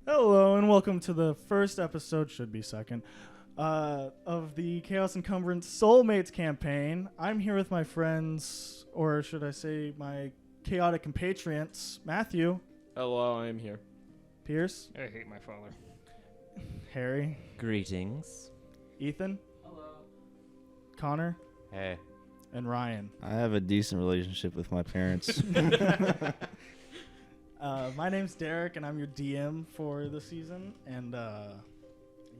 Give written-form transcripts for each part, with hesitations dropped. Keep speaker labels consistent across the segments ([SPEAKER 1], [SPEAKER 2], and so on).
[SPEAKER 1] Hello and welcome to the first episode, should be second, of the Chaos Encumbrance Soulmates campaign. I'm here with my friends, or should I say my chaotic compatriots, Matthew,
[SPEAKER 2] Hello, I'm here.
[SPEAKER 1] Pierce,
[SPEAKER 3] I hate my father.
[SPEAKER 1] Harry,
[SPEAKER 4] Greetings.
[SPEAKER 1] Ethan, Connor,
[SPEAKER 4] Hey.
[SPEAKER 1] and Ryan.
[SPEAKER 5] I have a decent relationship with my parents.
[SPEAKER 1] My name's Derek, and I'm your DM for the season, and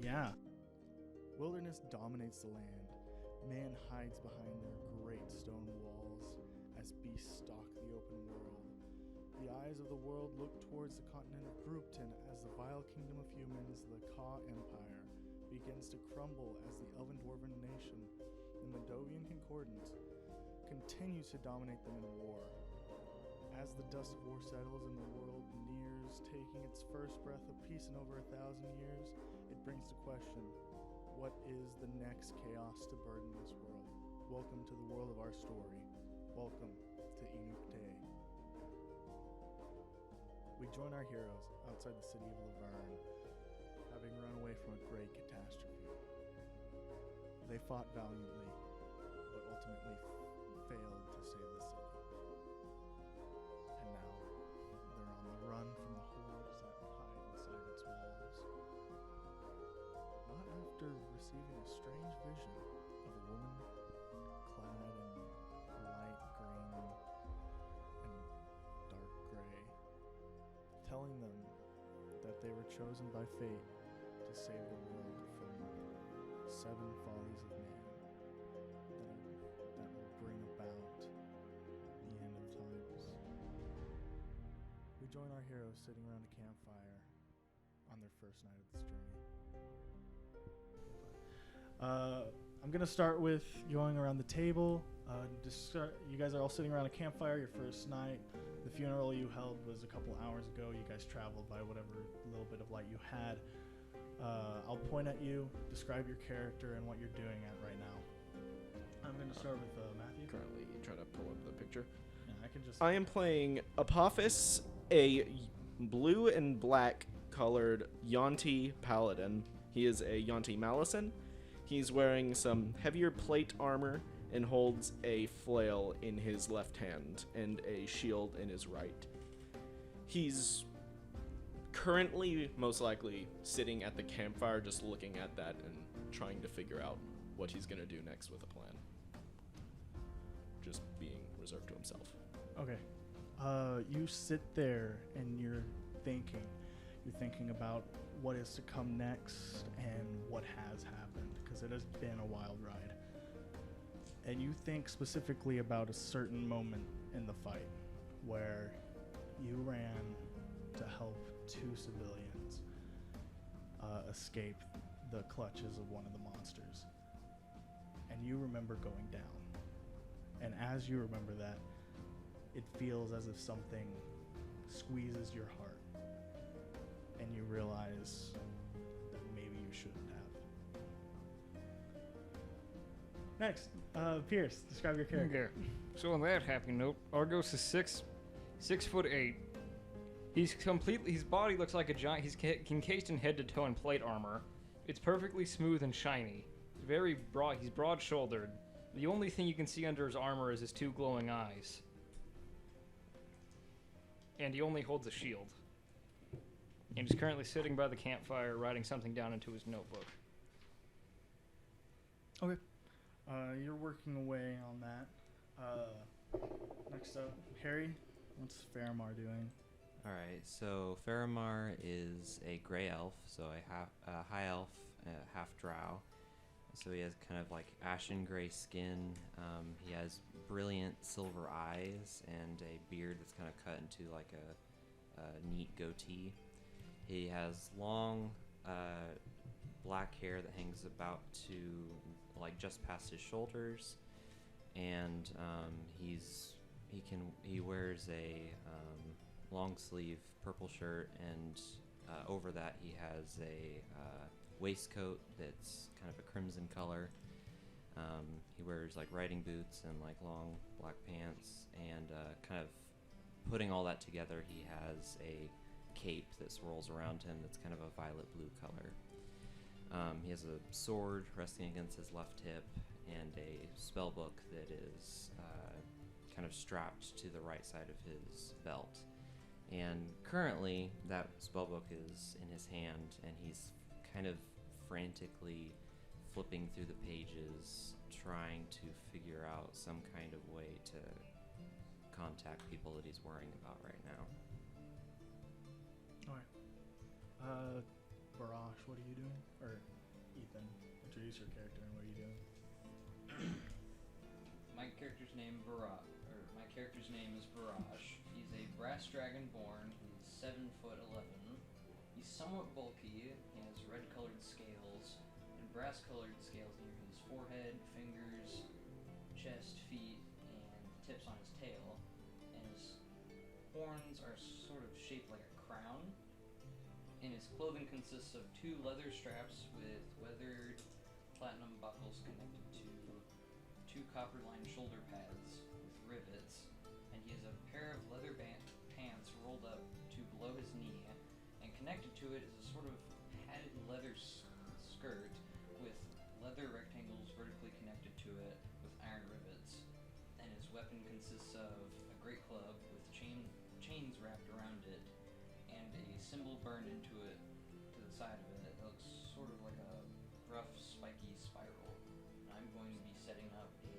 [SPEAKER 1] yeah. Wilderness dominates the land. Man hides behind their great stone walls as beasts stalk the open world. The eyes of the world look towards the continent of Groupton as the vile kingdom of humans, the Ka Empire, begins to crumble as the Elven Dwarven nation, the Medovian Concordance, continues to dominate them in war. As the dust of war settles and the world nears taking its first breath of peace in over 1,000 years, it brings to question, what is the next chaos to burden this world? Welcome to the world of our story. Welcome to Enoch Day. We join our heroes outside the city of Javron, having run away from a great catastrophe. They fought valiantly, but ultimately failed to save the city. And now, they're on the run from the horrors that hide inside its walls. Not after receiving a strange vision of a woman clad in light green and dark gray, telling them that they were chosen by fate to save the world from 7 follies of man that will bring about the end of times. We join our heroes sitting around a campfire on their first night of this journey. I'm going to start with going around the table. You guys are all sitting around a campfire your first night. The funeral you held was a couple hours ago. You guys traveled by whatever little bit of light you had. I'll point at you, describe your character and what you're doing at right now. I'm going to start with Matthew.
[SPEAKER 2] Currently trying to pull up the picture.
[SPEAKER 1] Yeah, I can just...
[SPEAKER 2] I am playing Apophis, a blue and black colored Yonti paladin. He is a Yonti Malison. He's wearing some heavier plate armor and holds a flail in his left hand and a shield in his right. He's currently most likely sitting at the campfire just looking at that and trying to figure out what he's going to do next with a plan. Just being reserved to himself.
[SPEAKER 1] Okay. You sit there and you're thinking. You're thinking about what is to come next and what has happened, because it has been a wild ride. And you think specifically about a certain moment in the fight where you ran to help 2 civilians escape the clutches of one of the monsters. And you remember going down. And as you remember that, it feels as if something squeezes your heart. And you realize that maybe you shouldn't have. Next, Pierce, describe your character.
[SPEAKER 3] Okay. So on that happy note, Argos is 6'8". His body looks like a giant. He's encased in head to toe in plate armor. It's perfectly smooth and shiny. Very broad. He's broad-shouldered. The only thing you can see under his armor is his 2 glowing eyes. And he only holds a shield. And he's currently sitting by the campfire writing something down into his notebook.
[SPEAKER 1] Okay. You're working away on that. Next up, Harry, what's Faramar doing?
[SPEAKER 4] Alright, so Faramar is a gray elf, so a high elf, half drow. So he has kind of like ashen gray skin. He has brilliant silver eyes and a beard that's kind of cut into like a neat goatee. He has long black hair that hangs about to like just past his shoulders, and he wears a long sleeve purple shirt, and over that he has a waistcoat that's kind of a crimson color. He wears like riding boots and like long black pants, and kind of putting all that together, he has a cape that swirls around him that's kind of a violet blue color. He has a sword resting against his left hip and a spell book that is kind of strapped to the right side of his belt. And currently, that spellbook is in his hand, and he's kind of frantically flipping through the pages, trying to figure out some kind of way to contact people that he's worrying about right now.
[SPEAKER 1] Alright. Barash, what are you doing? Or Ethan, introduce your character and what are you doing?
[SPEAKER 6] My character's name is Barrage. He's a brass dragonborn. He's 7'11". He's somewhat bulky. He has red-colored scales and brass-colored scales near his forehead, fingers, chest, feet, and tips on his tail. And his horns are sort of shaped like a crown. And his clothing consists of 2 leather straps with weathered platinum buckles connected to 2 copper-lined shoulder pads with rivets, and he has a pair of leather pants rolled up to below his knee, and connected to it is a sort of padded leather skirt with leather rectangles vertically connected to it with iron rivets, and his weapon consists of a great club with chains wrapped around it, and a symbol burned into it to the side of it that looks sort of like a rough, spiky spiral. I'm going to be setting up a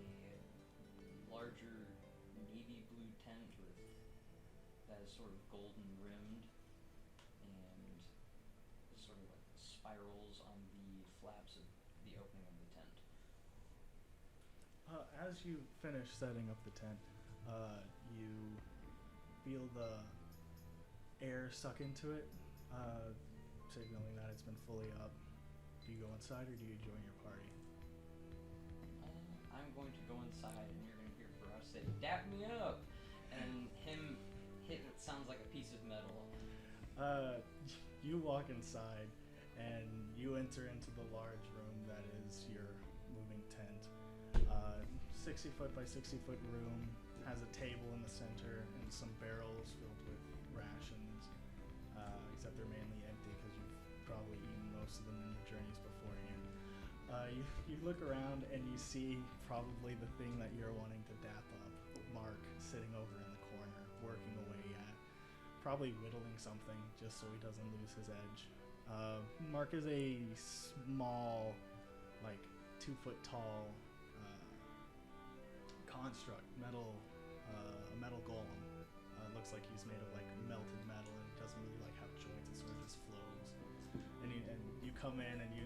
[SPEAKER 6] larger navy blue tent that is sort of golden rimmed and sort of like spirals on the flaps of the opening of the tent.
[SPEAKER 1] As you finish setting up the tent, you feel the air suck into it, signaling that it's been fully up. Do you go inside or do you join your party?
[SPEAKER 6] I'm going to go inside, and you're going to hear Barash say, "Dap me up!" and him hit what sounds like a piece of metal.
[SPEAKER 1] You walk inside, and you enter into the large room that is your moving tent. 60 foot by 60 foot room, has a table in the center and some barrels filled with rations, except they're mainly empty because you've probably eaten most of them in your journeys beforehand. You look around and you see probably the thing that you're wanting to dap up, Mark, sitting over in the corner, working away at, probably whittling something just so he doesn't lose his edge. Mark is a small, like 2 foot tall construct, a metal golem. Looks like he's made of like melted metal and doesn't really like have joints. It sort of just flows. And you come in and you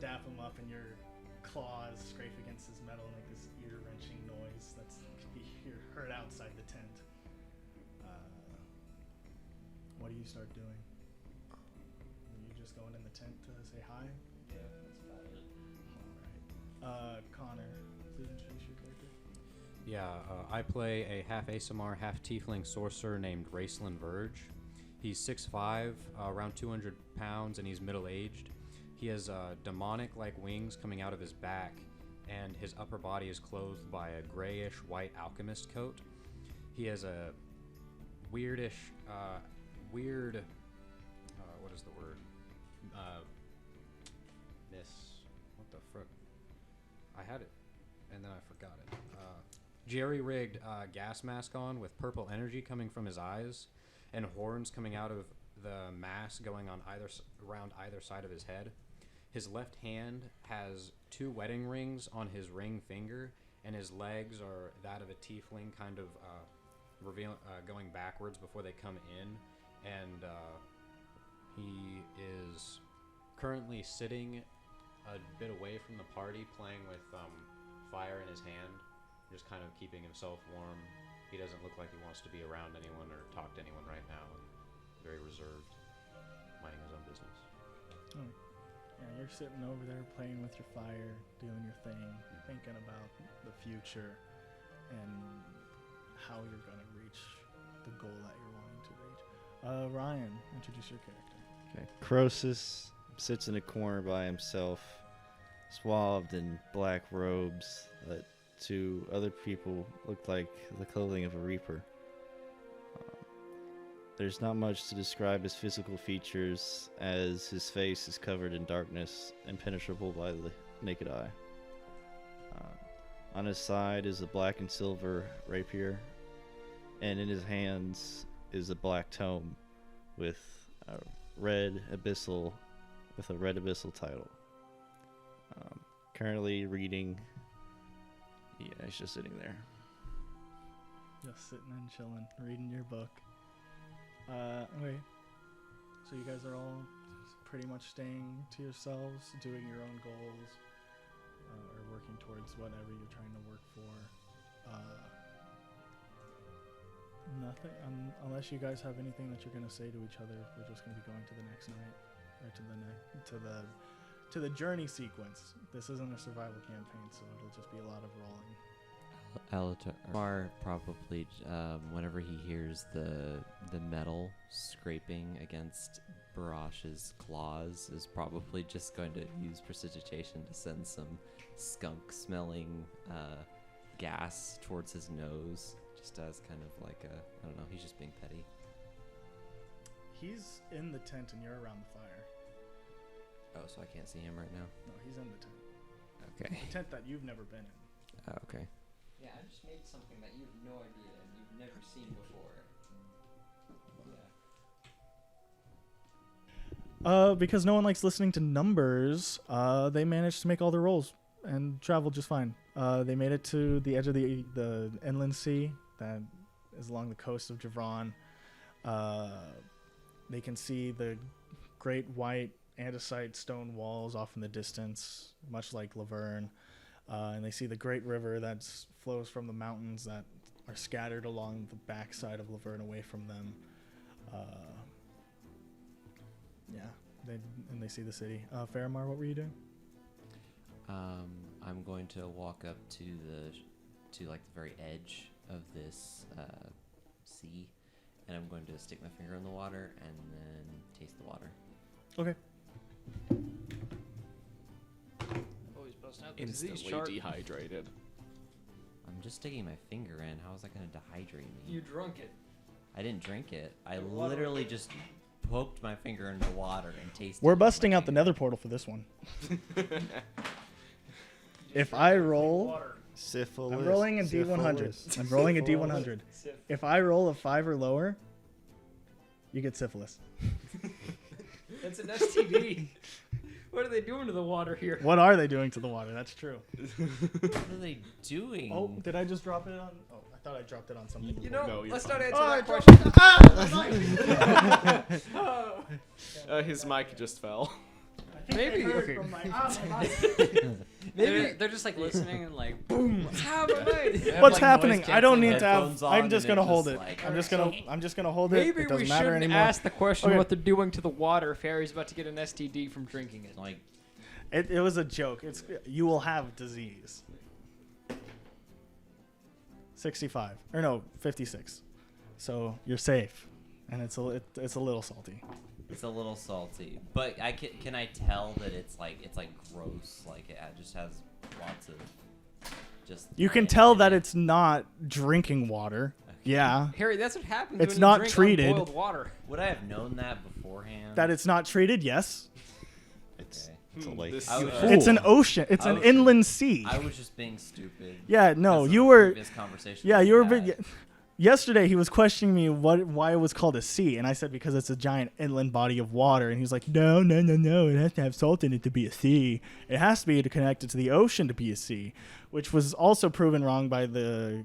[SPEAKER 1] dap him up, and your claws scrape against his metal and make this ear-wrenching noise that's heard outside the tent. What do you start doing? Are you just going in the tent to say hi?
[SPEAKER 6] Yeah, that's about it.
[SPEAKER 1] All right. Connor, please introduce your character.
[SPEAKER 7] Yeah, I play a half ASMR, half tiefling sorcerer named Raceland Verge. He's 6'5", around 200 pounds, and he's middle-aged. He has demonic-like wings coming out of his back, and his upper body is clothed by a grayish white alchemist coat. He has a weird, what is the word? What the frick? I had it, and then I forgot it. Jerry-rigged gas mask on with purple energy coming from his eyes, and horns coming out of the mask going on around either side of his head. His left hand has 2 wedding rings on his ring finger, and his legs are that of a tiefling, kind of going backwards before they come in. And he is currently sitting a bit away from the party, playing with fire in his hand, just kind of keeping himself warm. He doesn't look like he wants to be around anyone or talk to anyone right now. Very reserved, minding his own business.
[SPEAKER 1] Oh. Yeah, you're sitting over there playing with your fire, doing your thing, thinking about the future and how you're going to reach the goal that you're wanting to reach. Ryan, introduce your character.
[SPEAKER 5] Okay. Croesus sits in a corner by himself, swathed in black robes that to other people look like the clothing of a reaper. There's not much to describe his physical features, as his face is covered in darkness, impenetrable by the naked eye. On his side is a black and silver rapier, and in his hands is a black tome with a red abyssal title. Currently reading. Yeah, he's just sitting there.
[SPEAKER 1] Just sitting and chilling, reading your book. Okay. So you guys are all pretty much staying to yourselves, doing your own goals, or working towards whatever you're trying to work for. Nothing, unless you guys have anything that you're gonna say to each other. We're just gonna be going to the next night, or to the journey sequence. This isn't a survival campaign, so it'll just be a lot of rolling.
[SPEAKER 4] Mar probably, whenever he hears the metal scraping against Barash's claws, is probably just going to use prestidigitation to send some skunk-smelling gas towards his nose, just as kind of like I don't know, he's just being petty.
[SPEAKER 1] He's in the tent and you're around the fire.
[SPEAKER 4] Oh, so I can't see him right now?
[SPEAKER 1] No, he's in the tent.
[SPEAKER 4] Okay.
[SPEAKER 1] The tent that you've never been in.
[SPEAKER 4] Oh, okay.
[SPEAKER 6] Yeah, I just made something that you have no idea and you've never seen before. Yeah.
[SPEAKER 1] Because no one likes listening to numbers, they managed to make all their rolls and travel just fine. They made it to the edge of the inland sea that is along the coast of Javron. They can see the great white andesite stone walls off in the distance, much like Laverne. And they see the great river that flows from the mountains that are scattered along the backside of Laverne away from them. They see the city. Faramar, what were you doing?
[SPEAKER 4] I'm going to walk up to the very edge of this sea, and I'm going to stick my finger in the water and then taste the water.
[SPEAKER 1] Okay.
[SPEAKER 3] Always bust out the disease
[SPEAKER 2] Instantly
[SPEAKER 3] chart.
[SPEAKER 2] dehydrated.
[SPEAKER 4] I'm just sticking my finger in. How is that going to dehydrate me?
[SPEAKER 3] You drunk it.
[SPEAKER 4] I didn't drink it. I
[SPEAKER 3] The water-
[SPEAKER 4] literally just poked my finger into water and tasted it.
[SPEAKER 1] We're
[SPEAKER 4] with my
[SPEAKER 1] busting out the
[SPEAKER 4] finger.
[SPEAKER 1] nether portal for this one. If I roll,
[SPEAKER 3] Water.
[SPEAKER 5] Syphilis.
[SPEAKER 1] I'm rolling a D100. I'm rolling a D100. If I roll a 5 or lower, you get syphilis.
[SPEAKER 3] That's an STD. What are they doing to the water here?
[SPEAKER 1] What are they doing to the water? That's true.
[SPEAKER 4] What are they doing?
[SPEAKER 1] Oh, did I just drop it on? Oh, I thought I dropped it on something.
[SPEAKER 3] You know,
[SPEAKER 2] No, you're
[SPEAKER 3] let's
[SPEAKER 2] fine.
[SPEAKER 3] not answer
[SPEAKER 1] Oh, I
[SPEAKER 3] that
[SPEAKER 1] dropped
[SPEAKER 3] question.
[SPEAKER 2] His mic just fell.
[SPEAKER 3] Maybe. Okay.
[SPEAKER 8] Maybe they're just like listening and like, boom.
[SPEAKER 3] Ah, my leg.
[SPEAKER 1] What's happening? I don't need to have.
[SPEAKER 4] headphones on
[SPEAKER 1] I'm just
[SPEAKER 4] and
[SPEAKER 1] gonna
[SPEAKER 4] it
[SPEAKER 1] hold
[SPEAKER 4] just,
[SPEAKER 1] it.
[SPEAKER 4] like-
[SPEAKER 1] I'm just gonna hold it.
[SPEAKER 3] Maybe
[SPEAKER 1] It
[SPEAKER 3] we
[SPEAKER 1] doesn't matter
[SPEAKER 3] shouldn't
[SPEAKER 1] anymore.
[SPEAKER 3] ask the question
[SPEAKER 1] Okay.
[SPEAKER 3] what they're doing to the water if Harry's about to get an STD from drinking it.
[SPEAKER 4] Like,
[SPEAKER 1] It was a joke. You will have disease. 65 or no 56. So you're safe, and it's a little salty.
[SPEAKER 4] it's a little salty, but can I tell that it's like gross? Like it just has lots of just.
[SPEAKER 1] You can
[SPEAKER 4] lead
[SPEAKER 1] tell
[SPEAKER 4] in
[SPEAKER 1] that
[SPEAKER 4] it.
[SPEAKER 1] it's not drinking water. Yeah.
[SPEAKER 3] Harry, that's what happens
[SPEAKER 1] It's
[SPEAKER 3] when
[SPEAKER 1] not
[SPEAKER 3] you drink
[SPEAKER 1] treated.
[SPEAKER 3] unboiled water.
[SPEAKER 4] Would I have known that beforehand?
[SPEAKER 1] That it's not treated. Yes.
[SPEAKER 5] It's,
[SPEAKER 4] Okay.
[SPEAKER 5] it's a lake.
[SPEAKER 2] This,
[SPEAKER 4] I was-
[SPEAKER 1] It's an ocean. It's an
[SPEAKER 4] Ocean.
[SPEAKER 1] inland sea.
[SPEAKER 4] I was just being stupid.
[SPEAKER 1] Yeah. No,
[SPEAKER 4] That's
[SPEAKER 1] you
[SPEAKER 4] a
[SPEAKER 1] were.
[SPEAKER 4] previous conversation
[SPEAKER 1] Yeah,
[SPEAKER 4] we
[SPEAKER 1] you were.
[SPEAKER 4] had.
[SPEAKER 1] Yesterday he was questioning me why it was called a sea, and I said because it's a giant inland body of water, and he was like, no, it has to have salt in it to be a sea. It has to be connected to the ocean to be a sea, which was also proven wrong by the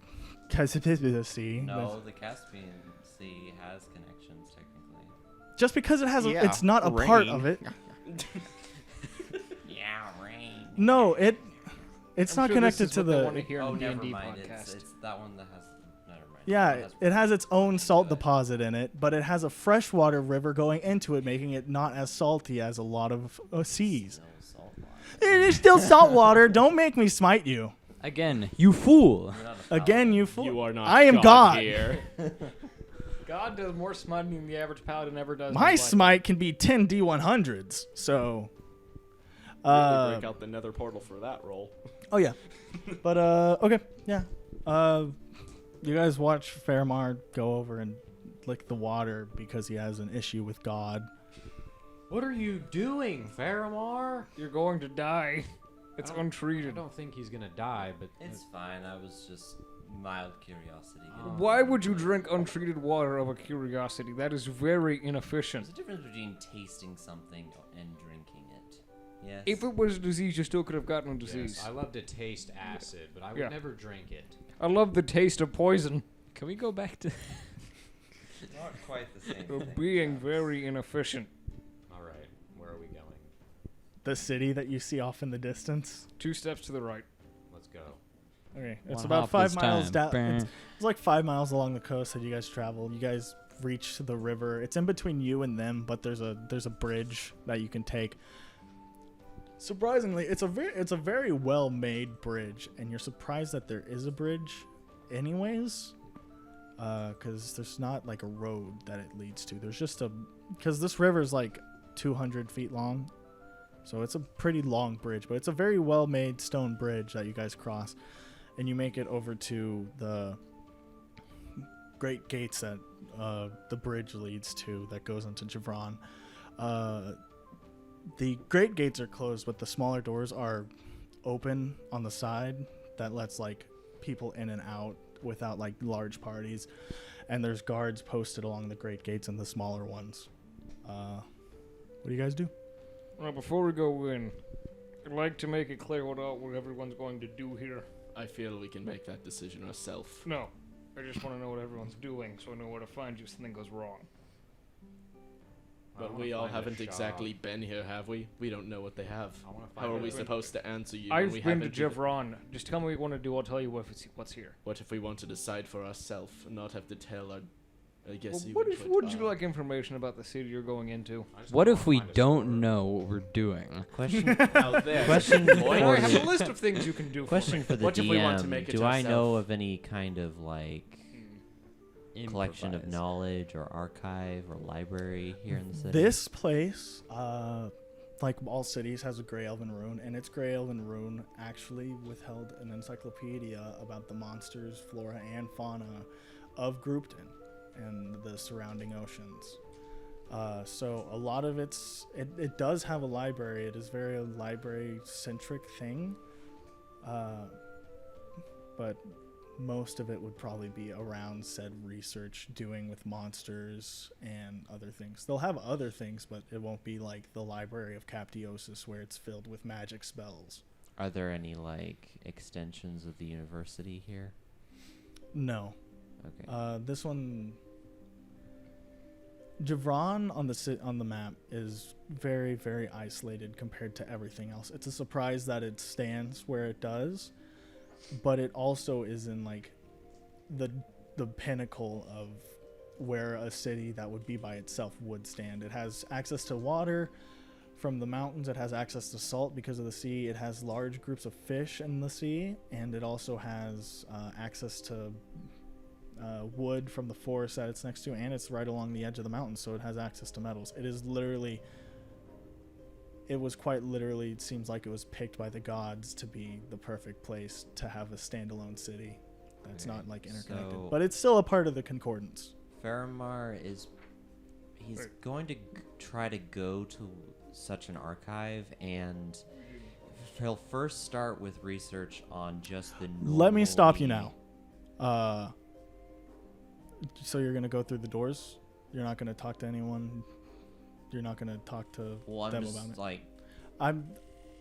[SPEAKER 1] Caspian Sea.
[SPEAKER 4] No, the Caspian Sea has connections technically.
[SPEAKER 1] Just because it has,
[SPEAKER 2] Yeah,
[SPEAKER 1] it's not a part
[SPEAKER 2] rain.
[SPEAKER 1] of it.
[SPEAKER 4] Yeah, rain.
[SPEAKER 1] No, it's
[SPEAKER 3] I'm
[SPEAKER 1] not
[SPEAKER 3] sure
[SPEAKER 1] connected
[SPEAKER 3] this is
[SPEAKER 1] to
[SPEAKER 3] what they want to
[SPEAKER 1] the.
[SPEAKER 3] hear
[SPEAKER 4] Oh,
[SPEAKER 3] in the
[SPEAKER 4] never
[SPEAKER 3] D&D
[SPEAKER 4] mind.
[SPEAKER 3] podcast.
[SPEAKER 4] It's that one that has. Never mind.
[SPEAKER 1] Yeah,
[SPEAKER 4] That
[SPEAKER 1] it has its own salt
[SPEAKER 4] to it.
[SPEAKER 1] deposit in it, but it has a freshwater river going into it, making it not as salty as a lot of seas.
[SPEAKER 4] No salt water.
[SPEAKER 1] It is still salt water. Don't make me smite you.
[SPEAKER 8] Again, you fool.
[SPEAKER 4] You're not a
[SPEAKER 1] Again,
[SPEAKER 4] paladin.
[SPEAKER 1] you fool.
[SPEAKER 2] you are not.
[SPEAKER 1] I am God.
[SPEAKER 2] here.
[SPEAKER 3] God does more smiting than the average paladin ever does. in
[SPEAKER 1] My
[SPEAKER 3] his life.
[SPEAKER 1] smite can be 10 D100s. So,
[SPEAKER 2] Really break out the nether portal for that roll.
[SPEAKER 1] oh yeah. But okay, yeah. You guys watch Faramar go over and lick the water because he has an issue with God.
[SPEAKER 7] What are you doing, Faramar?
[SPEAKER 3] You're going to die. It's
[SPEAKER 7] I don't- I
[SPEAKER 3] untreated.
[SPEAKER 7] don't think he's gonna die, but
[SPEAKER 4] It's fine. I was just mild curiosity.
[SPEAKER 3] Why would you drink untreated water of a curiosity? That is very inefficient.
[SPEAKER 4] There's a difference between tasting something and drinking it. Yes.
[SPEAKER 3] If it was a disease, you still could have gotten a disease.
[SPEAKER 7] yes, I love to taste acid, but I would
[SPEAKER 3] Yeah.
[SPEAKER 7] never drink it.
[SPEAKER 3] I love the taste of poison.
[SPEAKER 8] Can we go back to?
[SPEAKER 4] Not quite the same
[SPEAKER 3] You're
[SPEAKER 4] thing.
[SPEAKER 3] being very inefficient.
[SPEAKER 7] All right, where are we going?
[SPEAKER 1] The city that you see off in the distance.
[SPEAKER 3] 2 steps to the right.
[SPEAKER 7] Let's go.
[SPEAKER 1] Okay, it's
[SPEAKER 8] One
[SPEAKER 1] about
[SPEAKER 8] hop
[SPEAKER 1] 5
[SPEAKER 8] this
[SPEAKER 1] miles
[SPEAKER 8] time.
[SPEAKER 1] down. It's like 5 miles along the coast that you guys travel. You guys reach the river. It's in between you and them, but there's a bridge that you can take. Surprisingly, it's a very well made bridge, and you're surprised that there is a bridge, anyways, because there's not like a road that it leads to. There's just because this river is like 200 feet long, so it's a pretty long bridge, but it's a very well made stone bridge that you guys cross. And you make it over to the great gates that the bridge leads to that goes into Javron. The great gates are closed, but the smaller doors are open on the side that lets like people in and out without like large parties. And there's guards posted along the great gates and the smaller ones. What do you guys do?
[SPEAKER 3] Well, before we go in, I'd like to make it clear what everyone's going to do here.
[SPEAKER 2] I feel we can make that decision ourselves.
[SPEAKER 3] No, I just want to know what everyone's doing so I know where to find you if something goes wrong.
[SPEAKER 7] I
[SPEAKER 2] But
[SPEAKER 7] wanna
[SPEAKER 2] we all
[SPEAKER 7] find a
[SPEAKER 2] haven't
[SPEAKER 7] shop.
[SPEAKER 2] exactly been here, have we? We don't know what they have.
[SPEAKER 7] I wanna
[SPEAKER 2] How
[SPEAKER 7] find
[SPEAKER 2] are
[SPEAKER 7] a-
[SPEAKER 2] we supposed to answer you when
[SPEAKER 3] I've
[SPEAKER 2] we
[SPEAKER 3] been to
[SPEAKER 2] haven't even-
[SPEAKER 3] Javron. Just tell me what you want to do. I'll tell you what's here.
[SPEAKER 2] What if we want to decide for ourselves and not have to tell our... I guess
[SPEAKER 3] Well,
[SPEAKER 2] you
[SPEAKER 3] what
[SPEAKER 2] would
[SPEAKER 3] if
[SPEAKER 2] put,
[SPEAKER 3] would you like information about the city you're going into?
[SPEAKER 7] I just
[SPEAKER 8] What
[SPEAKER 7] wanna
[SPEAKER 8] if we
[SPEAKER 7] find a
[SPEAKER 8] don't
[SPEAKER 7] store.
[SPEAKER 8] know what we're doing?
[SPEAKER 4] Question.
[SPEAKER 2] out there?
[SPEAKER 4] Question
[SPEAKER 3] I
[SPEAKER 4] for
[SPEAKER 3] have a
[SPEAKER 4] the,
[SPEAKER 3] list of things you can do.
[SPEAKER 4] question for the
[SPEAKER 2] What if we want to
[SPEAKER 4] DM.
[SPEAKER 2] make it
[SPEAKER 4] Do I know
[SPEAKER 2] ourself?
[SPEAKER 4] of any kind of like collection of
[SPEAKER 8] Improvise.
[SPEAKER 4] knowledge or archive or library here in the city?
[SPEAKER 1] This place, like all cities, has a Grey Elven rune, and its Grey Elven rune actually withheld an encyclopedia about the monsters, flora, and fauna of Groupton and the surrounding oceans. So a lot of it does have a library. It is very a library-centric thing, but most of it would probably be around said research doing with monsters and other things. They'll have other things, but it won't be like the Library of Captiosis where it's filled with magic spells.
[SPEAKER 4] Are there any like extensions of the university here?
[SPEAKER 1] No.
[SPEAKER 4] Okay.
[SPEAKER 1] This one, Javron on the map is very, very isolated compared to everything else. It's a surprise that it stands where it does, but it also is in like the pinnacle of where a city that would be by itself would stand. It has access to water from the mountains. It has access to salt because of the sea. It has large groups of fish in the sea, and it also has access to wood from the forest that it's next to, and it's right along the edge of the mountain, so it has access to metals. It was quite literally, it seems like it was picked by the gods to be the perfect place to have a standalone city that's
[SPEAKER 4] Okay,
[SPEAKER 1] not like interconnected,
[SPEAKER 4] so-
[SPEAKER 1] but it's still a part of the concordance.
[SPEAKER 4] Faramar he's going to try to go to such an archive, and he'll first start with research on just the
[SPEAKER 1] Let me stop you
[SPEAKER 4] normally-
[SPEAKER 1] now. So you're gonna go through the doors? You're not gonna talk to anyone? You're not gonna talk to
[SPEAKER 4] Well, I'm
[SPEAKER 1] them
[SPEAKER 4] just
[SPEAKER 1] about it?
[SPEAKER 4] like,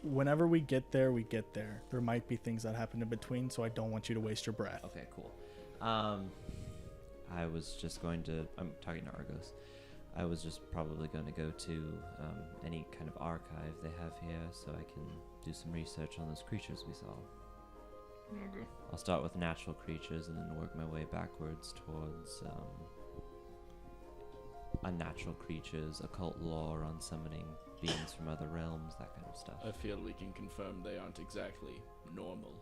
[SPEAKER 1] Whenever we get there, we get there. There might be things that happen in between, so I don't want you to waste your breath.
[SPEAKER 4] okay, cool. I was just going to. I'm talking to Argos. I was just probably going to go to any kind of archive they have here, so I can do some research on those creatures we saw.
[SPEAKER 3] Okay.
[SPEAKER 4] I'll start with natural creatures and then work my way backwards towards unnatural creatures, occult lore on summoning beings from other realms, that kind of stuff.
[SPEAKER 2] I feel we can confirm they aren't exactly normal.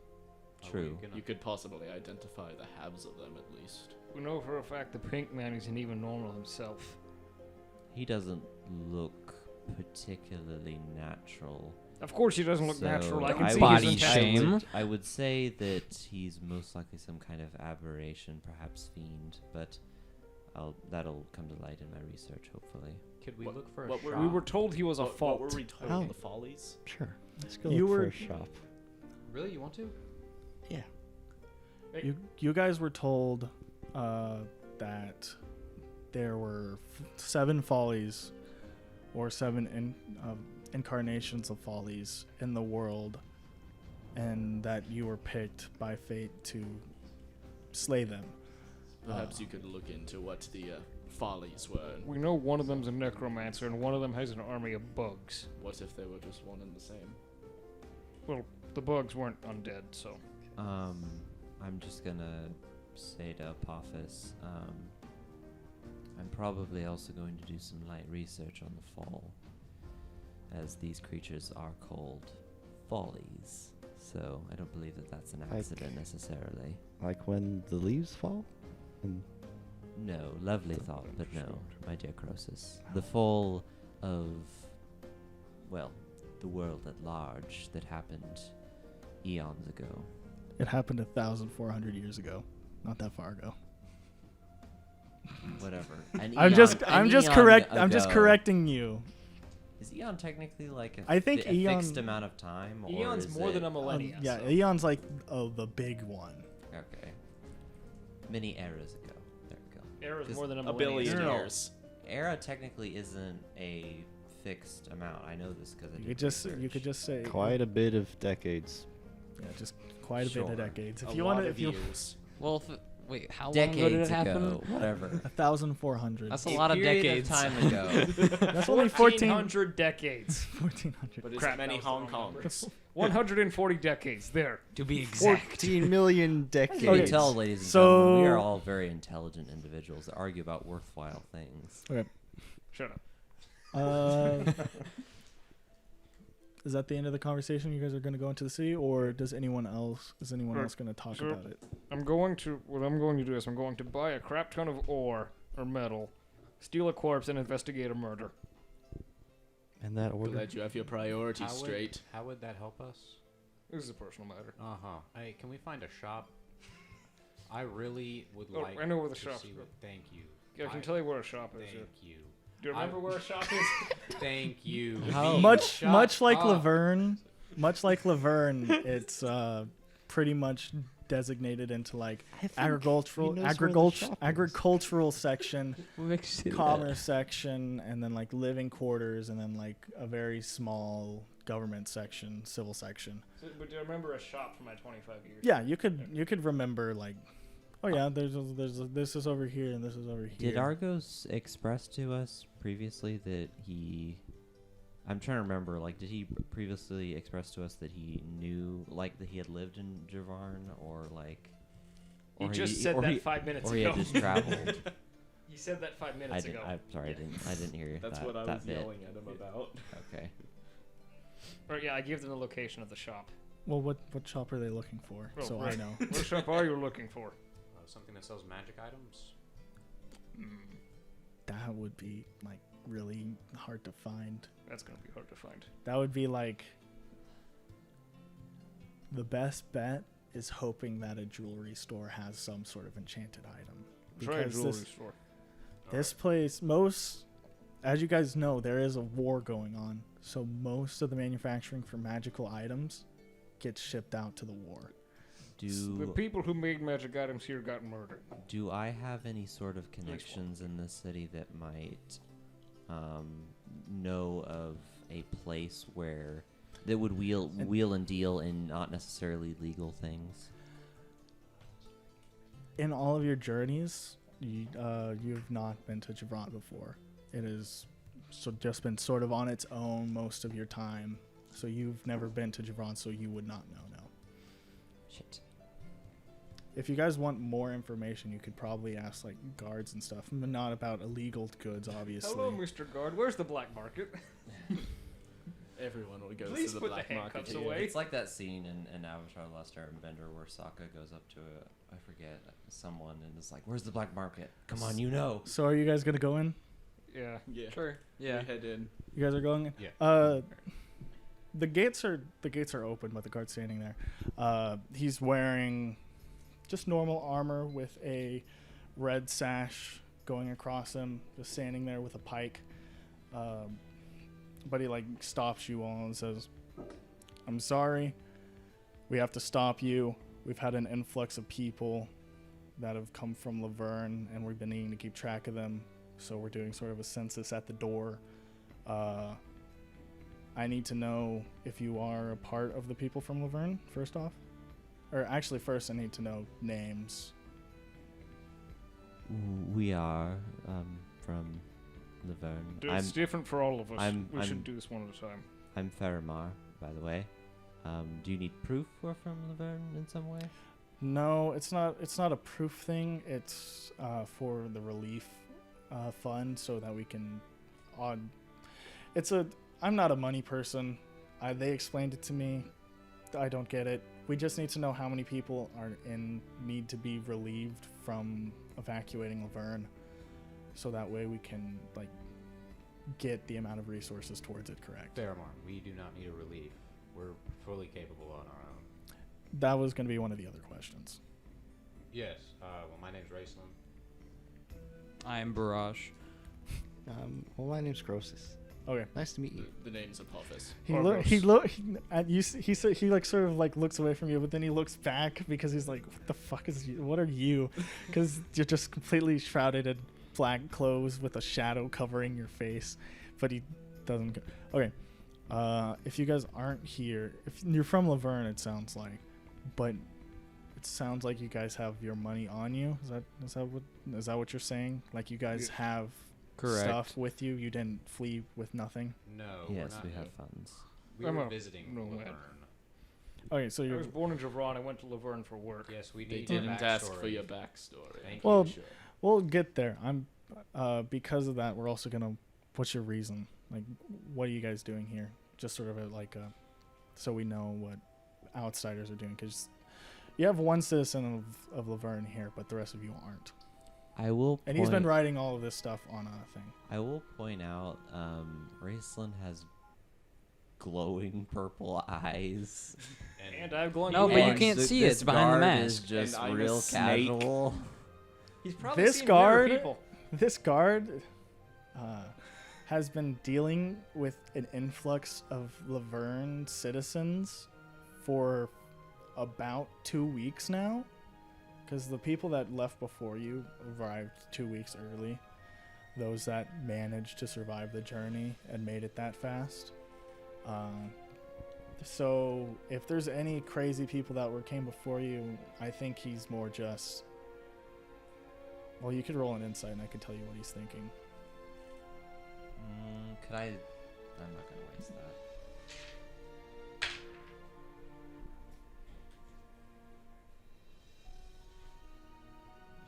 [SPEAKER 4] True.
[SPEAKER 2] You could possibly identify the halves of them at least.
[SPEAKER 3] We know for a fact the pink man isn't even normal himself.
[SPEAKER 4] He doesn't look particularly natural.
[SPEAKER 3] Of course he doesn't look
[SPEAKER 4] So
[SPEAKER 3] natural. I can
[SPEAKER 4] I
[SPEAKER 3] see
[SPEAKER 4] would-
[SPEAKER 8] Body
[SPEAKER 3] his
[SPEAKER 8] shame.
[SPEAKER 3] intestines.
[SPEAKER 4] I would say that he's most likely some kind of aberration, perhaps fiend, but that'll come to light in my research, hopefully.
[SPEAKER 7] Could we
[SPEAKER 2] What-
[SPEAKER 7] look for a
[SPEAKER 2] what were-
[SPEAKER 7] shop?
[SPEAKER 3] We were told he was a
[SPEAKER 2] What
[SPEAKER 3] fault.
[SPEAKER 2] were we told?
[SPEAKER 5] Oh.
[SPEAKER 2] The follies?
[SPEAKER 5] Sure. Let's go
[SPEAKER 1] You
[SPEAKER 5] look for
[SPEAKER 1] were-
[SPEAKER 5] a shop.
[SPEAKER 7] Really? You want to?
[SPEAKER 5] Yeah.
[SPEAKER 1] You guys were told that there were 7 follies or 7 incarnations of follies in the world, and that you were picked by fate to slay them.
[SPEAKER 2] Perhaps you could look into what the follies were.
[SPEAKER 3] We know one of them's a necromancer and one of them has an army of bugs.
[SPEAKER 2] What if they were just one and the same?
[SPEAKER 3] Well, the bugs weren't undead, so.
[SPEAKER 4] I'm just gonna say to Apophis, I'm probably also going to do some light research on the fall, as these creatures are called follies. So I don't believe that that's an
[SPEAKER 5] Like-
[SPEAKER 4] accident necessarily.
[SPEAKER 5] Like when the leaves fall? And
[SPEAKER 4] No, lovely thought, but no, my dear Croesus. The fall of, well, the world at large that happened eons ago.
[SPEAKER 1] It happened 1,400 years ago, not that far ago.
[SPEAKER 4] Whatever.
[SPEAKER 1] I'm just correcting you.
[SPEAKER 4] Is eon technically like
[SPEAKER 1] I think
[SPEAKER 4] a
[SPEAKER 1] eon-
[SPEAKER 4] fixed amount of time? Or
[SPEAKER 3] Eon's
[SPEAKER 4] is
[SPEAKER 3] more than
[SPEAKER 4] it-
[SPEAKER 3] a millennia.
[SPEAKER 1] Yeah,
[SPEAKER 3] so.
[SPEAKER 1] Eon's like the big one.
[SPEAKER 4] Okay. Many eras ago. There we go.
[SPEAKER 3] Era's
[SPEAKER 4] 'Cause
[SPEAKER 3] more than a
[SPEAKER 2] A
[SPEAKER 3] millennia.
[SPEAKER 2] billion
[SPEAKER 4] No.
[SPEAKER 2] years.
[SPEAKER 4] Era technically isn't a fixed amount. I know this because I
[SPEAKER 1] You
[SPEAKER 4] did
[SPEAKER 1] could just
[SPEAKER 4] research.
[SPEAKER 1] say
[SPEAKER 5] quite a bit of decades.
[SPEAKER 1] yeah, just quite a bit
[SPEAKER 4] Sure.
[SPEAKER 1] of decades. If
[SPEAKER 2] A
[SPEAKER 1] you
[SPEAKER 2] lot
[SPEAKER 1] want to,
[SPEAKER 2] of
[SPEAKER 1] if you
[SPEAKER 2] years.
[SPEAKER 8] Well, wait, how long ago did
[SPEAKER 4] decades
[SPEAKER 8] it happen?
[SPEAKER 4] ago. Whatever.
[SPEAKER 1] 1,400.
[SPEAKER 8] That's a lot of
[SPEAKER 4] period
[SPEAKER 8] decades.
[SPEAKER 4] time ago.
[SPEAKER 1] That's only 1400.
[SPEAKER 3] 1,400 decades.
[SPEAKER 1] 1,400.
[SPEAKER 2] But it's
[SPEAKER 3] Crap,
[SPEAKER 2] many
[SPEAKER 3] that was the
[SPEAKER 2] Hong
[SPEAKER 3] wrong number.
[SPEAKER 2] Kongs.
[SPEAKER 3] 140 decades. There.
[SPEAKER 8] To be exact.
[SPEAKER 5] 14 million
[SPEAKER 4] As you
[SPEAKER 5] decades.
[SPEAKER 4] can tell, ladies and
[SPEAKER 1] So-
[SPEAKER 4] gentlemen, we are all very intelligent individuals that argue about worthwhile things.
[SPEAKER 3] Shut up.
[SPEAKER 1] Is that the end of the conversation? You guys are going to go into the city, or is anyone else
[SPEAKER 3] Sure.
[SPEAKER 1] going to talk
[SPEAKER 3] Sure.
[SPEAKER 1] about it?
[SPEAKER 3] What I'm going to do is I'm going to buy a crap ton of ore or metal, steal a corpse, and investigate a murder.
[SPEAKER 5] In that order.
[SPEAKER 2] Glad you have your priorities straight.
[SPEAKER 7] How would that help us?
[SPEAKER 3] This is a personal matter.
[SPEAKER 7] Hey, can we find a shop? I really would
[SPEAKER 3] Oh,
[SPEAKER 7] like
[SPEAKER 3] I know where the
[SPEAKER 7] to
[SPEAKER 3] shop's
[SPEAKER 7] see
[SPEAKER 3] at.
[SPEAKER 7] what. Thank you.
[SPEAKER 3] Yeah, I can tell you where a shop is.
[SPEAKER 7] Thank
[SPEAKER 3] Yeah.
[SPEAKER 7] you.
[SPEAKER 3] Do you remember where a shop is?
[SPEAKER 7] Thank you.
[SPEAKER 4] How-
[SPEAKER 7] The
[SPEAKER 1] Much
[SPEAKER 7] shop-
[SPEAKER 1] like
[SPEAKER 7] oh,
[SPEAKER 1] Laverne, it's pretty much designated into like agricultural section,
[SPEAKER 8] What makes you say
[SPEAKER 1] commerce section, and then like living quarters, and then like a very small government section, civil section.
[SPEAKER 3] But do you remember a shop from my 25 years?
[SPEAKER 1] Yeah, you could remember like, oh yeah, this is over here and this is over here.
[SPEAKER 4] Did Argos express to us previously that he... I'm trying to remember, like, did he previously express to us that he knew, like, that he had lived in Javron, or, like...
[SPEAKER 3] He
[SPEAKER 4] or
[SPEAKER 3] just said
[SPEAKER 4] or
[SPEAKER 3] that
[SPEAKER 4] he-
[SPEAKER 3] 5 minutes
[SPEAKER 4] Or he
[SPEAKER 3] ago.
[SPEAKER 4] had just traveled.
[SPEAKER 3] He said that 5
[SPEAKER 4] I
[SPEAKER 3] minutes
[SPEAKER 4] didn't,
[SPEAKER 3] ago.
[SPEAKER 4] I'm sorry, I didn't hear
[SPEAKER 2] That's
[SPEAKER 4] that,
[SPEAKER 2] what I
[SPEAKER 4] that
[SPEAKER 2] was
[SPEAKER 4] bit.
[SPEAKER 2] yelling at him about.
[SPEAKER 4] Okay.
[SPEAKER 3] Or yeah, I gave them the location of the shop.
[SPEAKER 1] Well, what shop are they looking for?
[SPEAKER 3] Oh,
[SPEAKER 1] So
[SPEAKER 3] right.
[SPEAKER 1] I know.
[SPEAKER 3] What shop are you looking for?
[SPEAKER 7] something that sells magic items.
[SPEAKER 1] That would be like really hard to find.
[SPEAKER 3] That's gonna be hard to find.
[SPEAKER 1] That would be like the best bet is hoping that a jewelry store has some sort of enchanted item.
[SPEAKER 3] Try a
[SPEAKER 1] Because
[SPEAKER 3] jewelry
[SPEAKER 1] this-
[SPEAKER 3] store.
[SPEAKER 1] This place, as you guys know, there is a war going on. So most of the manufacturing for magical items gets shipped out to the war.
[SPEAKER 3] The
[SPEAKER 4] Do
[SPEAKER 3] people who made magic items here got murdered.
[SPEAKER 4] do I have any sort of connections in the city that might know of a place where that would wheel and deal in not necessarily legal things?
[SPEAKER 1] In all of your journeys, you've not been to Javron before. It is just been sort of on its own most of your time. So you've never been to Javron, so you would not know. No.
[SPEAKER 4] Shit.
[SPEAKER 1] If you guys want more information, you could probably ask like guards and stuff, but not about illegal goods, obviously.
[SPEAKER 3] Hello, Mr. Guard. Where's the black market?
[SPEAKER 2] Everyone would go
[SPEAKER 3] Please
[SPEAKER 2] to the
[SPEAKER 3] put the
[SPEAKER 2] black market
[SPEAKER 3] handcuffs
[SPEAKER 2] here.
[SPEAKER 3] away.
[SPEAKER 4] It's like that scene in Avatar: The Last Airbender where Sokka goes up to I forget someone and is like, "Where's the black market? Come on, you know."
[SPEAKER 1] So are you guys gonna go in?
[SPEAKER 3] Yeah.
[SPEAKER 2] Yeah.
[SPEAKER 8] Sure.
[SPEAKER 2] We
[SPEAKER 8] Yeah.
[SPEAKER 2] head in.
[SPEAKER 1] You guys are going in?
[SPEAKER 7] Yeah.
[SPEAKER 1] The gates are open, but the guard's standing there. He's wearing just normal armor with a red sash going across him, just standing there with a pike. But he like stops you all and says, "I'm sorry. We have to stop you. We've had an influx of people that have come from Laverne, and we've been needing to keep track of them. So we're doing sort of a census at the door. I need to know if you are a part of the people from Laverne, first off. Or actually, first I need to know names."
[SPEAKER 4] We are from Laverne.
[SPEAKER 3] It's different for all of us. We
[SPEAKER 4] I'm-
[SPEAKER 3] should do this one at a time.
[SPEAKER 4] I'm Faramar, by the way. Do you need proof we're from Laverne in some way?
[SPEAKER 1] No, it's not. It's not a proof thing. It's for the relief fund, so that we can. I'm not a money person. They explained it to me. I don't get it. We just need to know how many people need to be relieved from evacuating Laverne, so that way we can like get the amount of resources towards it correct.
[SPEAKER 7] Faramar, we do not need a relief. We're fully capable on our own.
[SPEAKER 1] That was going to be one of the other questions.
[SPEAKER 7] Yes. Well, my name's Raceland.
[SPEAKER 8] I am Barrage.
[SPEAKER 5] Well, my name's Croesus.
[SPEAKER 1] Okay.
[SPEAKER 5] Nice to meet you.
[SPEAKER 2] The name's Apophis.
[SPEAKER 1] He said he like sort of like looks away from you, but then he looks back because he's like, "What the fuck what are you?" Because you're just completely shrouded in black clothes with a shadow covering your face. But he doesn't. Okay. If you guys aren't here, if you're from Laverne, it sounds like, but it sounds like you guys have your money on you. Is that what you're saying? Like you guys have
[SPEAKER 8] Correct.
[SPEAKER 1] stuff with you. You didn't flee with nothing.
[SPEAKER 7] No,
[SPEAKER 4] Yes,
[SPEAKER 7] we're not.
[SPEAKER 4] we have funds.
[SPEAKER 7] We
[SPEAKER 3] I'm
[SPEAKER 7] were
[SPEAKER 3] a
[SPEAKER 7] visiting
[SPEAKER 3] nomad.
[SPEAKER 7] Laverne.
[SPEAKER 1] Okay, so
[SPEAKER 3] I
[SPEAKER 1] you're
[SPEAKER 3] was born in Javron. I went to Laverne for work.
[SPEAKER 7] Yes, we
[SPEAKER 2] They
[SPEAKER 7] need your
[SPEAKER 2] didn't ask
[SPEAKER 7] backstory.
[SPEAKER 2] for your backstory.
[SPEAKER 7] Thank
[SPEAKER 1] Well,
[SPEAKER 7] you.
[SPEAKER 1] we'll get there. I'm because of that. We're also gonna. What's your reason? Like, what are you guys doing here? Just sort of so we know what outsiders are doing. Because you have one citizen of Laverne here, but the rest of you aren't.
[SPEAKER 4] I will.
[SPEAKER 1] And he's been writing all of this stuff on a thing.
[SPEAKER 4] I will point out, Raceland has glowing purple eyes.
[SPEAKER 3] And I have glowing
[SPEAKER 8] No, but you
[SPEAKER 3] eyes.
[SPEAKER 8] can't see it. It's behind the
[SPEAKER 4] guard
[SPEAKER 8] mask.
[SPEAKER 4] Is just
[SPEAKER 2] And I'm a
[SPEAKER 4] real
[SPEAKER 2] snake.
[SPEAKER 4] casual.
[SPEAKER 3] He's probably
[SPEAKER 1] This
[SPEAKER 3] seen
[SPEAKER 1] guard-
[SPEAKER 3] weirder people.
[SPEAKER 1] This guard has been dealing with an influx of Laverne citizens for about 2 weeks now. Because the people that left before you arrived 2 weeks early. Those that managed to survive the journey and made it that fast. So if there's any crazy people that came before you, I think he's more just... Well, you could roll an insight and I could tell you what he's thinking.
[SPEAKER 4] Could I? I'm not gonna waste that.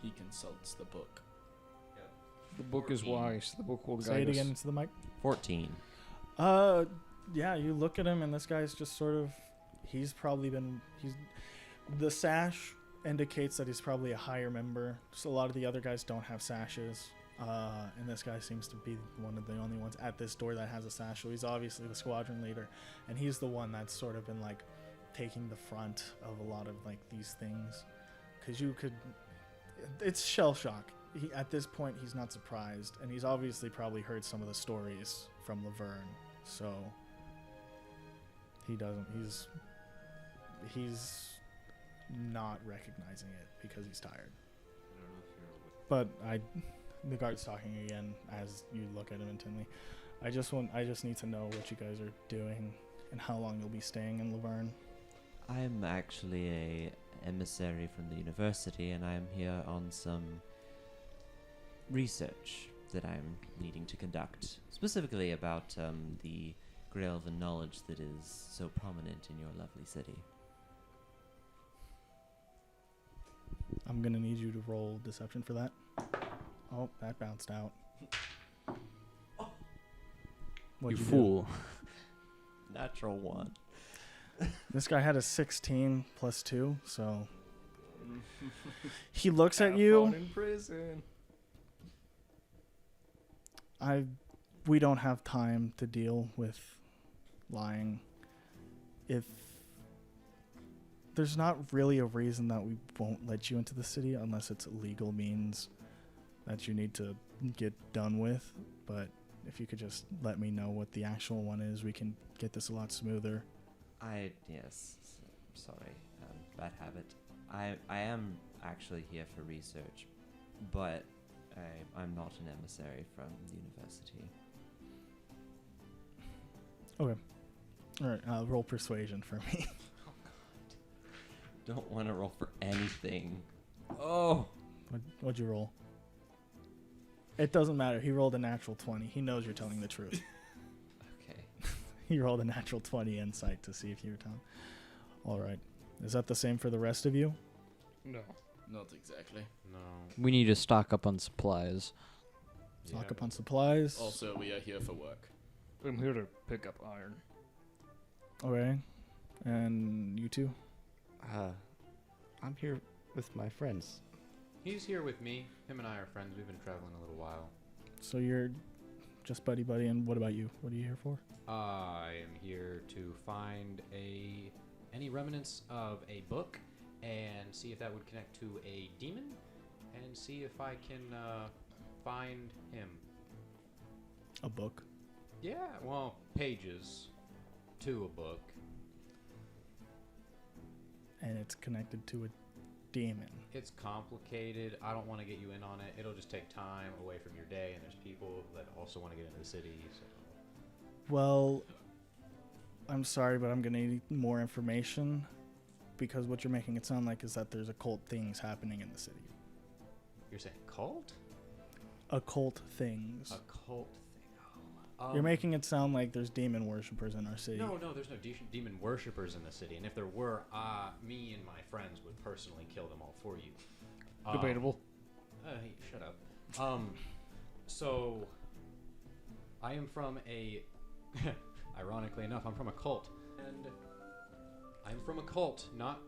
[SPEAKER 2] He consults the book.
[SPEAKER 3] The book is wise. The book will guide
[SPEAKER 1] Say it
[SPEAKER 3] us.
[SPEAKER 1] again into the mic.
[SPEAKER 4] 14.
[SPEAKER 1] Yeah, you look at him and this guy's just sort of... The sash indicates that he's probably a higher member. So a lot of the other guys don't have sashes. And this guy seems to be one of the only ones at this door that has a sash. So he's obviously the squadron leader. And he's the one that's sort of been like taking the front of a lot of like these things. Because you could... It's shell shock. At this point, he's not surprised. And he's obviously probably heard some of the stories from Laverne. So he doesn't... He's not recognizing it because he's tired. But the guard's talking again as you look at him intently. I just need to know what you guys are doing and how long you'll be staying in Laverne.
[SPEAKER 4] I'm actually a emissary from the university, and I'm here on some research that I'm needing to conduct, specifically about the Graelvan knowledge that is so prominent in your lovely city.
[SPEAKER 1] I'm gonna need you to roll deception for that. Oh, that bounced out. What'd
[SPEAKER 8] You
[SPEAKER 1] do?
[SPEAKER 8] fool.
[SPEAKER 4] Natural 1.
[SPEAKER 1] This guy had a 16 plus 2, so he looks at
[SPEAKER 3] Have
[SPEAKER 1] you.
[SPEAKER 3] fun in prison.
[SPEAKER 1] We don't have time to deal with lying. If there's not really a reason that we won't let you into the city unless it's legal means. that you need to get done with, but if you could just let me know what the actual one is, we can get this a lot smoother.
[SPEAKER 4] Sorry, bad habit. I am actually here for research, but I'm not an emissary from the university.
[SPEAKER 1] Okay. All right, roll persuasion for me.
[SPEAKER 4] Don't want to roll for anything. Oh.
[SPEAKER 1] What'd you roll? It doesn't matter. He rolled a natural 20. He knows you're telling the truth.
[SPEAKER 4] Okay.
[SPEAKER 1] He rolled a natural 20 insight to see if you were telling. All right. Is that the same for the rest of you?
[SPEAKER 3] No.
[SPEAKER 2] Not exactly.
[SPEAKER 7] No.
[SPEAKER 8] We need to stock up on supplies.
[SPEAKER 1] Stock up on supplies.
[SPEAKER 2] Also, we are here for work.
[SPEAKER 3] I'm here to pick up iron.
[SPEAKER 1] Okay. And you two?
[SPEAKER 5] I'm here with my friends.
[SPEAKER 7] He's here with me. Him and I are friends. We've been traveling a little while.
[SPEAKER 1] So you're just buddy, and what about you? What are you here for?
[SPEAKER 7] I am here to find any remnants of a book and see if that would connect to a demon and see if I can find him.
[SPEAKER 1] A book?
[SPEAKER 7] Yeah, well, pages to a book.
[SPEAKER 1] And it's connected to a demon.
[SPEAKER 7] It's complicated. I don't want to get you in on it. It'll just take time away from your day, and there's people that also want to get into the city. So.
[SPEAKER 1] Well, I'm sorry, but I'm going to need more information because what you're making it sound like is that there's occult things happening in the city.
[SPEAKER 7] You're saying cult?
[SPEAKER 1] Occult things.
[SPEAKER 7] A cult thing. Oh.
[SPEAKER 1] You're making it sound like there's demon worshippers in our city.
[SPEAKER 7] No, there's no demon worshippers in the city. And if there were, me and my friends would personally kill them all for you.
[SPEAKER 3] Debatable.
[SPEAKER 7] Hey, shut up. So, I am from a... ironically enough, I'm from a cult. And I'm from a cult, not...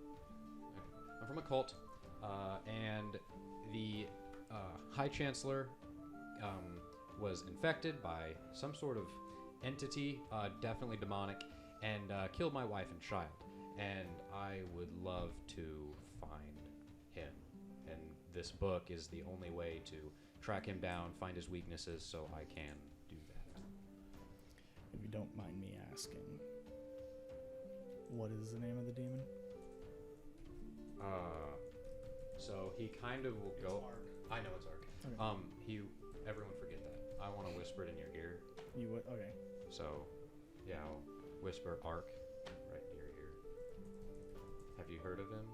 [SPEAKER 7] I'm from a cult. And the High Chancellor... was infected by some sort of entity, definitely demonic, and killed my wife and child. And I would love to find him. And this book is the only way to track him down, find his weaknesses, so I can do that.
[SPEAKER 1] If you don't mind me asking, what is the name of the demon?
[SPEAKER 7] So he kind of will go... I know it's Ark.
[SPEAKER 1] Okay.
[SPEAKER 7] Everyone forget that. I want to whisper it in your ear.
[SPEAKER 1] You would? Okay.
[SPEAKER 7] So, yeah, I'll whisper Ark right in your ear. Have you heard of him?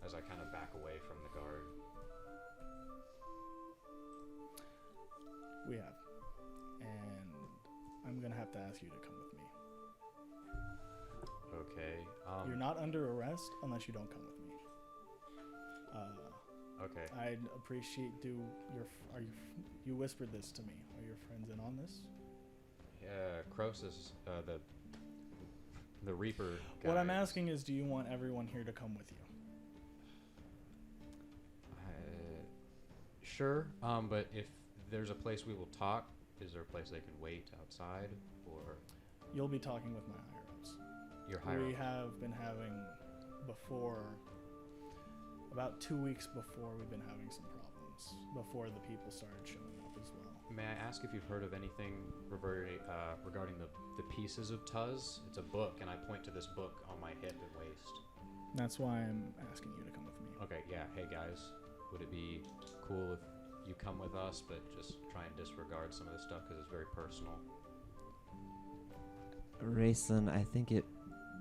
[SPEAKER 7] As I kind of back away from the guard.
[SPEAKER 1] We have. And I'm going to have to ask you to come with me.
[SPEAKER 7] Okay.
[SPEAKER 1] You're not under arrest unless you don't come with me.
[SPEAKER 7] Okay.
[SPEAKER 1] I'd appreciate you whispered this to me. Are your friends in on this?
[SPEAKER 7] Croesus, the Reaper guy.
[SPEAKER 1] What I'm asking is, do you want everyone here to come with you?
[SPEAKER 7] Sure. But if there's a place we will talk, is there a place they can wait outside, or?
[SPEAKER 1] You'll be talking with my higher-ups.
[SPEAKER 7] Your higher-ups.
[SPEAKER 1] We have been having about 2 weeks before, we've been having some problems before the people started showing up as well.
[SPEAKER 7] May I ask if you've heard of anything regarding the pieces of Tuz? It's a book, and I point to this book on my hip and waist.
[SPEAKER 1] That's why I'm asking you to come with me.
[SPEAKER 7] Okay, yeah. Hey, guys. Would it be cool if you come with us, but just try and disregard some of this stuff because it's very personal?
[SPEAKER 4] Rayson, I think it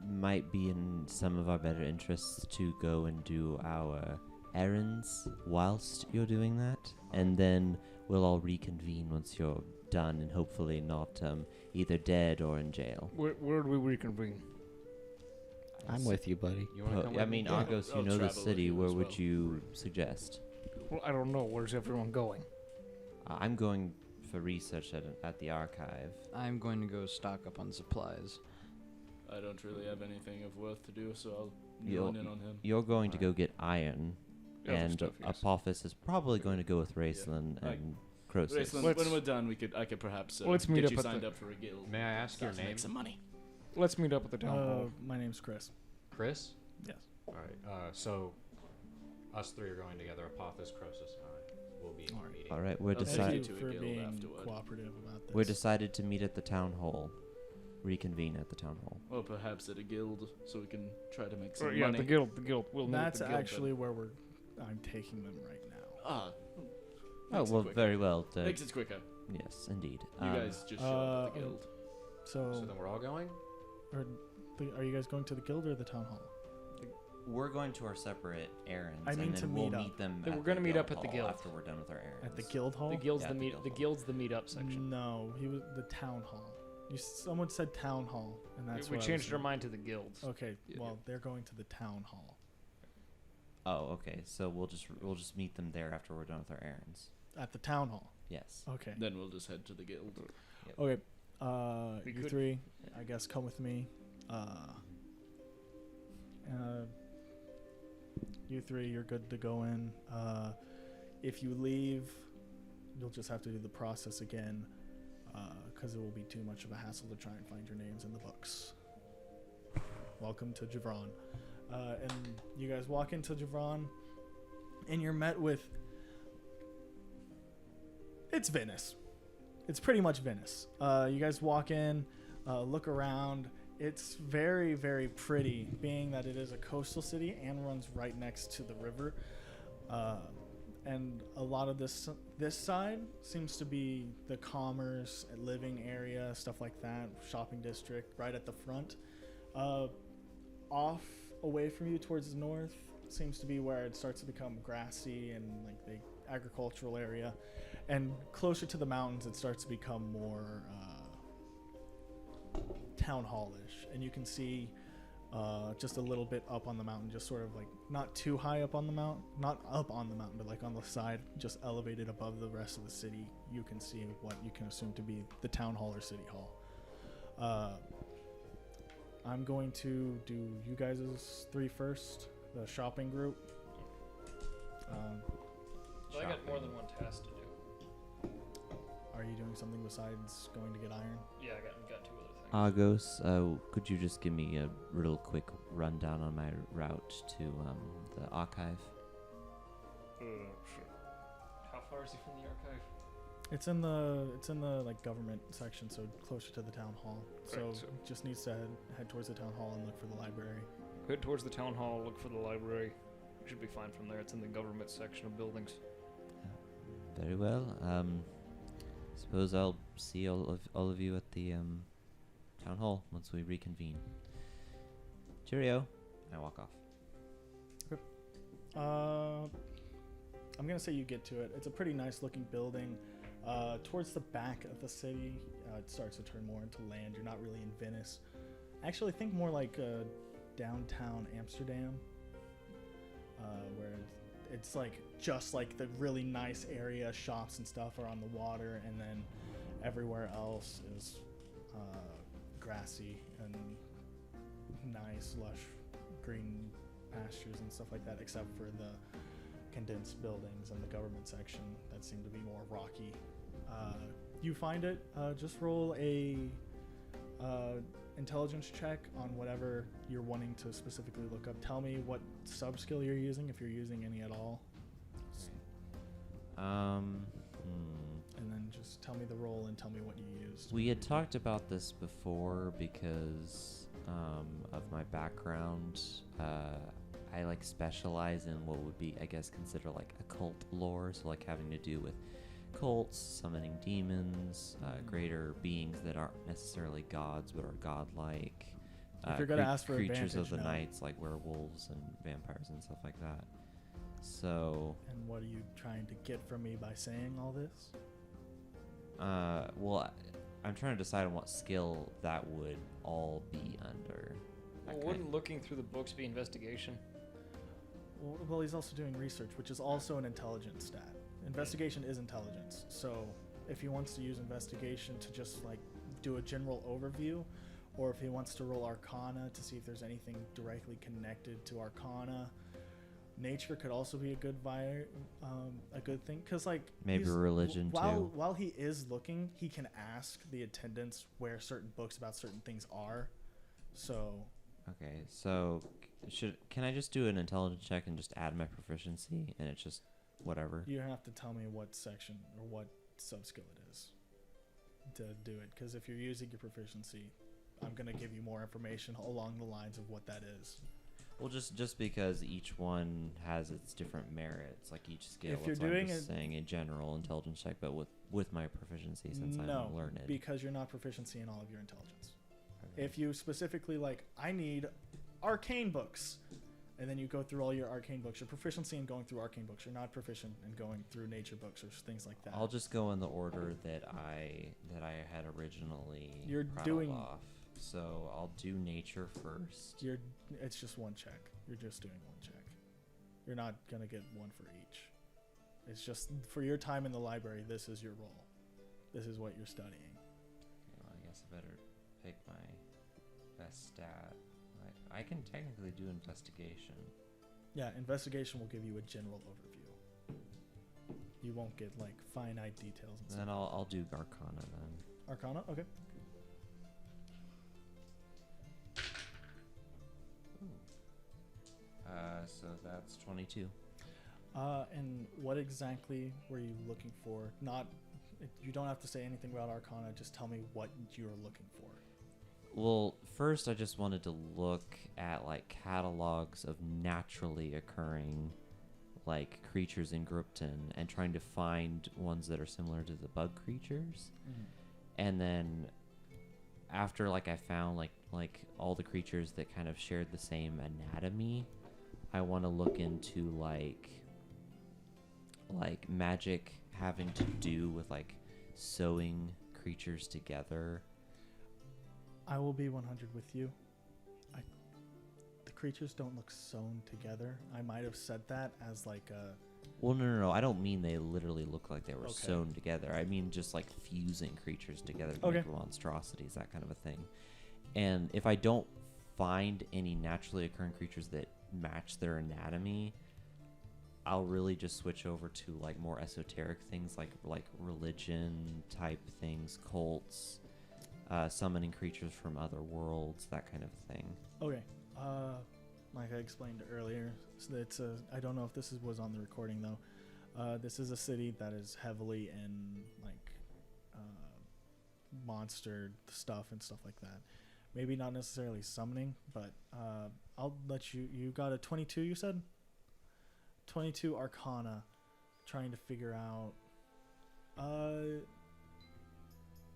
[SPEAKER 4] might be in some of our better interests to go and do our errands whilst you're doing that, and then we'll all reconvene once you're done and hopefully not either dead or in jail.
[SPEAKER 3] Where do we reconvene?
[SPEAKER 5] I'm with you, buddy.
[SPEAKER 7] You want to come with me?
[SPEAKER 4] Argos, you
[SPEAKER 2] I'll
[SPEAKER 4] know the
[SPEAKER 2] travel with
[SPEAKER 4] city.
[SPEAKER 2] you
[SPEAKER 4] Where
[SPEAKER 2] as
[SPEAKER 4] would
[SPEAKER 2] well.
[SPEAKER 4] you suggest?
[SPEAKER 3] Well, I don't know. Where's everyone going?
[SPEAKER 4] I'm going for research at the archive.
[SPEAKER 8] I'm going to go stock up on supplies.
[SPEAKER 2] I don't really have anything of worth to do, so I'll
[SPEAKER 4] You'll-
[SPEAKER 2] join in on him.
[SPEAKER 4] You're going to go get iron,
[SPEAKER 3] Other
[SPEAKER 4] and
[SPEAKER 3] stuff, yes.
[SPEAKER 4] Apophis is probably going to go with Raceland
[SPEAKER 2] Like,
[SPEAKER 4] and Croesus.
[SPEAKER 2] Raceland,
[SPEAKER 3] Let's-
[SPEAKER 2] when we're done, I could perhaps
[SPEAKER 3] let's meet
[SPEAKER 2] get
[SPEAKER 3] up
[SPEAKER 2] you
[SPEAKER 3] at
[SPEAKER 2] signed
[SPEAKER 3] the-
[SPEAKER 2] up for a guild.
[SPEAKER 7] May I ask your
[SPEAKER 2] Start to
[SPEAKER 7] name?
[SPEAKER 2] make some money.
[SPEAKER 3] Let's meet up at the town hall.
[SPEAKER 1] My name's Chris.
[SPEAKER 7] Chris?
[SPEAKER 1] Yes.
[SPEAKER 7] All right. So us three are going together. Apophis, Croesus, and I will be
[SPEAKER 1] All right.
[SPEAKER 7] meeting.
[SPEAKER 4] All right, we're
[SPEAKER 2] I'll take
[SPEAKER 4] decided.
[SPEAKER 2] you
[SPEAKER 1] Thank you
[SPEAKER 2] to
[SPEAKER 1] for
[SPEAKER 2] a guild
[SPEAKER 1] being
[SPEAKER 2] afterward.
[SPEAKER 1] cooperative about this.
[SPEAKER 4] We're decided to meet at the town hall. Reconvene at the town hall.
[SPEAKER 2] Or perhaps at a guild, so we can try to make some
[SPEAKER 3] Or, yeah,
[SPEAKER 2] money.
[SPEAKER 3] the guild. We'll meet at
[SPEAKER 1] That's
[SPEAKER 3] the guild.
[SPEAKER 1] actually where I'm taking them right now.
[SPEAKER 2] Ah.
[SPEAKER 4] Oh
[SPEAKER 2] makes it
[SPEAKER 4] well,
[SPEAKER 2] quicker.
[SPEAKER 4] very well.
[SPEAKER 2] Makes it quicker.
[SPEAKER 4] Yes, indeed.
[SPEAKER 2] You guys just show up at the
[SPEAKER 1] uh,
[SPEAKER 2] guild.
[SPEAKER 7] So
[SPEAKER 1] So,
[SPEAKER 7] then we're all going.
[SPEAKER 1] are you guys going to the guild or the town hall?
[SPEAKER 4] We're going to our separate errands,
[SPEAKER 1] I mean
[SPEAKER 4] and
[SPEAKER 1] to
[SPEAKER 4] then we'll
[SPEAKER 1] meet up.
[SPEAKER 4] meet them.
[SPEAKER 3] Yeah,
[SPEAKER 4] at
[SPEAKER 3] we're gonna
[SPEAKER 4] the
[SPEAKER 3] meet up at the
[SPEAKER 4] hall
[SPEAKER 3] guild.
[SPEAKER 4] after we're done with our errands.
[SPEAKER 1] At the guild hall?
[SPEAKER 3] The guild's
[SPEAKER 4] Yeah,
[SPEAKER 3] the
[SPEAKER 4] the
[SPEAKER 3] meet.
[SPEAKER 4] guild
[SPEAKER 3] The
[SPEAKER 4] hall.
[SPEAKER 3] guild's the meet-up section.
[SPEAKER 1] No, he was the town hall. Someone said town hall, and that's
[SPEAKER 3] we
[SPEAKER 1] what I
[SPEAKER 3] changed
[SPEAKER 1] was
[SPEAKER 3] our mind to the guilds.
[SPEAKER 1] Okay,
[SPEAKER 2] Yeah.
[SPEAKER 1] well they're going to the town hall
[SPEAKER 4] Oh, okay. So we'll just meet them there after we're done with our errands.
[SPEAKER 1] at the town hall.
[SPEAKER 4] Yes.
[SPEAKER 1] Okay.
[SPEAKER 2] Then we'll just head to the guild.
[SPEAKER 1] Okay.
[SPEAKER 3] We
[SPEAKER 1] You
[SPEAKER 3] could-
[SPEAKER 1] three, I guess, come with me. You three, you're good to go in. If you leave, you'll just have to do the process again, because it will be too much of a hassle to try and find your names in the books. Welcome to Javron. And you guys walk into Javron, and you're met with... It's Venice. It's pretty much Venice. You guys walk in, look around. It's very, very pretty, being that it is a coastal city and runs right next to the river. And a lot of this side seems to be the commerce, living area, stuff like that, shopping district right at the front. Off away from you towards the north seems to be where it starts to become grassy and like the agricultural area. And closer to the mountains, it starts to become more town hall-ish. And you can see just a little bit up on the mountain, just sort of like not too high up on the mountain, not up on the mountain, but like on the side, just elevated above the rest of the city. You can see what you can assume to be the town hall or city hall. I'm going to do you guys' three first, the shopping group.
[SPEAKER 3] So I got more than one task to do.
[SPEAKER 1] Are you doing something besides going to get iron?
[SPEAKER 3] Yeah, I got two other things.
[SPEAKER 4] Argos, could you just give me a real quick rundown on my route to the archive?
[SPEAKER 3] Sure. How far is he from the archive?
[SPEAKER 1] It's in the like government section, so closer to the town hall. So
[SPEAKER 3] Right, so-
[SPEAKER 1] just needs to head towards the town hall and look for the library.
[SPEAKER 3] Head towards the town hall, look for the library. We should be fine from there. It's in the government section of buildings.
[SPEAKER 4] Very well. Suppose I'll see all of you at the town hall once we reconvene. Cheerio. I walk off.
[SPEAKER 1] I'm gonna say you get to it. It's a pretty nice looking building. Towards the back of the city, it starts to turn more into land. You're not really in Venice. Actually, think more like downtown Amsterdam, where it's like just like the really nice area, shops and stuff are on the water, and then everywhere else is grassy and nice, lush green pastures and stuff like that, except for the condensed buildings and the government section that seem to be more rocky. You find it, just roll a intelligence check on whatever you're wanting to specifically look up. Tell me what sub skill you're using, if you're using any at all, and then just tell me the roll and tell me what you used.
[SPEAKER 4] We had talked about this before because of my background. I like specialize in what would be, I guess, considered like occult lore, so like having to do with cults, summoning demons, greater beings that aren't necessarily gods but are godlike.
[SPEAKER 1] If you're gonna ask for
[SPEAKER 4] creatures of
[SPEAKER 1] advantage,
[SPEAKER 4] the
[SPEAKER 1] no.
[SPEAKER 4] nights like werewolves and vampires and stuff like that. So,
[SPEAKER 1] And what are you trying to get from me by saying all this?
[SPEAKER 4] well, I'm trying to decide on what skill that would all be under.
[SPEAKER 3] Well,
[SPEAKER 4] Okay.
[SPEAKER 3] wouldn't looking through the books be investigation?
[SPEAKER 1] Well, he's also doing research, which is also an intelligence stat. Investigation is intelligence. So if he wants to use investigation to just like do a general overview, or if he wants to roll Arcana to see if there's anything directly connected to Arcana, nature could also be a good thing. Because like
[SPEAKER 4] Maybe
[SPEAKER 1] he's-
[SPEAKER 4] religion, too.
[SPEAKER 1] While he is looking, he can ask the attendants where certain books about certain things are. So
[SPEAKER 4] Okay, so can I just do an intelligence check and just add my proficiency, and it's just whatever.
[SPEAKER 1] You have to tell me what section or what sub-skill it is to do it, because if you're using your proficiency, I'm going to give you more information along the lines of what that is.
[SPEAKER 4] Well, just because each one has its different merits, like each skill.
[SPEAKER 1] If you're
[SPEAKER 4] that's why I'm
[SPEAKER 1] doing
[SPEAKER 4] just saying a general intelligence check, but with my proficiency since I'm learned.
[SPEAKER 1] Because you're not proficiency in all of your intelligence.
[SPEAKER 4] Okay.
[SPEAKER 1] If you specifically I need arcane books, and then you go through all your arcane books, your proficiency in going through arcane books, you're not proficient in going through nature books or things like that.
[SPEAKER 4] I'll just go in the order that I had originally
[SPEAKER 1] You're
[SPEAKER 4] rattled
[SPEAKER 1] doing-
[SPEAKER 4] off. So I'll do nature first.
[SPEAKER 1] It's just one check. You're just doing one check. You're not going to get one for each. It's just for your time in the library, this is your role. This is what you're studying.
[SPEAKER 4] Okay, well, I guess I better pick my best stat. I can technically do investigation.
[SPEAKER 1] Yeah, investigation will give you a general overview. You won't get finite details and
[SPEAKER 4] Then
[SPEAKER 1] stuff.
[SPEAKER 4] I'll do Arcana then.
[SPEAKER 1] Arcana? Okay.
[SPEAKER 4] So that's 22.
[SPEAKER 1] And what exactly were you looking for? You don't have to say anything about Arcana. Just tell me what you're looking for.
[SPEAKER 4] Well, first I just wanted to look at catalogs of naturally occurring creatures in Gripton and trying to find ones that are similar to the bug creatures.
[SPEAKER 1] Mm-hmm.
[SPEAKER 4] And then after I found all the creatures that kind of shared the same anatomy, I want to look into magic having to do with sewing creatures together.
[SPEAKER 1] I will be 100 with you. The creatures don't look sewn together. I might have said that as a...
[SPEAKER 4] Well, no. I don't mean they literally look like they were
[SPEAKER 1] Okay.
[SPEAKER 4] sewn together. I mean just fusing creatures together to
[SPEAKER 1] Okay.
[SPEAKER 4] make monstrosities, that kind of a thing. And if I don't find any naturally occurring creatures that match their anatomy, I'll really just switch over to more esoteric things like religion type things, cults, summoning creatures from other worlds, that kind of thing.
[SPEAKER 1] Okay. Like I explained earlier, so it's I don't know if this was on the recording though. This is a city that is heavily in monster stuff and stuff like that. Maybe not necessarily summoning, but I'll let you. You got a 22, you said? 22 Arcana, trying to figure out.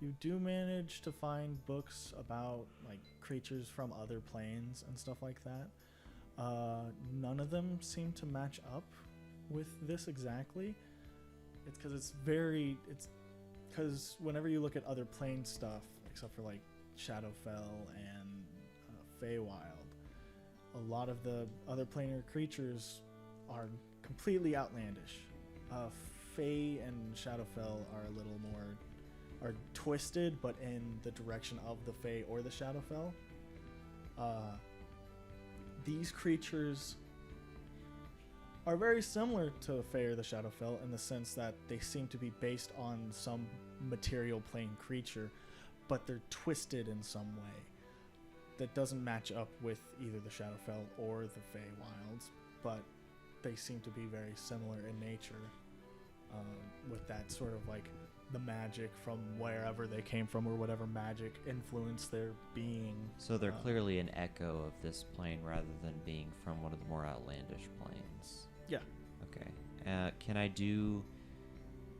[SPEAKER 1] You do manage to find books about creatures from other planes and stuff like that. None of them seem to match up with this exactly. It's because whenever you look at other plane stuff, except for Shadowfell and Feywild, a lot of the other planar creatures are completely outlandish. Fey and Shadowfell are a little more twisted, but in the direction of the Fey or the Shadowfell. These creatures are very similar to Fey or the Shadowfell in the sense that they seem to be based on some material plane creature, but they're twisted in some way that doesn't match up with either the Shadowfell or the Feywilds, but they seem to be very similar in nature, with that sort of the magic from wherever they came from or whatever magic influenced their being.
[SPEAKER 4] So they're clearly an echo of this plane rather than being from one of the more outlandish planes.
[SPEAKER 1] Yeah.
[SPEAKER 4] Okay. Can I do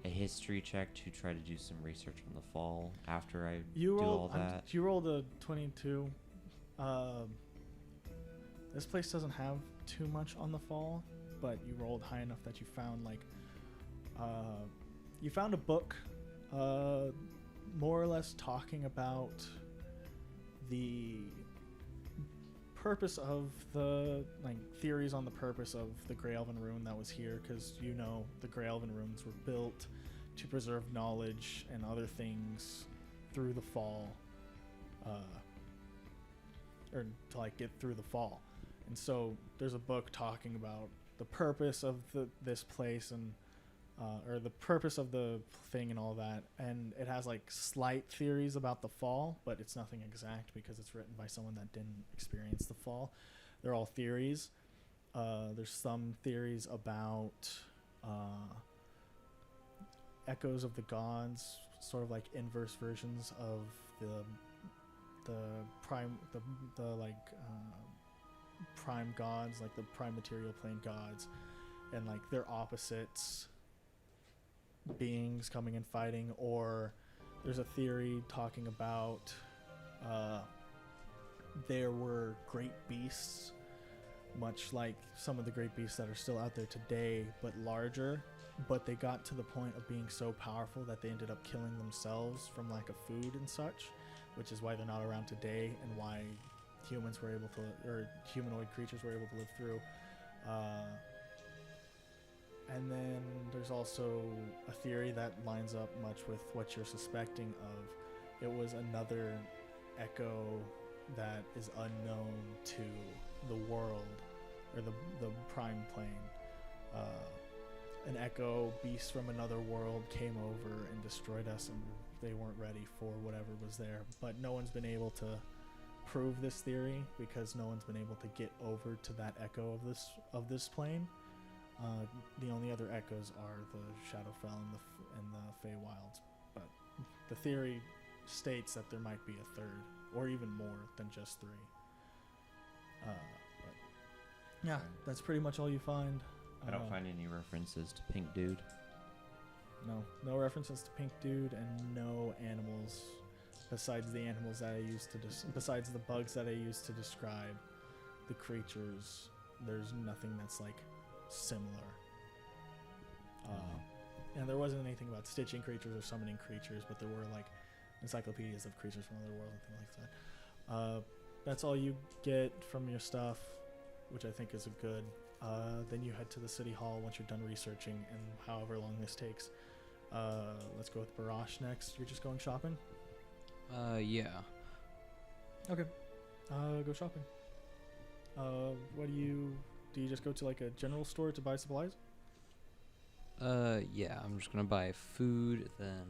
[SPEAKER 4] a history check to try to do some research on the fall after I do all that?
[SPEAKER 1] You rolled a 22. This place doesn't have too much on the fall, but you rolled high enough that you found you found a book more or less talking about the purpose of the theories on the purpose of the Grey Elven rune that was here, because the Grey Elven runes were built to preserve knowledge and other things through the fall, or to get through the fall. And so there's a book talking about the purpose of this place and or the purpose of the thing and all that, and it has slight theories about the fall, but it's nothing exact because it's written by someone that didn't experience the fall. They're all theories. There's some theories about echoes of the gods, sort of like inverse versions of the prime prime gods, like the prime material plane gods, and like their opposites beings coming and fighting. Or there's a theory talking about there were great beasts, much like some of the great beasts that are still out there today, but larger. But they got to the point of being so powerful that they ended up killing themselves from lack of food and such, which is why they're not around today, and why humans were able to, or humanoid creatures were able to live through. And then there's also a theory that lines up much with what you're suspecting of. It was another echo that is unknown to the world, or the prime plane. An echo beast from another world came over and destroyed us, and they weren't ready for whatever was there. But no one's been able to prove this theory, because no one's been able to get over to that echo of this plane. The only other echoes are the Shadowfell and the Feywilds. But the theory states that there might be a third, or even more than just three. But yeah, that's pretty much all you find.
[SPEAKER 4] I don't find any references to Pink Dude.
[SPEAKER 1] No references to Pink Dude, and no animals besides the animals that I used to besides the bugs that I used to describe the creatures. There's nothing that's like similar. And there wasn't anything about stitching creatures or summoning creatures, but there were like encyclopedias of creatures from other worlds and things like that. That's all you get from your stuff, which I think is a good. Then you head to the city hall once you're done researching, and however long this takes. Let's go with Barash next. You're just going shopping?
[SPEAKER 8] Yeah.
[SPEAKER 1] Okay. Go shopping. What do you just go to like a general store to buy supplies?
[SPEAKER 8] Yeah, I'm just gonna buy food, then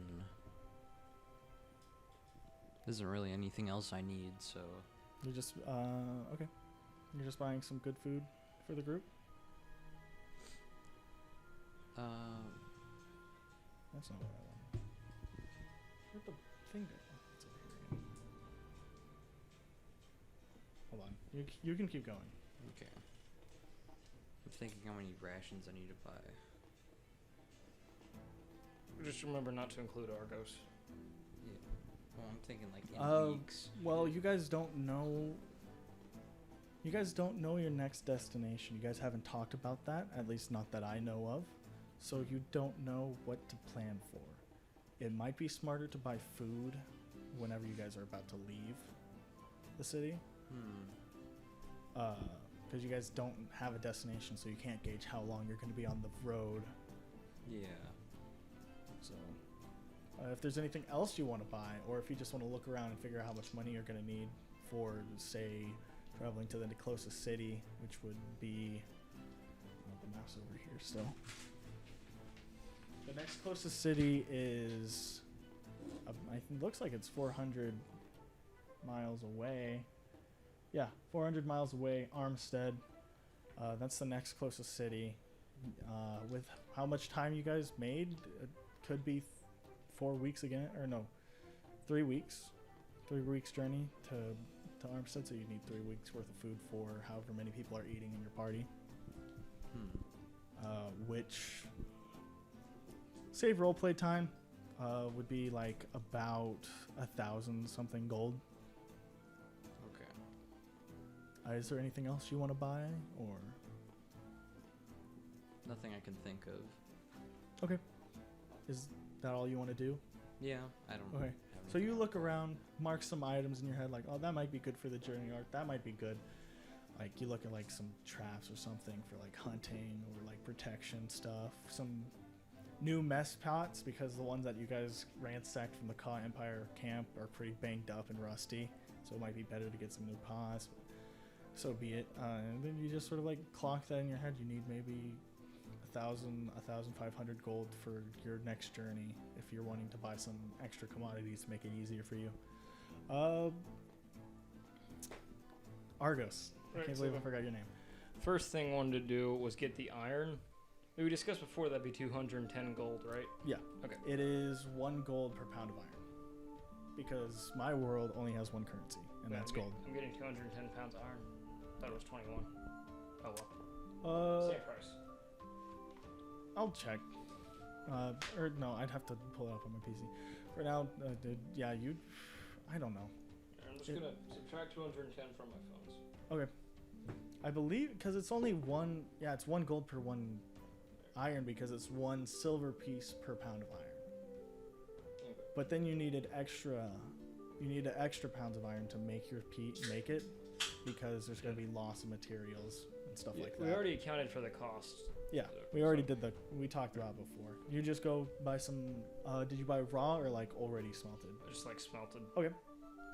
[SPEAKER 8] there isn't really anything else I need, so.
[SPEAKER 1] You're just, okay. You're just buying some good food for the group? That's not what I want. Where'd the thing go? It's over here. Hold on. You can keep going.
[SPEAKER 8] Okay. I'm thinking how many rations I need to buy.
[SPEAKER 3] Just remember not to include Argos.
[SPEAKER 8] Yeah. Well, I'm thinking like in weeks.
[SPEAKER 1] Well, you guys don't know. You guys don't know your next destination. You guys haven't talked about that, at least not that I know of. So you don't know what to plan for. It might be smarter to buy food whenever you guys are about to leave the city. Because you guys don't have a destination, so you can't gauge how long you're going to be on the road.
[SPEAKER 8] Yeah.
[SPEAKER 1] So if there's anything else you want to buy, or if you just want to look around and figure out how much money you're going to need for, say, traveling to the closest city, which would be, the map's over here still. The next closest city is, looks like it's 400 miles away. Yeah, 400 miles away, Armstead. That's the next closest city. With how much time you guys made, it could be 4 weeks again, or no, 3 weeks. 3 weeks journey to Armstead, so you need 3 weeks worth of food for however many people are eating in your party. Which, save roleplay time, would be like about 1,000 something gold.
[SPEAKER 8] Okay.
[SPEAKER 1] Is there anything else you want to buy, or?
[SPEAKER 8] Nothing I can think of.
[SPEAKER 1] Okay. Is that all you want to do?
[SPEAKER 8] Yeah, I don't know.
[SPEAKER 1] Okay. So you look around, mark some items in your head, like, oh, that might be good for the journey arc. That might be good. Like, you look at, like, some traps or something for, like, hunting or, like, protection stuff. Some new mess pots, because the ones that you guys ransacked from the Ka Empire camp are pretty banged up and rusty. So it might be better to get some new pots. So be it. And then you just sort of, like, clock that in your head. You need maybe 1,500 gold for your next journey if you're wanting to buy some extra commodities to make it easier for you. Argos. I can't believe I forgot your name.
[SPEAKER 3] First thing I wanted to do was get the iron, We discussed before that'd be 210 gold, right?
[SPEAKER 1] Yeah.
[SPEAKER 3] Okay.
[SPEAKER 1] It is 1 gold per pound of iron. Because my world only has 1 currency, and
[SPEAKER 3] Wait,
[SPEAKER 1] that's
[SPEAKER 3] I'm
[SPEAKER 1] gold.
[SPEAKER 3] I'm getting 210 pounds of iron. Thought it was 21. Oh well. Same price.
[SPEAKER 1] I'll check. Or no, I'd have to pull it up on my PC. For now, dude, yeah, I don't know.
[SPEAKER 3] I'm just gonna subtract 210 from my phones.
[SPEAKER 1] Okay. I believe, because it's only 1, yeah, it's 1 gold per 1 iron because it's 1 silver piece per pound of iron.
[SPEAKER 3] Okay.
[SPEAKER 1] But then you needed extra pounds of iron to make make it because there's going to be loss of materials and stuff like that.
[SPEAKER 3] We already accounted for the cost.
[SPEAKER 1] Yeah, we already we talked about it before. You just go buy some, did you buy raw or like already smelted?
[SPEAKER 3] Just like smelted.
[SPEAKER 1] Okay.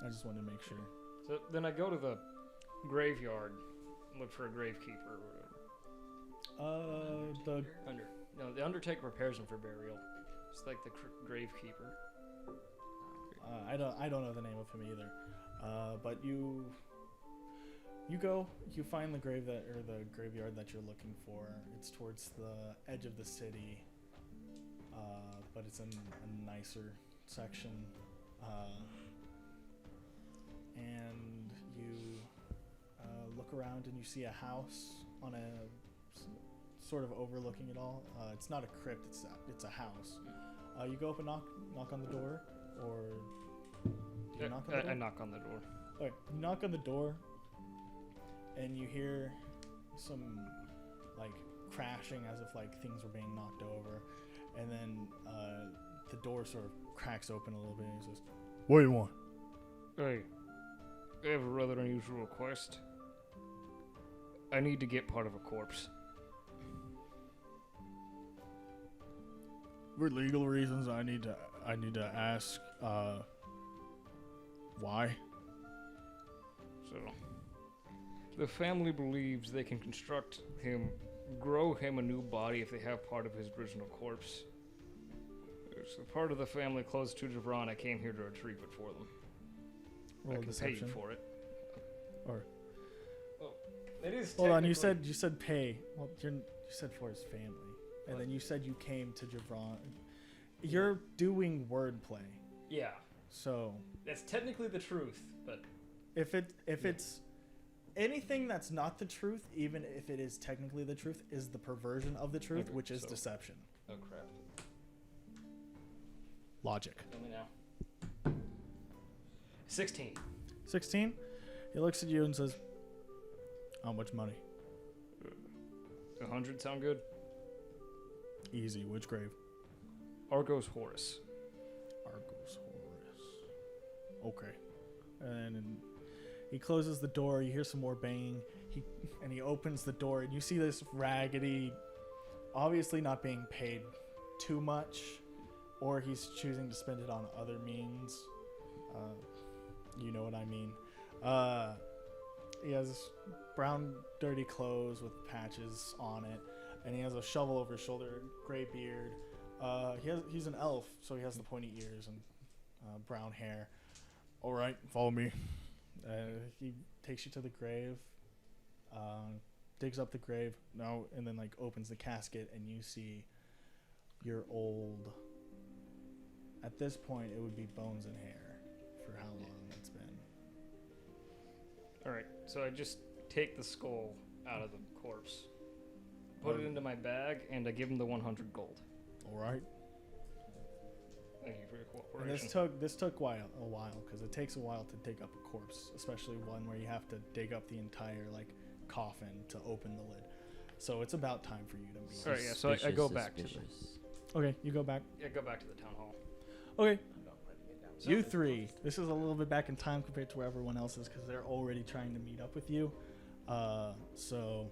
[SPEAKER 1] I just wanted to make sure.
[SPEAKER 3] So then I go to the graveyard and look for a gravekeeper or whatever. The Undertaker prepares him for burial. It's like the gravekeeper.
[SPEAKER 1] I don't know the name of him either. But you go, you find the graveyard that you're looking for. It's towards the edge of the city, but it's in a nicer section. And you look around and you see a house on sort of overlooking it all. It's not a crypt; it's a house. You go up and knock on the door, or do you knock on the door?
[SPEAKER 3] I knock on the door.
[SPEAKER 1] Okay, you knock on the door, and you hear some like crashing as if like things were being knocked over, and then the door sort of cracks open a little bit, and he says, "What do you want?"
[SPEAKER 3] Hey, I have a rather unusual request. I need to get part of a corpse.
[SPEAKER 1] For legal reasons, I need to ask, why?
[SPEAKER 3] So, the family believes they can grow him a new body if they have part of his original corpse. It's a part of the family close to Javron. I came here to retrieve it for them.
[SPEAKER 1] Roll
[SPEAKER 3] I can
[SPEAKER 1] deception.
[SPEAKER 3] pay you for it.
[SPEAKER 1] Or
[SPEAKER 3] It is.
[SPEAKER 1] hold on, you said pay. Well, you said for his family, and then you said you came to Javron. You're doing wordplay,
[SPEAKER 3] Yeah,
[SPEAKER 1] so
[SPEAKER 3] that's technically the truth, but
[SPEAKER 1] if it's anything that's not the truth, even if it is technically the truth, is the perversion of the truth,
[SPEAKER 3] Okay,
[SPEAKER 1] which is
[SPEAKER 3] so-
[SPEAKER 1] deception.
[SPEAKER 3] oh crap.
[SPEAKER 1] Logic.
[SPEAKER 3] Tell me now. 16.
[SPEAKER 1] 16. He looks at you and says, "How much money?"
[SPEAKER 3] 100 sound good?
[SPEAKER 1] Easy. Which grave?
[SPEAKER 3] Argos Horus.
[SPEAKER 1] Argos Horus. Okay. And he closes the door. You hear some more banging. He opens the door, and you see this raggedy, obviously not being paid too much, or he's choosing to spend it on other means. You know what I mean. He has brown, dirty clothes with patches on it, and he has a shovel over his shoulder, gray beard. He's an elf, so he has the pointy ears and brown hair. All right, follow me. He takes you to the grave, digs up the grave, and then like opens the casket, and you see your old. At this point, it would be bones and hair for how long it's been.
[SPEAKER 3] Alright, so I just take the skull out of the corpse, put it into my bag, and I give him the 100 gold.
[SPEAKER 1] All right.
[SPEAKER 3] Thank you for your
[SPEAKER 1] And
[SPEAKER 3] cooperation.
[SPEAKER 1] this took a while because it takes a while to dig up a corpse, especially one where you have to dig up the entire like coffin to open the lid. So it's about time for you to meet.
[SPEAKER 3] Alright, yeah, so I go back to the...
[SPEAKER 1] Okay, you go back.
[SPEAKER 3] Yeah, go back to the town hall.
[SPEAKER 1] Okay. You three. This is a little bit back in time compared to where everyone else is because they're already trying to meet up with you. So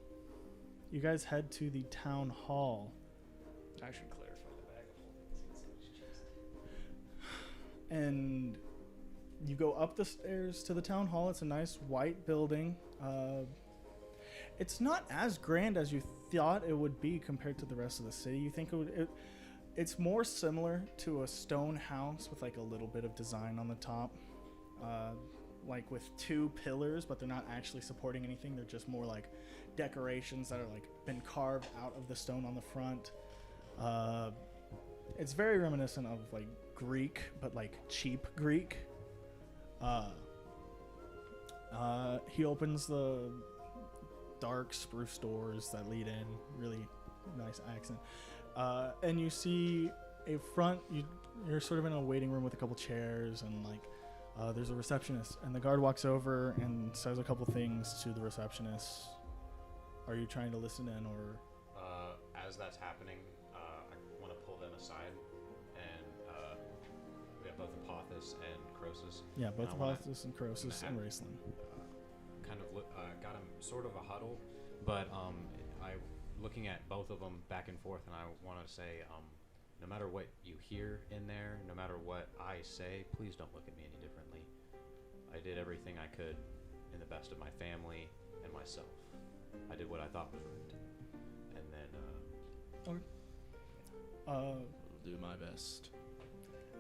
[SPEAKER 1] you guys head to the town hall.
[SPEAKER 3] I should clarify the bag of holdings.
[SPEAKER 1] And you go up the stairs to the town hall. It's a nice white building. It's not as grand as you thought it would be compared to the rest of the city. You think it's more similar to a stone house with like a little bit of design on the top, like with 2 pillars, but they're not actually supporting anything. They're just more like decorations that are like been carved out of the stone on the front. It's very reminiscent of like Greek, but like cheap Greek. He opens the dark spruce doors that lead in. Really nice accent. And you see a front. You're sort of in a waiting room with a couple chairs, and like there's a receptionist. And the guard walks over and says a couple things to the receptionist. Are you trying to listen in, or?
[SPEAKER 7] As that's happening, I want to pull them aside, and we have both Apophis and Croesus.
[SPEAKER 1] Yeah, both
[SPEAKER 7] I wanna-
[SPEAKER 1] Apophis and Croesus and Raceland.
[SPEAKER 7] Kind of got him sort of a huddle, but I looking at both of them back and forth, and I want to say, no matter what you hear in there, no matter what I say, please don't look at me any differently. I did everything I could in the best of my family and myself. I did what I thought was right, and then
[SPEAKER 2] I'll do my best.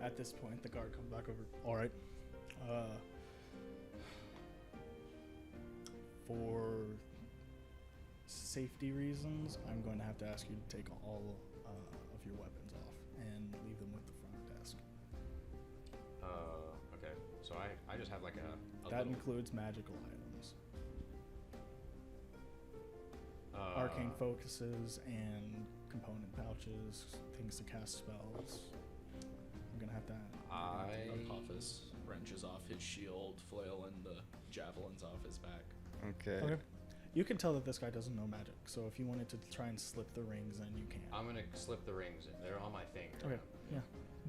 [SPEAKER 1] At this point, the guard comes back over. All right. For safety reasons, I'm going to have to ask you to take all of your weapons off and leave them with the front desk.
[SPEAKER 7] okay. So I just have like a
[SPEAKER 1] That
[SPEAKER 7] little,
[SPEAKER 1] includes magical items, arcane focuses, and component pouches, things to cast spells. I'm gonna have to.
[SPEAKER 2] Apophis wrenches off his shield, flail, and the javelins off his back.
[SPEAKER 5] Okay.
[SPEAKER 1] Okay. You can tell that this guy doesn't know magic, so if you wanted to try and slip the rings in, you can.
[SPEAKER 7] I'm gonna slip the rings in. They're on my finger.
[SPEAKER 1] Okay. Yeah.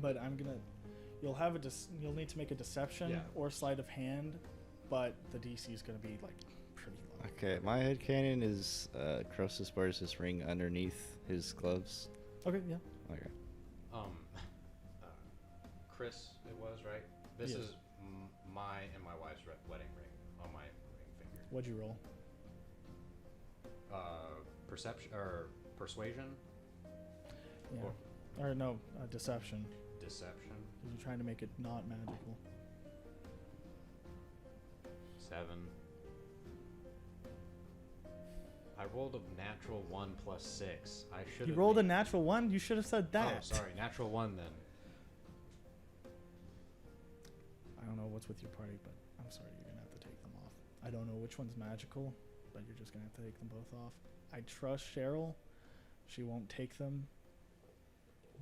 [SPEAKER 1] But I'm gonna. You'll have you'll need to make a deception or sleight of hand, but the DC is gonna be like pretty low.
[SPEAKER 5] Okay, my headcanon is Croesus wears his ring underneath his gloves.
[SPEAKER 1] Okay. Yeah.
[SPEAKER 5] Okay.
[SPEAKER 7] Chris, it was right. This
[SPEAKER 1] Yes.
[SPEAKER 7] is my and my wife's wedding ring on my ring finger.
[SPEAKER 1] What'd you roll?
[SPEAKER 7] Perception or persuasion?
[SPEAKER 1] Yeah. Or no, deception.
[SPEAKER 7] Deception.
[SPEAKER 1] You're trying to make it not magical.
[SPEAKER 7] 7. I rolled a natural 1 plus 6. I should.
[SPEAKER 1] You rolled a natural 1. You should have said that.
[SPEAKER 7] Oh, sorry, natural 1 then.
[SPEAKER 1] I don't know what's with your party, but I'm sorry, you're gonna have to take them off. I don't know which one's magical, but you're just gonna have to take them both off. I trust Cheryl. She won't take them.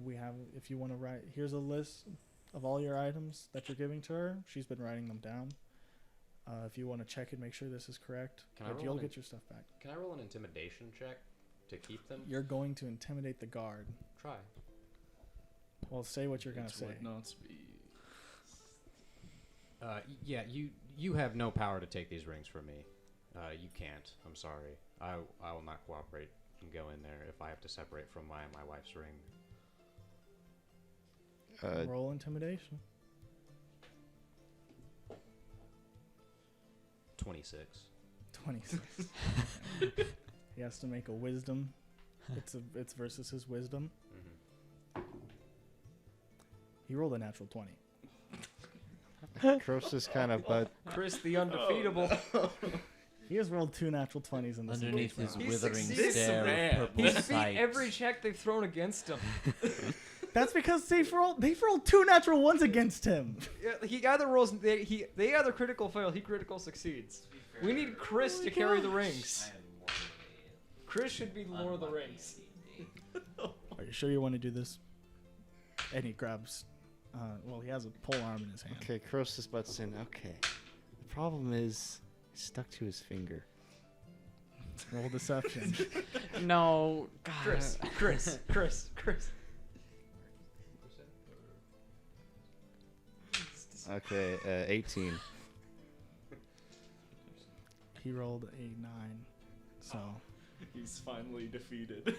[SPEAKER 1] We have, if you want to write, here's a list of all your items that you're giving to her. She's been writing them down. If you want to check and make sure this is correct, you'll get your stuff back.
[SPEAKER 7] Can I roll an intimidation check to keep them?
[SPEAKER 1] You're going to intimidate the guard.
[SPEAKER 7] Try.
[SPEAKER 1] Well, say what you're gonna say.
[SPEAKER 2] Would not be.
[SPEAKER 7] Yeah, you have no power to take these rings from me. You can't. I'm sorry. I will not cooperate and go in there if I have to separate from my wife's ring.
[SPEAKER 1] Roll intimidation.
[SPEAKER 7] 26.
[SPEAKER 1] 26. He has to make a wisdom. It's versus his wisdom.
[SPEAKER 7] Mm-hmm.
[SPEAKER 1] He rolled a natural 20.
[SPEAKER 5] Croesus kind of but
[SPEAKER 3] Chris the undefeatable.
[SPEAKER 1] He has rolled 2 natural 20s in this.
[SPEAKER 8] Underneath his
[SPEAKER 1] round.
[SPEAKER 3] He
[SPEAKER 8] withering
[SPEAKER 3] succeeds,
[SPEAKER 8] stare
[SPEAKER 2] man.
[SPEAKER 8] of purple
[SPEAKER 3] He's beat
[SPEAKER 8] sight.
[SPEAKER 3] every check they've thrown against him.
[SPEAKER 1] That's because they've rolled 2 natural 1s against him.
[SPEAKER 3] Yeah, he either rolls. They either critical fail. He critical succeeds. We need Chris to carry the rings. Chris should be the Lord of the Rings.
[SPEAKER 1] Are you sure you want to do this? And he grabs. Well, he has a pole arm in his hand.
[SPEAKER 5] okay. Croesus butts in. Okay. The problem is it's stuck to his finger.
[SPEAKER 1] Roll deception.
[SPEAKER 8] No, God.
[SPEAKER 3] Chris.
[SPEAKER 5] Okay. 18.
[SPEAKER 1] He rolled a 9. So
[SPEAKER 2] He's finally defeated.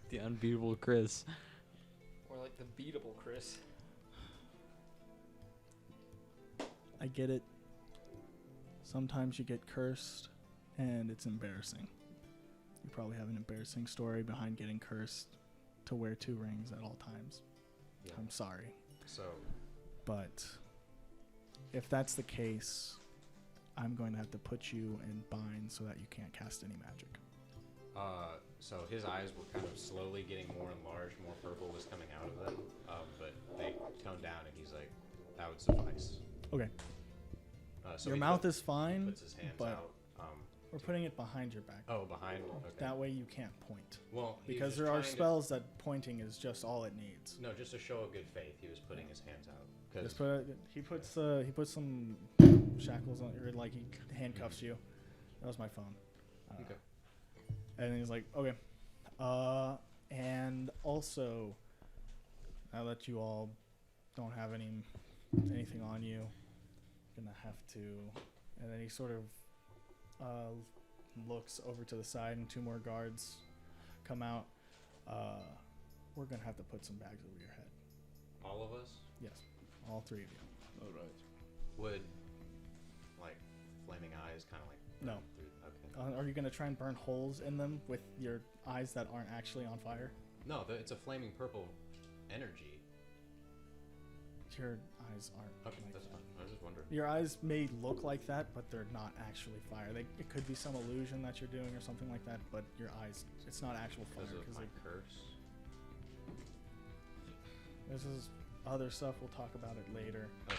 [SPEAKER 8] The unbeatable Chris.
[SPEAKER 3] Or like the beatable Chris.
[SPEAKER 1] I get it. Sometimes you get cursed, and it's embarrassing. You probably have an embarrassing story behind getting cursed to wear 2 rings at all times.
[SPEAKER 7] Yeah.
[SPEAKER 1] I'm sorry.
[SPEAKER 7] So,
[SPEAKER 1] But if that's the case, I'm going to have to put you in bind so that you can't cast any magic.
[SPEAKER 7] So his eyes were kind of slowly getting more enlarged, more purple was coming out of them, but they toned down, and he's like, "That would suffice."
[SPEAKER 1] Okay.
[SPEAKER 7] So
[SPEAKER 1] Your
[SPEAKER 7] he
[SPEAKER 1] mouth is fine,
[SPEAKER 7] puts his hands
[SPEAKER 1] but
[SPEAKER 7] out.
[SPEAKER 1] we're putting it behind your back.
[SPEAKER 7] Oh, behind. Okay.
[SPEAKER 1] That way you can't point.
[SPEAKER 7] Well, he was
[SPEAKER 1] Because
[SPEAKER 7] just
[SPEAKER 1] there are
[SPEAKER 7] trying to-
[SPEAKER 1] spells that pointing is just all it needs.
[SPEAKER 7] No, just a show of good faith. He was putting his hands out.
[SPEAKER 1] Just
[SPEAKER 7] 'Cause-
[SPEAKER 1] he puts some shackles on, or like he handcuffs you. That was my phone.
[SPEAKER 7] Okay.
[SPEAKER 1] And he's like, okay. And also, now that you all don't have anything on you, gonna have to. And then he sort of looks over to the side, and 2 more guards come out. We're gonna have to put some bags over your head.
[SPEAKER 7] all of us
[SPEAKER 1] Yes, all 3 of you.
[SPEAKER 2] All right.
[SPEAKER 7] would, like, flaming eyes, kind of like.
[SPEAKER 1] No.
[SPEAKER 7] Okay.
[SPEAKER 1] Are you gonna try and burn holes in them with your eyes that aren't actually on fire?
[SPEAKER 7] No, it's a flaming purple energy.
[SPEAKER 1] Your eyes aren't.
[SPEAKER 7] Okay,
[SPEAKER 1] like
[SPEAKER 7] that's
[SPEAKER 1] that.
[SPEAKER 7] fine. I was just wondering.
[SPEAKER 1] Your eyes may look like that, but they're not actually fire. It could be some illusion that you're doing or something like that, but your eyes, it's not actual fire.
[SPEAKER 7] Because of
[SPEAKER 1] 'cause
[SPEAKER 7] my
[SPEAKER 1] it-
[SPEAKER 7] curse.
[SPEAKER 1] this is other stuff. We'll talk about it later.
[SPEAKER 7] Okay.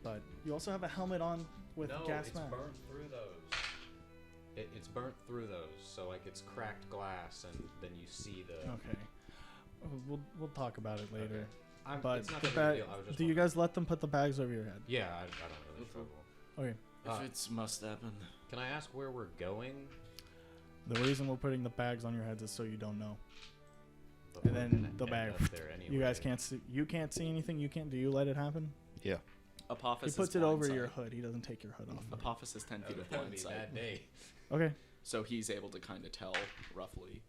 [SPEAKER 1] But you also have a helmet on with
[SPEAKER 7] No,
[SPEAKER 1] gas
[SPEAKER 7] it's
[SPEAKER 1] mask.
[SPEAKER 7] burnt through those. It's burnt through those, so like it's cracked glass, and then you see the.
[SPEAKER 1] Okay. We'll talk about it later.
[SPEAKER 7] Okay.
[SPEAKER 1] But
[SPEAKER 7] it's not
[SPEAKER 1] the
[SPEAKER 7] that big
[SPEAKER 1] ba-
[SPEAKER 7] a deal. I was just
[SPEAKER 1] do you
[SPEAKER 7] wondering.
[SPEAKER 1] guys let them put the bags over your head?
[SPEAKER 7] Yeah, I don't really trouble.
[SPEAKER 1] Okay.
[SPEAKER 2] If it's must happen.
[SPEAKER 7] Can I ask where we're going?
[SPEAKER 1] The reason we're putting the bags on your heads is so you don't know.
[SPEAKER 7] But
[SPEAKER 1] And
[SPEAKER 7] we're
[SPEAKER 1] then
[SPEAKER 7] gonna
[SPEAKER 1] the
[SPEAKER 7] end
[SPEAKER 1] bag.
[SPEAKER 7] up there
[SPEAKER 1] You guys
[SPEAKER 7] anyway.
[SPEAKER 1] can't see. You can't see anything. You can't. Do you let it happen?
[SPEAKER 5] Yeah.
[SPEAKER 2] Apophis
[SPEAKER 1] He puts
[SPEAKER 2] is
[SPEAKER 1] it over
[SPEAKER 2] blindside.
[SPEAKER 1] your hood. He doesn't take your hood off.
[SPEAKER 2] Apophis is 10 feet of
[SPEAKER 7] That would be
[SPEAKER 2] blindside.
[SPEAKER 7] that day.
[SPEAKER 1] Okay.
[SPEAKER 2] So he's able to kind of tell roughly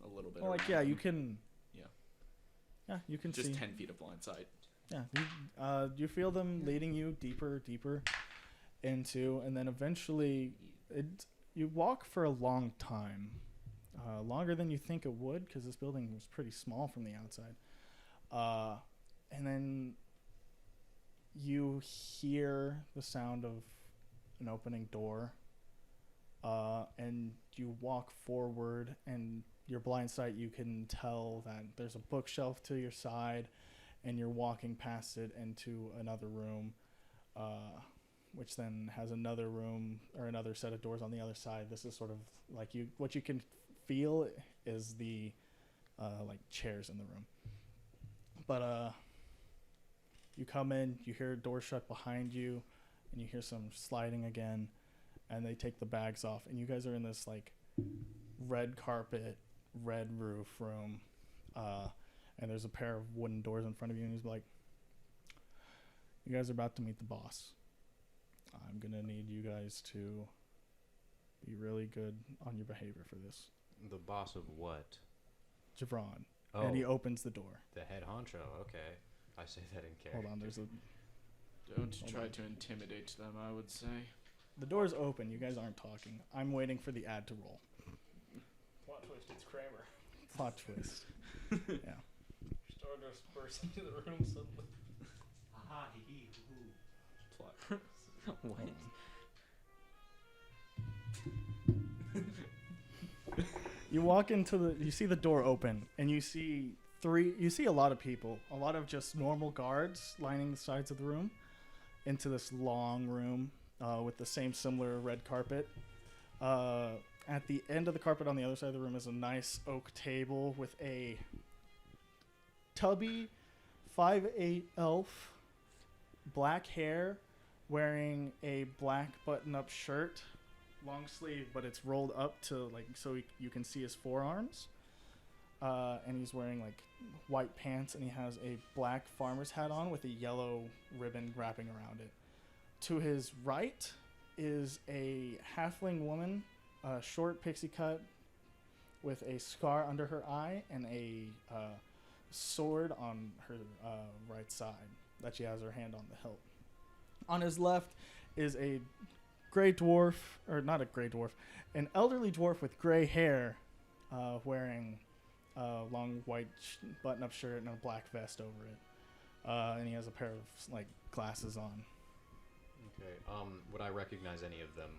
[SPEAKER 2] a little bit.
[SPEAKER 1] Well, like,
[SPEAKER 2] around
[SPEAKER 1] yeah,
[SPEAKER 2] him.
[SPEAKER 1] you can.
[SPEAKER 2] Yeah.
[SPEAKER 1] Yeah, you can
[SPEAKER 2] Just
[SPEAKER 1] see.
[SPEAKER 2] 10 feet of blindside.
[SPEAKER 1] Yeah. You feel them leading you deeper into, and then eventually, you walk for a long time, longer than you think it would, because this building was pretty small from the outside. And then you hear the sound of an opening door, and you walk forward, and your blind sight, you can tell that there's a bookshelf to your side, and you're walking past it into another room, which then has another room or another set of doors on the other side. This is sort of like what you can feel is the like chairs in the room. But you come in, you hear a door shut behind you, and you hear some sliding again, and they take the bags off, and you guys are in this like red carpet, red roof room, and there's a pair of wooden doors in front of you, and he's like, you guys are about to meet the boss. I'm gonna need you guys to be really good on your behavior for this.
[SPEAKER 7] The boss of what?
[SPEAKER 1] Javron.
[SPEAKER 7] Oh,
[SPEAKER 1] And he opens the door.
[SPEAKER 7] the head honcho. Okay, I say that in character.
[SPEAKER 1] Hold on, there's a
[SPEAKER 2] Don't
[SPEAKER 1] Hold
[SPEAKER 2] try
[SPEAKER 1] on.
[SPEAKER 2] to intimidate them, I would say.
[SPEAKER 1] the door's open. You guys aren't talking. I'm waiting for the ad to roll.
[SPEAKER 3] Plot twist, it's Kramer.
[SPEAKER 1] Plot twist. Yeah.
[SPEAKER 3] Stardust bursts into the room suddenly.
[SPEAKER 2] Plot.
[SPEAKER 8] What?
[SPEAKER 1] You walk into you see the door open, and you see a lot of people, a lot of just normal guards lining the sides of the room into this long room with the same similar red carpet. At the end of the carpet on the other side of the room is a nice oak table with a tubby 5'8" elf, black hair, wearing a black button-up shirt, long sleeve, but it's rolled up to like so you can see his forearms. And he's wearing like white pants, and he has a black farmer's hat on with a yellow ribbon wrapping around it. To his right is a halfling woman, short pixie cut, with a scar under her eye and a sword on her right side that she has her hand on the hilt. On his left is a gray dwarf, or not a gray dwarf, an elderly dwarf with gray hair, wearing a long white button-up shirt and a black vest over it. And he has a pair of like glasses on.
[SPEAKER 7] Okay. Would I recognize any of them?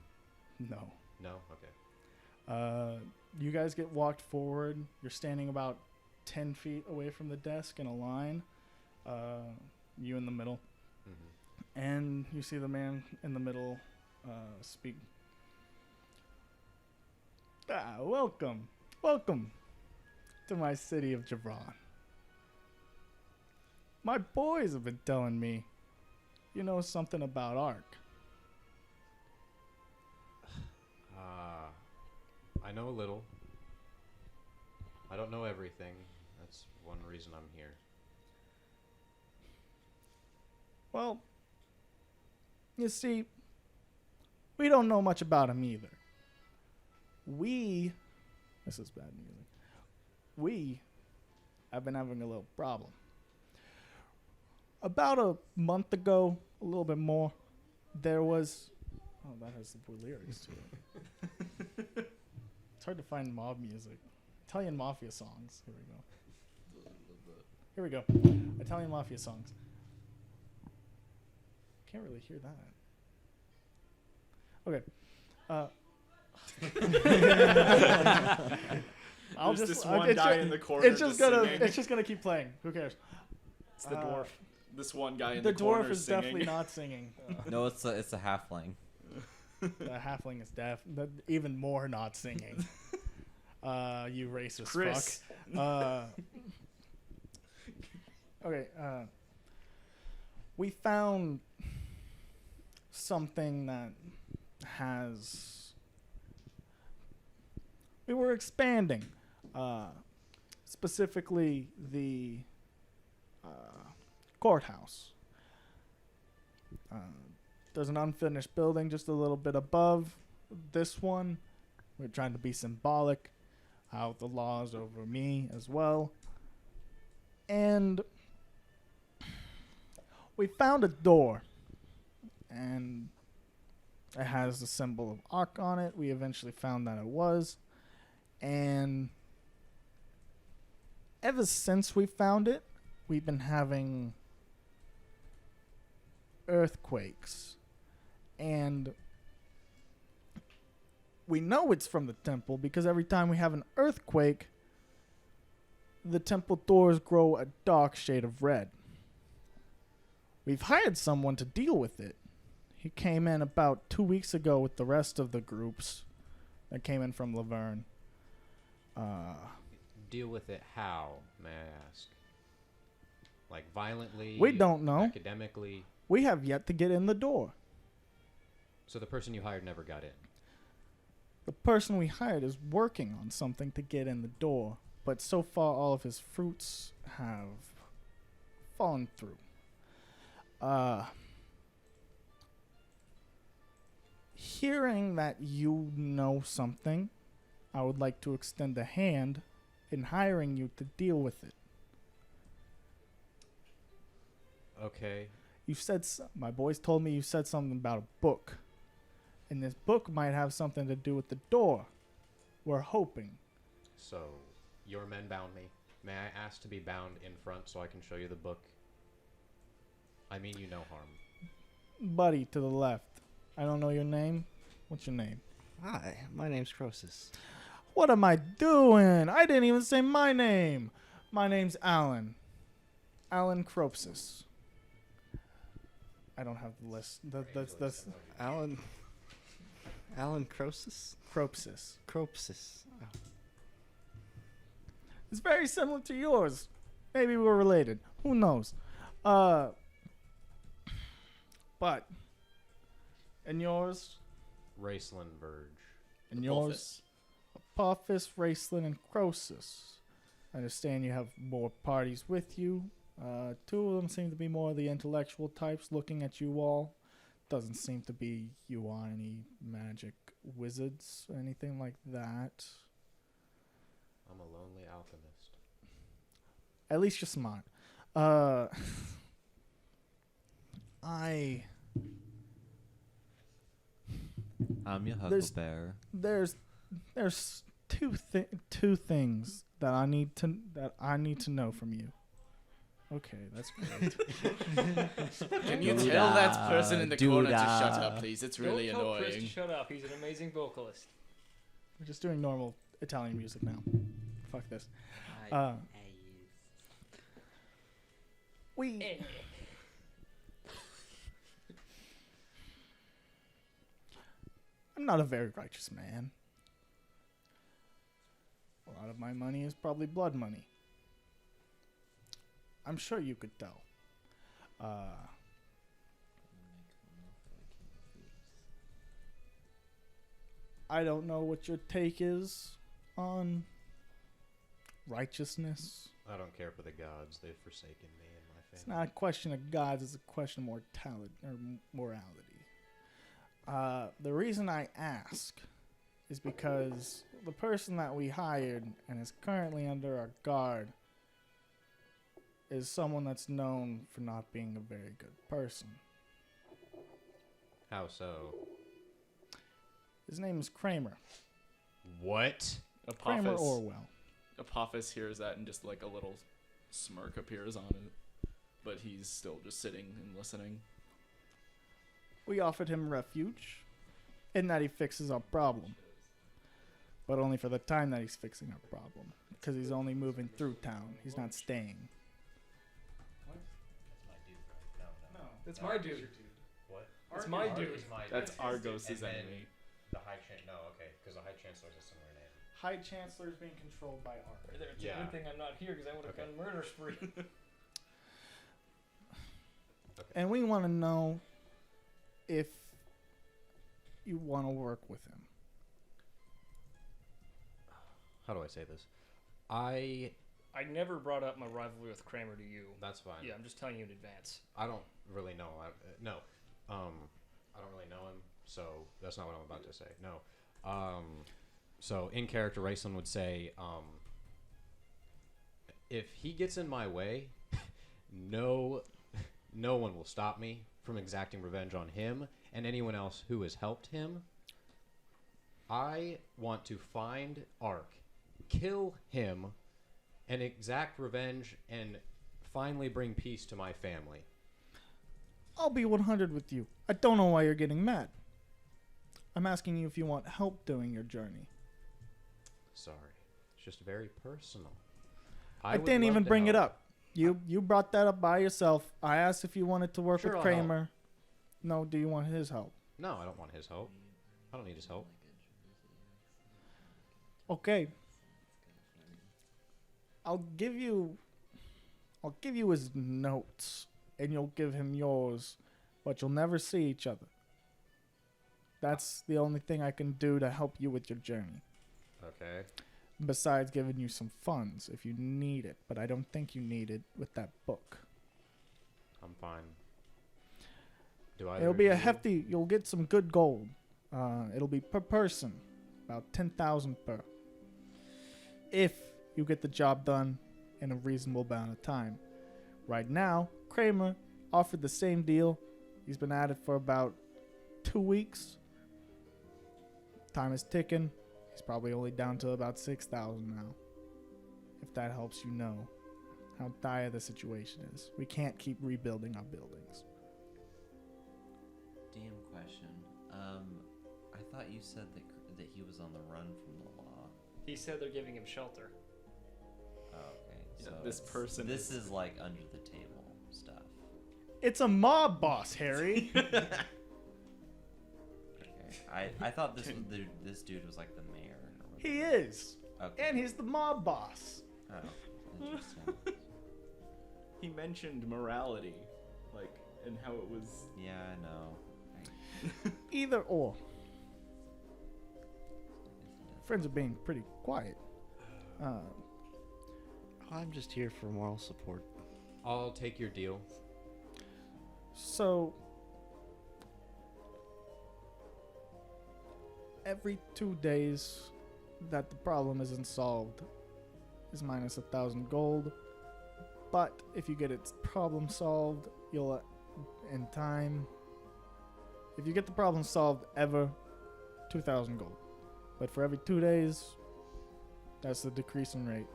[SPEAKER 1] No.
[SPEAKER 7] No. Okay.
[SPEAKER 1] You guys get walked forward. You're standing about 10 feet away from the desk in a line. You in the middle.
[SPEAKER 7] Mm-hmm.
[SPEAKER 1] And you see the man in the middle speak. Welcome. Welcome to my city of Javron. My boys have been telling me you know something about Ark.
[SPEAKER 7] I know a little. I don't know everything. That's one reason I'm here.
[SPEAKER 1] Well, you see, we don't know much about him either. This is bad music. We have been having a little problem. About a month ago, a little bit more, there was... Oh, that has the lyrics to it. It's hard to find mob music. Italian Mafia songs. Here we go. Italian Mafia songs. Can't really hear that. Okay.
[SPEAKER 2] There's this one guy in the corner
[SPEAKER 1] It's just gonna.
[SPEAKER 2] singing.
[SPEAKER 1] It's just gonna keep playing. Who cares?
[SPEAKER 2] It's the dwarf. This one guy in
[SPEAKER 1] The
[SPEAKER 2] the corner
[SPEAKER 1] dwarf is
[SPEAKER 2] singing.
[SPEAKER 1] definitely not singing.
[SPEAKER 4] No, it's a halfling.
[SPEAKER 1] The halfling is even more not singing. You racist
[SPEAKER 2] Chris.
[SPEAKER 1] fuck. Okay. We found something that has. We were expanding, specifically the courthouse. There's an unfinished building just a little bit above this one. We're trying to be symbolic, how the law is over me as well. And we found a door, and it has the symbol of Ark on it. We eventually found that it was. And ever since we found it, we've been having earthquakes. And we know it's from the temple because every time we have an earthquake, the temple doors grow a dark shade of red. We've hired someone to deal with it. He came in about 2 weeks ago with the rest of the groups that came in from Laverne.
[SPEAKER 7] Deal with it how, may I ask? Like violently?
[SPEAKER 1] We don't know.
[SPEAKER 7] Academically?
[SPEAKER 1] We have yet to get in the door.
[SPEAKER 7] So the person you hired never got in?
[SPEAKER 1] The person we hired is working on something to get in the door, but so far all of his fruits have fallen through. Hearing that you know something, I would like to extend a hand in hiring you to deal with it.
[SPEAKER 7] Okay.
[SPEAKER 1] You said my boys told me you said something about a book, and this book might have something to do with the door. We're hoping.
[SPEAKER 7] So, your men bound me. May I ask to be bound in front so I can show you the book? I mean you no harm.
[SPEAKER 1] Buddy to the left. I don't know your name. What's your name?
[SPEAKER 5] Hi, my name's Croesus.
[SPEAKER 1] What am I doing? I didn't even say my name. My name's Alan. Alan Cropsis. I don't have the list. That's
[SPEAKER 5] Alan Croesus?
[SPEAKER 1] Cropsis.
[SPEAKER 5] Cropsis. Oh.
[SPEAKER 1] It's very similar to yours. Maybe we're related. Who knows? But and yours?
[SPEAKER 7] Raceland Verge.
[SPEAKER 1] And yours? Apophis, Raceland, and Croesus. I understand you have more parties with you. Two of them seem to be more the intellectual types. Looking at you all, doesn't seem to be you on any magic wizards or anything like that.
[SPEAKER 7] I'm a lonely alchemist.
[SPEAKER 1] At least you're smart.
[SPEAKER 4] I'm your
[SPEAKER 1] There's-
[SPEAKER 4] hucklebear.
[SPEAKER 1] There's two things that I need to know from you. Okay, that's great.
[SPEAKER 2] Can you
[SPEAKER 4] Doodah,
[SPEAKER 2] tell that person in the corner to shut
[SPEAKER 4] doodah.
[SPEAKER 2] up, please? It's really
[SPEAKER 3] Don't tell Chris to
[SPEAKER 2] annoying.
[SPEAKER 3] shut up. He's an amazing vocalist.
[SPEAKER 1] We're just doing normal Italian music now. Fuck this.
[SPEAKER 8] I
[SPEAKER 1] We. I'm not a very righteous man. A lot of my money is probably blood money. I'm sure you could tell. I don't know what your take is on righteousness.
[SPEAKER 7] I don't care for the gods. They've forsaken me and my
[SPEAKER 1] It's
[SPEAKER 7] family.
[SPEAKER 1] not a question of gods, it's a question of morality. The reason I ask is because the person that we hired and is currently under our guard is someone that's known for not being a very good person.
[SPEAKER 7] How so?
[SPEAKER 1] His name is Kramer.
[SPEAKER 7] What?
[SPEAKER 1] Kramer
[SPEAKER 2] Apophis,
[SPEAKER 1] Orwell.
[SPEAKER 2] Apophis hears that and just like a little smirk appears on it, but he's still just sitting and listening.
[SPEAKER 1] We offered him refuge in that he fixes our problem. But only for the time that he's fixing our problem. Because he's only moving through town. He's not staying.
[SPEAKER 3] That's my dude.
[SPEAKER 7] What?
[SPEAKER 3] It's my dude.
[SPEAKER 2] That's Argos's enemy.
[SPEAKER 7] The High Chancellor. No, okay, because the High Chancellor is a similar name.
[SPEAKER 1] High Chancellor is being controlled by art.
[SPEAKER 3] Right there. It's
[SPEAKER 7] Yeah.
[SPEAKER 3] a good thing I'm not here because I would have
[SPEAKER 7] Okay.
[SPEAKER 3] gone murder spree.
[SPEAKER 1] And we want to know if you want to work with him.
[SPEAKER 7] How do I say this? I.
[SPEAKER 3] I never brought up my rivalry with Kramer to you.
[SPEAKER 7] That's fine.
[SPEAKER 3] Yeah, I'm just telling you in advance.
[SPEAKER 7] I don't really know. I don't really know him, so that's not what I'm about to say. No. So in character, Raceland would say, if he gets in my way, no one will stop me from exacting revenge on him and anyone else who has helped him. I want to find Ark, kill him, and exact revenge and finally bring peace to my family.
[SPEAKER 1] I'll be 100 with you. I don't know why you're getting mad. I'm asking you if you want help doing your journey.
[SPEAKER 7] Sorry. It's just very personal.
[SPEAKER 1] I
[SPEAKER 7] would
[SPEAKER 1] didn't
[SPEAKER 7] love
[SPEAKER 1] even
[SPEAKER 7] to
[SPEAKER 1] bring it
[SPEAKER 7] help.
[SPEAKER 1] up. You brought that up by yourself. I asked if you wanted to work
[SPEAKER 7] Sure,
[SPEAKER 1] with
[SPEAKER 7] I'll help.
[SPEAKER 1] Kramer. No, do you want his help?
[SPEAKER 7] No, I don't want his help. I don't need his help.
[SPEAKER 1] Okay. I'll give you his notes and you'll give him yours, but you'll never see each other. That's the only thing I can do to help you with your journey.
[SPEAKER 7] Okay.
[SPEAKER 1] Besides giving you some funds if you need it, but I don't think you need it with that book.
[SPEAKER 7] I'm fine. Do I?
[SPEAKER 1] It'll be a hefty. You'll get some good gold. It'll be per person, about 10,000 per. If you get the job done in a reasonable amount of time. Right now, Kramer offered the same deal. He's been at it for about 2 weeks. Time is ticking. He's probably only down to about 6,000 now. If that helps you know how dire the situation is. We can't keep rebuilding our buildings.
[SPEAKER 4] DM question. I thought you said that he was on the run from the law.
[SPEAKER 3] He said they're giving him shelter.
[SPEAKER 4] Oh, okay.
[SPEAKER 2] Yeah,
[SPEAKER 4] So
[SPEAKER 2] this person
[SPEAKER 4] This is like under the table stuff.
[SPEAKER 1] It's a mob boss, Harry.
[SPEAKER 4] Okay. I thought this dude was like the mayor. Or whatever.
[SPEAKER 1] He is.
[SPEAKER 4] Okay.
[SPEAKER 1] And he's the mob boss.
[SPEAKER 4] Oh, interesting.
[SPEAKER 2] He mentioned morality, like, and how it was.
[SPEAKER 4] Yeah, I know.
[SPEAKER 1] Either or. Friends are being pretty quiet.
[SPEAKER 5] I'm just here for moral support.
[SPEAKER 7] I'll take your deal.
[SPEAKER 1] So, every 2 days that the problem isn't solved is minus 1,000 gold. But if you get its problem solved, you'll, in time, if you get the problem solved ever, 2,000 gold. But for every 2 days, that's the decreasing rate.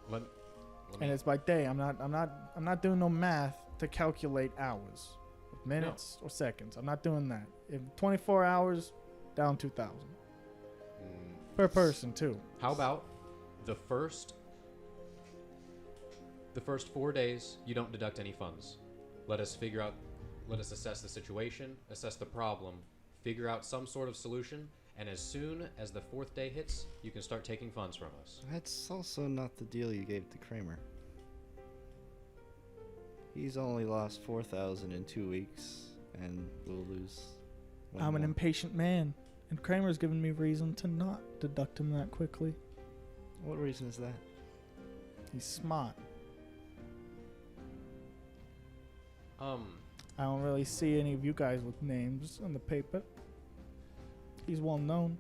[SPEAKER 7] Let
[SPEAKER 1] And
[SPEAKER 7] me,
[SPEAKER 1] it's by day. I'm not doing no math to calculate hours, minutes or seconds. I'm not doing that. In 24 hours, down 2,000. Per person, too.
[SPEAKER 7] How about the first 4 days you don't deduct any funds. Let us assess the situation, assess the problem, figure out some sort of solution, and as soon as the 4th day hits, you can start taking funds from us.
[SPEAKER 5] That's also not the deal you gave to Kramer. He's only lost 4,000 in 2 weeks, and we'll lose. one
[SPEAKER 1] I'm an
[SPEAKER 5] more.
[SPEAKER 1] impatient man, and Kramer's given me reason to not deduct him that quickly.
[SPEAKER 5] What reason is that?
[SPEAKER 1] He's smart. I don't really see any of you guys with names on the paper. He's well known.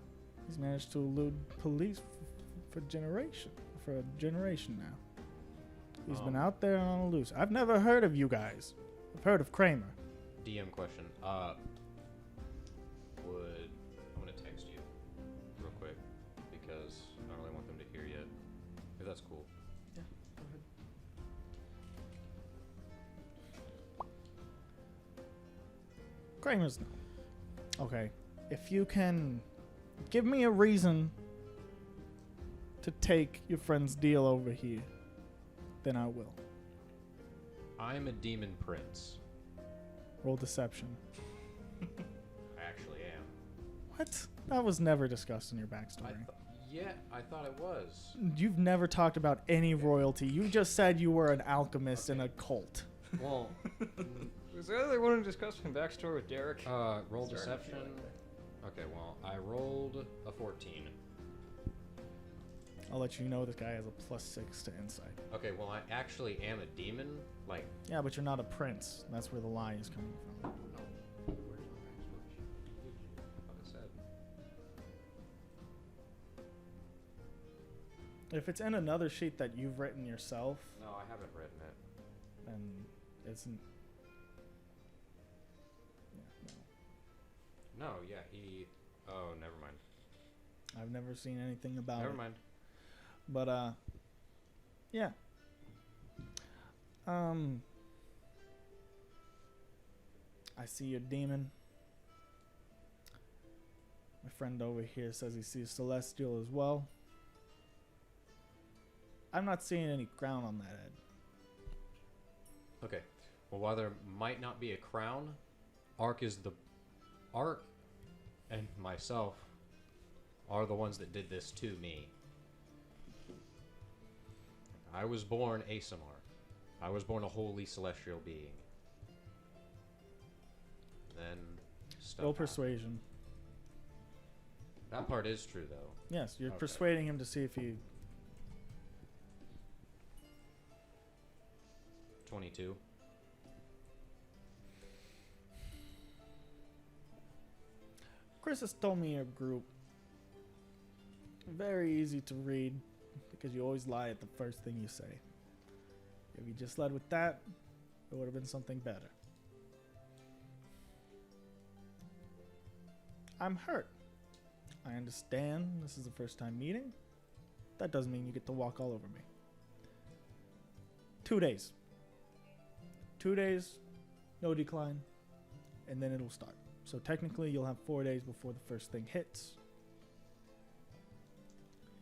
[SPEAKER 1] He's managed to elude police for a generation now. He's been out there on the loose. I've never heard of you guys. I've heard of Kramer.
[SPEAKER 7] DM question. I'm gonna text you real quick because I don't really want them to hear yet. If that's cool.
[SPEAKER 1] Yeah, go ahead. Kramer's no. Okay. If you can give me a reason to take your friend's deal over here, then I will.
[SPEAKER 7] I'm a demon prince.
[SPEAKER 1] Roll deception.
[SPEAKER 7] I actually am.
[SPEAKER 1] What? That was never discussed in your backstory.
[SPEAKER 7] I thought it was.
[SPEAKER 1] You've never talked about any royalty. You just said you were an alchemist in a cult.
[SPEAKER 7] Well,
[SPEAKER 3] Was there other one to discuss my backstory with Derek?
[SPEAKER 7] roll deception. Okay, well, I rolled a 14.
[SPEAKER 1] I'll let you know this guy has a +6 to insight.
[SPEAKER 7] Okay, well, I actually am a demon. Like,
[SPEAKER 1] Yeah, but you're not a prince. That's where the lie is coming from.
[SPEAKER 7] no. Where's my backstory? I thought it said.
[SPEAKER 1] If it's in another sheet that you've written yourself,
[SPEAKER 7] No, I haven't written it.
[SPEAKER 1] then it's
[SPEAKER 7] No, yeah, he. Oh, never mind.
[SPEAKER 1] I've never seen anything about
[SPEAKER 7] Never
[SPEAKER 1] it.
[SPEAKER 7] mind.
[SPEAKER 1] But yeah. I see your demon. My friend over here says he sees celestial as well. I'm not seeing any crown on that head.
[SPEAKER 7] Okay. Well, while there might not be a crown, Ark and myself are the ones that did this to me. I was born Asamar. I was born a holy celestial being. Then stuff
[SPEAKER 1] Roll
[SPEAKER 7] happened.
[SPEAKER 1] persuasion.
[SPEAKER 7] That part is true, though.
[SPEAKER 1] Yes, you're
[SPEAKER 7] Okay.
[SPEAKER 1] persuading him to see if he.
[SPEAKER 7] 22.
[SPEAKER 1] Chris has told me your group. Very easy to read because you always lie at the first thing you say. If you just led with that, it would have been something better. I'm hurt. I understand this is the first time meeting. That doesn't mean you get to walk all over me. 2 days. 2 days, no decline, and then it'll start. So technically you'll have 4 days before the first thing hits.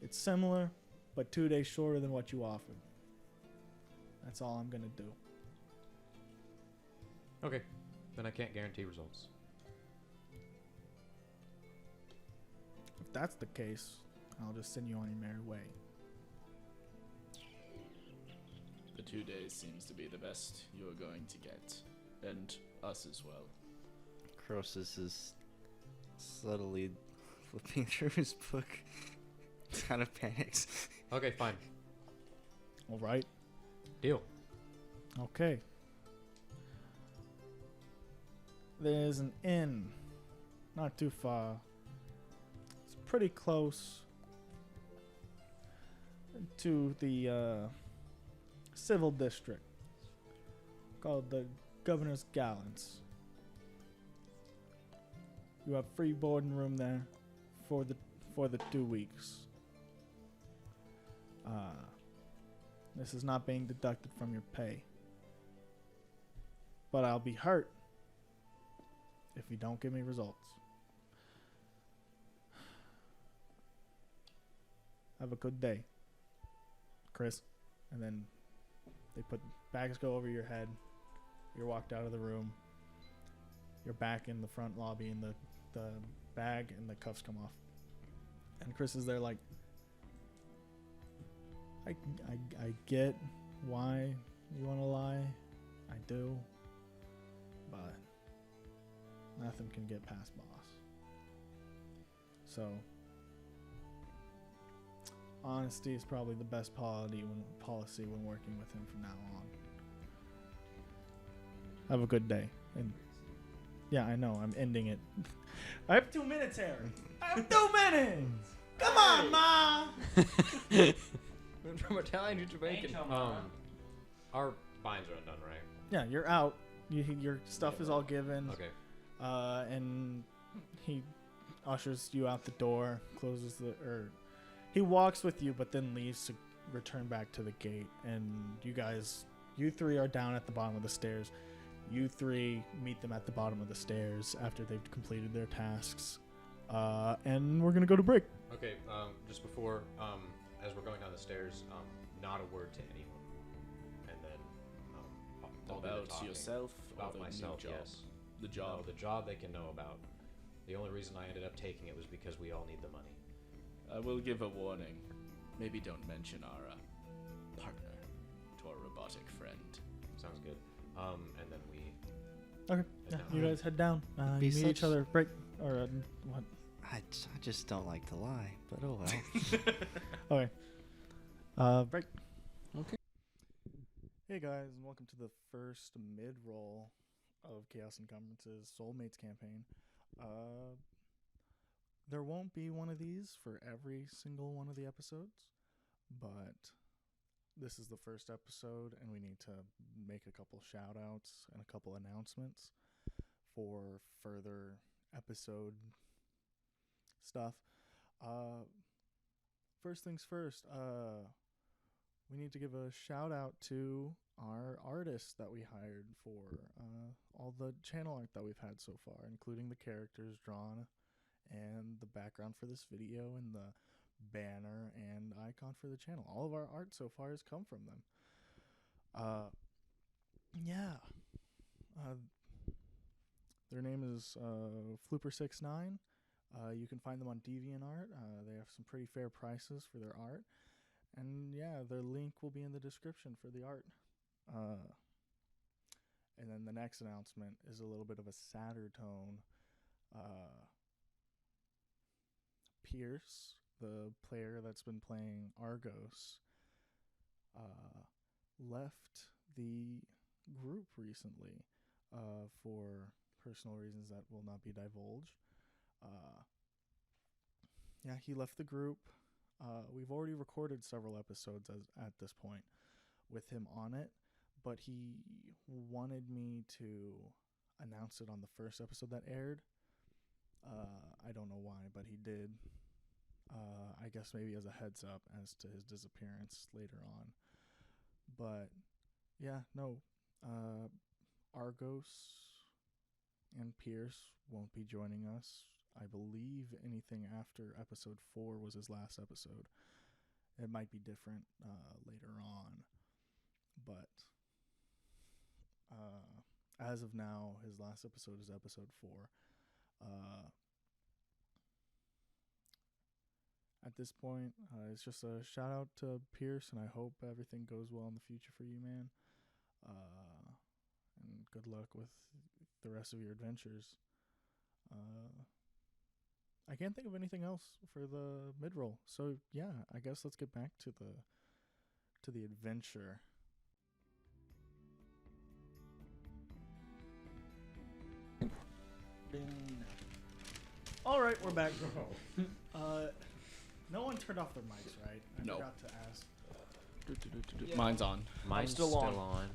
[SPEAKER 1] It's similar, but 2 days shorter than what you offered. That's all I'm gonna do.
[SPEAKER 7] Okay. Then I can't guarantee results.
[SPEAKER 1] If that's the case, I'll just send you on your merry way.
[SPEAKER 9] The 2 days seems to be the best you are going to get. And us as well.
[SPEAKER 5] Croesus is subtly flipping through his book. Kind of panics.
[SPEAKER 7] Okay, fine.
[SPEAKER 1] All right.
[SPEAKER 7] Deal.
[SPEAKER 1] Okay. There's an inn not too far. It's pretty close to the civil district called the Governor's Gallants. You have free board and room there for the 2 weeks. This is not being deducted from your pay. But I'll be hurt if you don't give me results. Have a good day, Chris. And then they put bags go over your head. You're walked out of the room. You're back in the front lobby, and the bag and the cuffs come off. And Chris is there like, I get why you want to lie. I do. But nothing can get past boss. So honesty is probably the best policy when working with him from now on. Have a good day. And yeah, I know, I'm ending it. I have 2 minutes, Harry. I have 2 minutes. Come on, Ma.
[SPEAKER 3] Went from Italian to Jamaican.
[SPEAKER 7] Our binds are undone, right?
[SPEAKER 1] Yeah, you're out. Your stuff is all given.
[SPEAKER 7] Okay.
[SPEAKER 1] And he ushers you out the door, closes he walks with you, but then leaves to return back to the gate. And you 3 are down at the bottom of the stairs. You 3 meet them at the bottom of the stairs after they've completed their tasks. And we're gonna go to break.
[SPEAKER 7] Okay. Just before, as we're going down the stairs, not a word to anyone, and then I'll do the
[SPEAKER 9] About
[SPEAKER 7] talking.
[SPEAKER 9] yourself
[SPEAKER 7] About
[SPEAKER 9] or the
[SPEAKER 7] myself,
[SPEAKER 9] new job?
[SPEAKER 7] yes.
[SPEAKER 9] The job.
[SPEAKER 7] No, the job they can know about. The only reason I ended up taking it was because we all need the money.
[SPEAKER 9] I will give a warning. Maybe don't mention our partner to our robotic friend.
[SPEAKER 7] Sounds good. And then we.
[SPEAKER 1] Okay.
[SPEAKER 7] head
[SPEAKER 1] Yeah,
[SPEAKER 7] down.
[SPEAKER 1] you guys head down.
[SPEAKER 5] Be
[SPEAKER 1] You meet each
[SPEAKER 5] such-
[SPEAKER 1] other. Break. Or what?
[SPEAKER 5] I just don't like to lie, but oh well.
[SPEAKER 1] Okay. Break.
[SPEAKER 3] Okay.
[SPEAKER 1] Hey guys, and welcome to the first mid-roll of Chaos Encumbrance's Soulmates campaign. There won't be one of these for every single one of the episodes, but this is the first episode, and we need to make a couple shout-outs and a couple announcements for further episode stuff. First things first, we need to give a shout out to our artists that we hired for all the channel art that we've had so far, including the characters drawn and the background for this video and the banner and icon for the channel. All of our art so far has come from them. Their name is Flooper69. You can find them on DeviantArt. They have some pretty fair prices for their art. And yeah, their link will be in the description for the art. And then the next announcement is a little bit of a sadder tone. Pierce, the player that's been playing Argos, left the group recently for personal reasons that will not be divulged. Yeah, he left the group. We've already recorded several episodes at this point with him on it, but he wanted me to announce it on the first episode that aired. I don't know why, but he did. I guess maybe as a heads up as to his disappearance later on. But yeah, no. Argos and Pierce won't be joining us. I believe anything after episode 4 was his last episode. It might be different later on. But as of now, his last episode is episode 4. At this point, it's just a shout out to Pierce, and I hope everything goes well in the future for you, man. And good luck with the rest of your adventures. I can't think of anything else for the mid-roll. So yeah, I guess let's get back to the adventure. All right, we're back. No one turned off their mics, right? I
[SPEAKER 9] No.
[SPEAKER 1] forgot to ask.
[SPEAKER 9] Mine's on.
[SPEAKER 4] Mine's
[SPEAKER 3] still
[SPEAKER 4] still,
[SPEAKER 3] on.
[SPEAKER 4] on.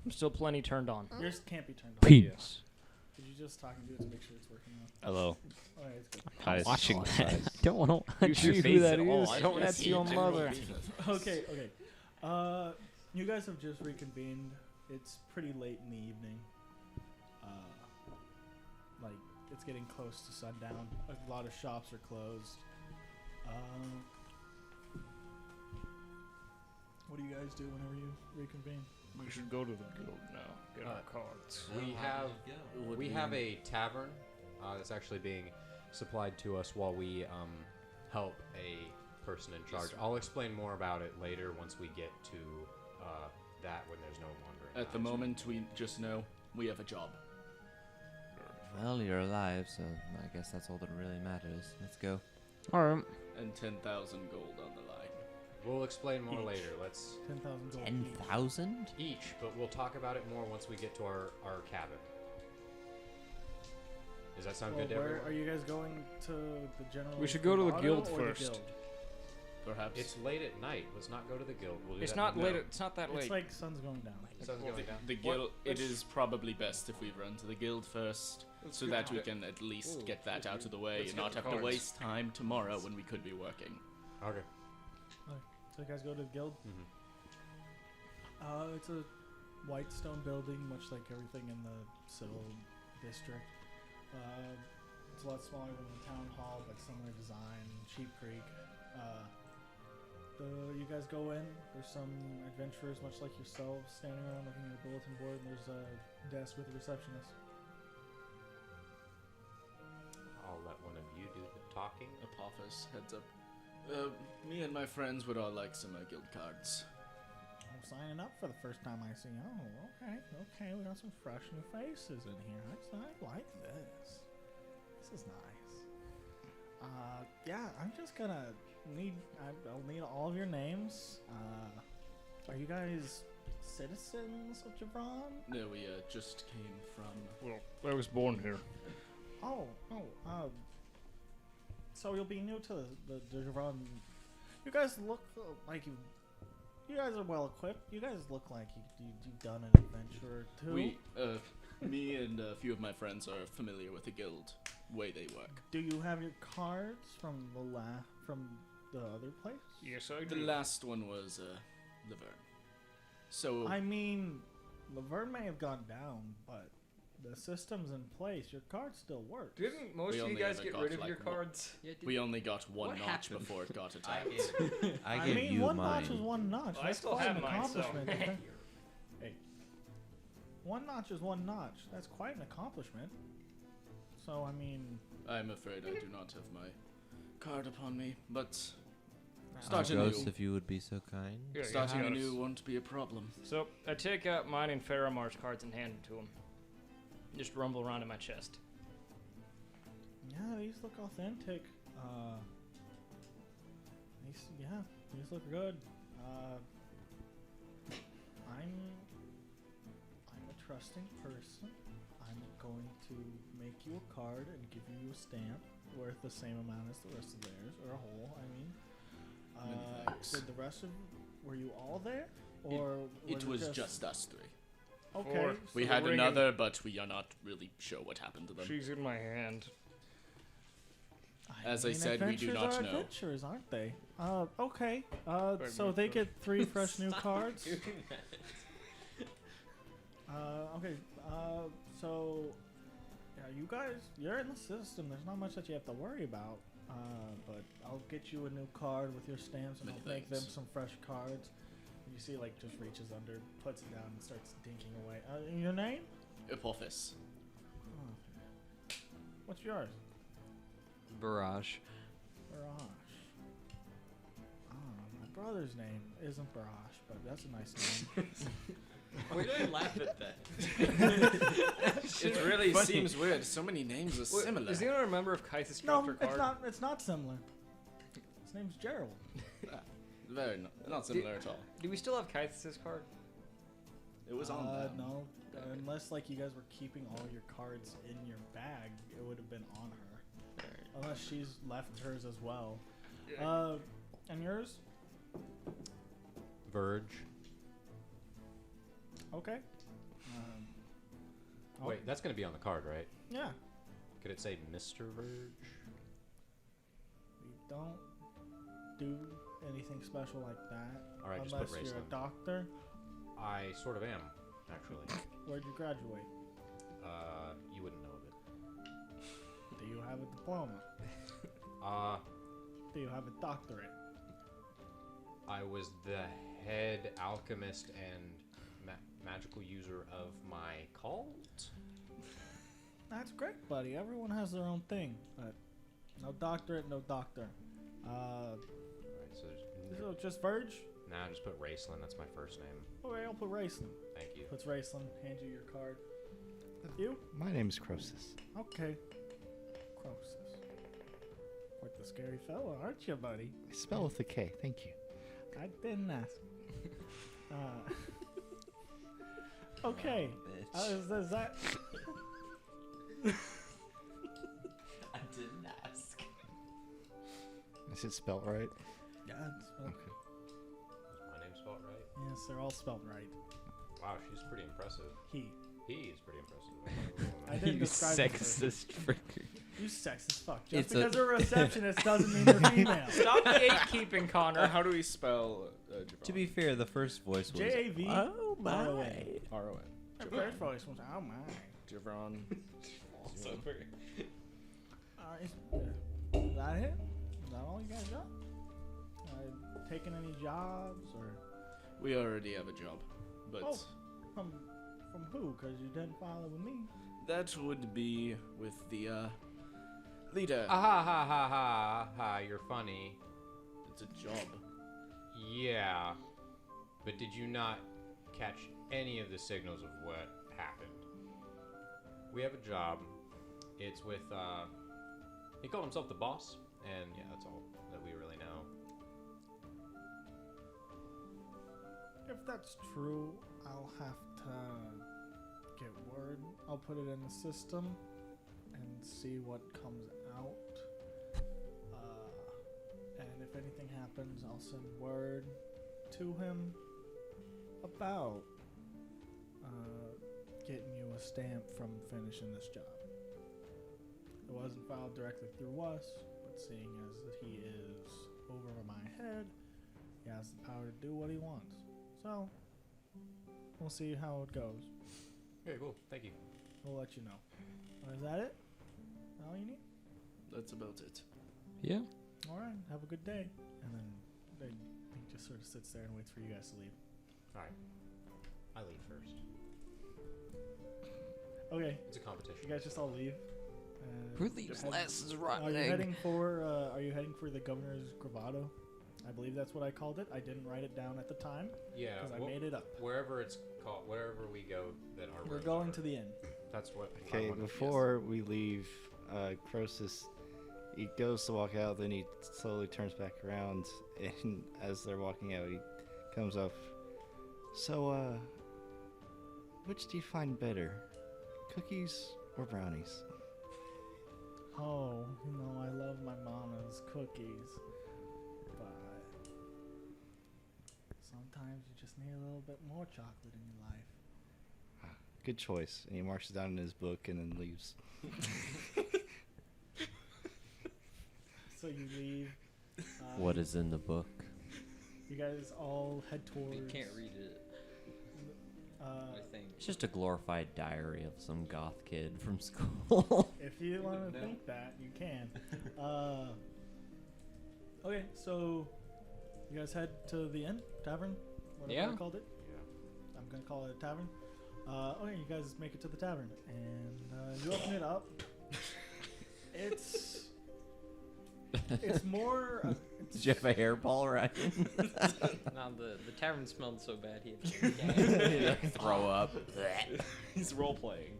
[SPEAKER 3] I'm still plenty turned on.
[SPEAKER 1] Yours can't be turned off.
[SPEAKER 3] Peace.
[SPEAKER 1] Did you just talk and do it to make sure it's working out?
[SPEAKER 5] Hello.
[SPEAKER 1] All right, it's good.
[SPEAKER 5] Hi,
[SPEAKER 8] watching
[SPEAKER 5] hi,
[SPEAKER 8] that.
[SPEAKER 5] guys.
[SPEAKER 3] Don't want to
[SPEAKER 4] Use your
[SPEAKER 3] see who
[SPEAKER 4] face
[SPEAKER 3] that
[SPEAKER 4] at all.
[SPEAKER 3] is.
[SPEAKER 4] I don't wanna
[SPEAKER 3] That's
[SPEAKER 4] see
[SPEAKER 3] your
[SPEAKER 4] general
[SPEAKER 3] mother.
[SPEAKER 1] Okay. You guys have just reconvened. It's pretty late in the evening. Like, it's getting close to sundown. A lot of shops are closed. What do you guys do whenever you reconvene?
[SPEAKER 3] We should go to the guild now. Get our cards.
[SPEAKER 7] We have a tavern that's actually being supplied to us while we help a person in charge. I'll explain more about it later once we get to that when there's no wandering.
[SPEAKER 9] At the moment, we just know we have a job.
[SPEAKER 4] Well, you're alive, so I guess that's all that really matters. Let's go.
[SPEAKER 3] Alright.
[SPEAKER 9] And 10,000 gold on the line.
[SPEAKER 7] We'll explain more later. Let's
[SPEAKER 1] 10,000 gold.
[SPEAKER 4] 10,000?
[SPEAKER 7] each, but we'll talk about it more once we get to our cabin. Does that sound
[SPEAKER 1] Well,
[SPEAKER 7] good to
[SPEAKER 1] where
[SPEAKER 7] everyone?
[SPEAKER 1] are you guys going to the general?
[SPEAKER 3] We should go to the
[SPEAKER 1] Bravado
[SPEAKER 3] guild
[SPEAKER 1] or the
[SPEAKER 3] first.
[SPEAKER 1] guild?
[SPEAKER 9] Perhaps.
[SPEAKER 7] It's late at night. Let's not go to the guild. We'll do
[SPEAKER 3] It's
[SPEAKER 7] that
[SPEAKER 3] not
[SPEAKER 7] in-
[SPEAKER 3] late. It's not that late.
[SPEAKER 1] It's like sun's going down.
[SPEAKER 7] Sun's going down.
[SPEAKER 9] The guild. It is probably best if we run to the guild first, so that we can at least get that out of the way
[SPEAKER 3] Let's
[SPEAKER 9] and
[SPEAKER 3] get
[SPEAKER 9] not
[SPEAKER 3] the
[SPEAKER 9] have to
[SPEAKER 3] cards.
[SPEAKER 9] waste time tomorrow when we could be working.
[SPEAKER 7] Okay.
[SPEAKER 1] So you guys go to the guild. It's a white stone building, much like everything in the civil district. It's a lot smaller than the town hall, but similar design. Sheep Creek. You guys go in. There's some adventurers, much like yourselves, standing around looking at a bulletin board, and there's a desk with a receptionist.
[SPEAKER 7] I'll let one of you do the talking.
[SPEAKER 9] Apophis heads up. Me and my friends would all like some guild cards.
[SPEAKER 1] I'm signing up for the first time I see. Oh, okay. We got some fresh new faces in here. I like this. This is nice. Yeah, I'm just gonna I'll need all of your names. Are you guys citizens of Javron?
[SPEAKER 9] No, we just came from.
[SPEAKER 3] Well, I was born here.
[SPEAKER 1] So you'll be new to the Javron. You guys look like you guys are well equipped. You guys look like you've done an adventure or two.
[SPEAKER 9] Me and a few of my friends are familiar with the guild way they work.
[SPEAKER 1] Do you have your cards from the other place?
[SPEAKER 3] Yes, I
[SPEAKER 9] The
[SPEAKER 3] do.
[SPEAKER 9] last one was Laverne. So
[SPEAKER 1] I mean, Laverne may have gone down, but the system's in place. Your card still works.
[SPEAKER 3] Didn't most
[SPEAKER 9] We
[SPEAKER 3] of you
[SPEAKER 9] only
[SPEAKER 3] guys
[SPEAKER 9] ever
[SPEAKER 3] get
[SPEAKER 9] got,
[SPEAKER 3] rid of
[SPEAKER 9] like,
[SPEAKER 3] your
[SPEAKER 9] one.
[SPEAKER 3] cards?
[SPEAKER 6] Yeah,
[SPEAKER 9] we only got one
[SPEAKER 6] What
[SPEAKER 9] notch
[SPEAKER 6] happened?
[SPEAKER 9] before it got
[SPEAKER 6] I
[SPEAKER 9] attacked.
[SPEAKER 6] gave.
[SPEAKER 4] I
[SPEAKER 1] I
[SPEAKER 4] gave
[SPEAKER 1] mean,
[SPEAKER 4] you
[SPEAKER 1] one
[SPEAKER 4] mine.
[SPEAKER 1] notch is one notch.
[SPEAKER 3] I
[SPEAKER 1] That's
[SPEAKER 3] still
[SPEAKER 1] quite
[SPEAKER 3] have
[SPEAKER 1] an
[SPEAKER 3] mine, so-
[SPEAKER 1] accomplishment. Hey, one notch is one notch. That's quite an accomplishment. So I mean,
[SPEAKER 9] I'm afraid I do not have my card upon me, but
[SPEAKER 4] I'll
[SPEAKER 9] starting
[SPEAKER 4] ghost
[SPEAKER 9] anew.
[SPEAKER 4] if you would be so kind.
[SPEAKER 3] Yeah,
[SPEAKER 9] Starting
[SPEAKER 3] yes.
[SPEAKER 9] anew won't be a problem.
[SPEAKER 3] So I take out mine and Faramar's cards and hand them to him. Just rumble around in my chest.
[SPEAKER 1] yeah, these look authentic. These look good. I'm a trusting person. I'm going to make you a card and give you a stamp worth the same amount as the rest of theirs, or a whole. I mean,
[SPEAKER 9] Many thanks.
[SPEAKER 1] did the rest of were you all there, or
[SPEAKER 9] It was
[SPEAKER 1] just
[SPEAKER 9] just us three.
[SPEAKER 1] okay?
[SPEAKER 3] Four.
[SPEAKER 1] so
[SPEAKER 9] We
[SPEAKER 3] the
[SPEAKER 9] had
[SPEAKER 3] ring
[SPEAKER 9] another, but we are not really sure what happened to them.
[SPEAKER 3] She's in my hand.
[SPEAKER 9] As I said, we do
[SPEAKER 1] adventures
[SPEAKER 9] not
[SPEAKER 1] are
[SPEAKER 9] know.
[SPEAKER 1] Adventures, aren't they? Okay.
[SPEAKER 3] Pardon
[SPEAKER 1] So
[SPEAKER 3] me,
[SPEAKER 1] they
[SPEAKER 3] sir.
[SPEAKER 1] get 3 fresh new
[SPEAKER 6] Stop
[SPEAKER 1] cards.
[SPEAKER 6] doing that.
[SPEAKER 1] Okay. So yeah, you guys, you're in the system. There's not much that you have to worry about. But I'll get you a new card with your stamps, and
[SPEAKER 9] Many
[SPEAKER 1] I'll make them
[SPEAKER 9] thanks.
[SPEAKER 1] some fresh cards. You see, like, just reaches under, puts it down, and starts dinking away. Your name?
[SPEAKER 9] Apophis.
[SPEAKER 1] What's yours?
[SPEAKER 8] Barrage.
[SPEAKER 1] Barash. My brother's name isn't Barash, but that's a nice name.
[SPEAKER 6] Why did I laugh at that?
[SPEAKER 9] It really seems weird. So many names are similar.
[SPEAKER 3] Does anyone remember if Kythus
[SPEAKER 1] No,
[SPEAKER 3] dropped her card?
[SPEAKER 1] it's not. It's not similar. His name's Gerald.
[SPEAKER 9] Very not similar at all.
[SPEAKER 3] Do we still have Kythus' card?
[SPEAKER 9] It was on them.
[SPEAKER 1] No, unless like you guys were keeping all your cards in your bag, it would have been on her. Unless she's left hers as well. And yours?
[SPEAKER 7] Verge.
[SPEAKER 1] Okay. Oh,
[SPEAKER 7] Wait, that's gonna be on the card, right?
[SPEAKER 1] Yeah.
[SPEAKER 7] Could it say Mr. Verge?
[SPEAKER 1] We don't do anything special like that.
[SPEAKER 7] All right, just
[SPEAKER 1] unless
[SPEAKER 7] put race
[SPEAKER 1] you're
[SPEAKER 7] on.
[SPEAKER 1] a doctor.
[SPEAKER 7] I sort of am, actually.
[SPEAKER 1] Where'd you graduate?
[SPEAKER 7] You wouldn't know of it.
[SPEAKER 1] Do you have a diploma? Do you have a doctorate?
[SPEAKER 7] I was the head alchemist and magical user of my cult.
[SPEAKER 1] That's great, buddy. Everyone has their own thing. But no doctorate, no doctor.
[SPEAKER 7] Alright,
[SPEAKER 1] So just Verge?
[SPEAKER 7] Nah, just put Raceland. That's my first name.
[SPEAKER 1] Okay, I'll put Raceland.
[SPEAKER 7] Thank you.
[SPEAKER 1] Puts Raceland. Hand you your card. You?
[SPEAKER 5] My name's Croesus.
[SPEAKER 1] Okay. Croesus. Quite the scary fellow, aren't you, buddy?
[SPEAKER 5] Spell with a K. Thank you.
[SPEAKER 1] I didn't ask. Okay. Is that...
[SPEAKER 8] I didn't ask.
[SPEAKER 5] Is it spelled right?
[SPEAKER 1] Yeah, it's spelled.
[SPEAKER 5] Okay.
[SPEAKER 7] Is my name spelled right?
[SPEAKER 1] Yes, they're all spelled right.
[SPEAKER 7] Wow, she's pretty impressive.
[SPEAKER 1] He.
[SPEAKER 7] He is pretty impressive.
[SPEAKER 1] I didn't describe it first.
[SPEAKER 10] Sexist freaker.
[SPEAKER 1] You sexist fuck. Just
[SPEAKER 10] It's
[SPEAKER 1] because
[SPEAKER 10] a-
[SPEAKER 1] they're a receptionist doesn't mean they're female.
[SPEAKER 3] Stop gatekeeping, Connor.
[SPEAKER 2] How do we spell Javron?
[SPEAKER 4] To be fair, the first voice was.
[SPEAKER 1] J-A-V.
[SPEAKER 10] Oh my.
[SPEAKER 1] R-O-N.
[SPEAKER 2] R-O-N.
[SPEAKER 1] Her first voice was, oh my.
[SPEAKER 2] Javron.
[SPEAKER 1] Is that it? Is that all you guys got? Taking any jobs or
[SPEAKER 9] We already have a job, but
[SPEAKER 1] Oh. from who? Because you didn't file it with me.
[SPEAKER 9] that would be with the leader.
[SPEAKER 7] Ah ha ha ha ha ha, you're funny.
[SPEAKER 9] It's a job.
[SPEAKER 7] Yeah. But did you not catch any of the signals of what happened? We have a job. It's with, he called himself the boss, and yeah, that's all that we really know.
[SPEAKER 1] If that's true, I'll have to get word. I'll put it in the system and see what comes out. And if anything happens, I'll send word to him about getting you a stamp from finishing this job. It wasn't filed directly through us, but seeing as that he is over my head, he has the power to do what he wants. So, we'll see how it goes.
[SPEAKER 7] Okay, cool. Thank you.
[SPEAKER 1] We'll let you know. Is that it? All you need?
[SPEAKER 9] That's about it.
[SPEAKER 10] Yeah.
[SPEAKER 1] Alright, have a good day. And then he just sort of sits there and waits for you guys to leave.
[SPEAKER 7] Alright. I leave first.
[SPEAKER 1] Okay,
[SPEAKER 7] It's a competition.
[SPEAKER 1] you guys just all leave.
[SPEAKER 10] Who leaves last is rotten
[SPEAKER 1] Are you
[SPEAKER 10] egg.
[SPEAKER 1] heading for the governor's gravado? I believe that's what I called it. I didn't write it down at the time
[SPEAKER 7] Yeah,
[SPEAKER 1] because I made it up.
[SPEAKER 7] wherever it's called, wherever we go, that our
[SPEAKER 1] We're
[SPEAKER 7] roads
[SPEAKER 1] going
[SPEAKER 7] are.
[SPEAKER 1] to the inn.
[SPEAKER 7] That's what. I
[SPEAKER 5] Okay,
[SPEAKER 7] wanted-
[SPEAKER 5] before we leave, Croesus, he goes to walk out, then he slowly turns back around, and as they're walking out, he comes up. So, which do you find better, cookies or brownies?
[SPEAKER 1] Oh, I love my mama's cookies, but sometimes you just need a little bit more chocolate in your life.
[SPEAKER 5] Good choice. And he marks it down in his book and then leaves.
[SPEAKER 1] So you leave.
[SPEAKER 4] What is in the book?
[SPEAKER 1] You guys all head towards.
[SPEAKER 6] You can't read it, I think.
[SPEAKER 4] It's just a glorified diary of some goth kid from school.
[SPEAKER 1] If you want to think that, you can. Okay, so you guys head to the inn, tavern, whatever I
[SPEAKER 3] Yeah.
[SPEAKER 1] called it.
[SPEAKER 7] Yeah.
[SPEAKER 1] I'm gonna call it a tavern. Okay, you guys make it to the tavern, and you open it up. It's more.
[SPEAKER 4] Did you have a hairball, Ryan?
[SPEAKER 6] No, the tavern smelled so bad he had to
[SPEAKER 10] Throw up.
[SPEAKER 2] He's role playing.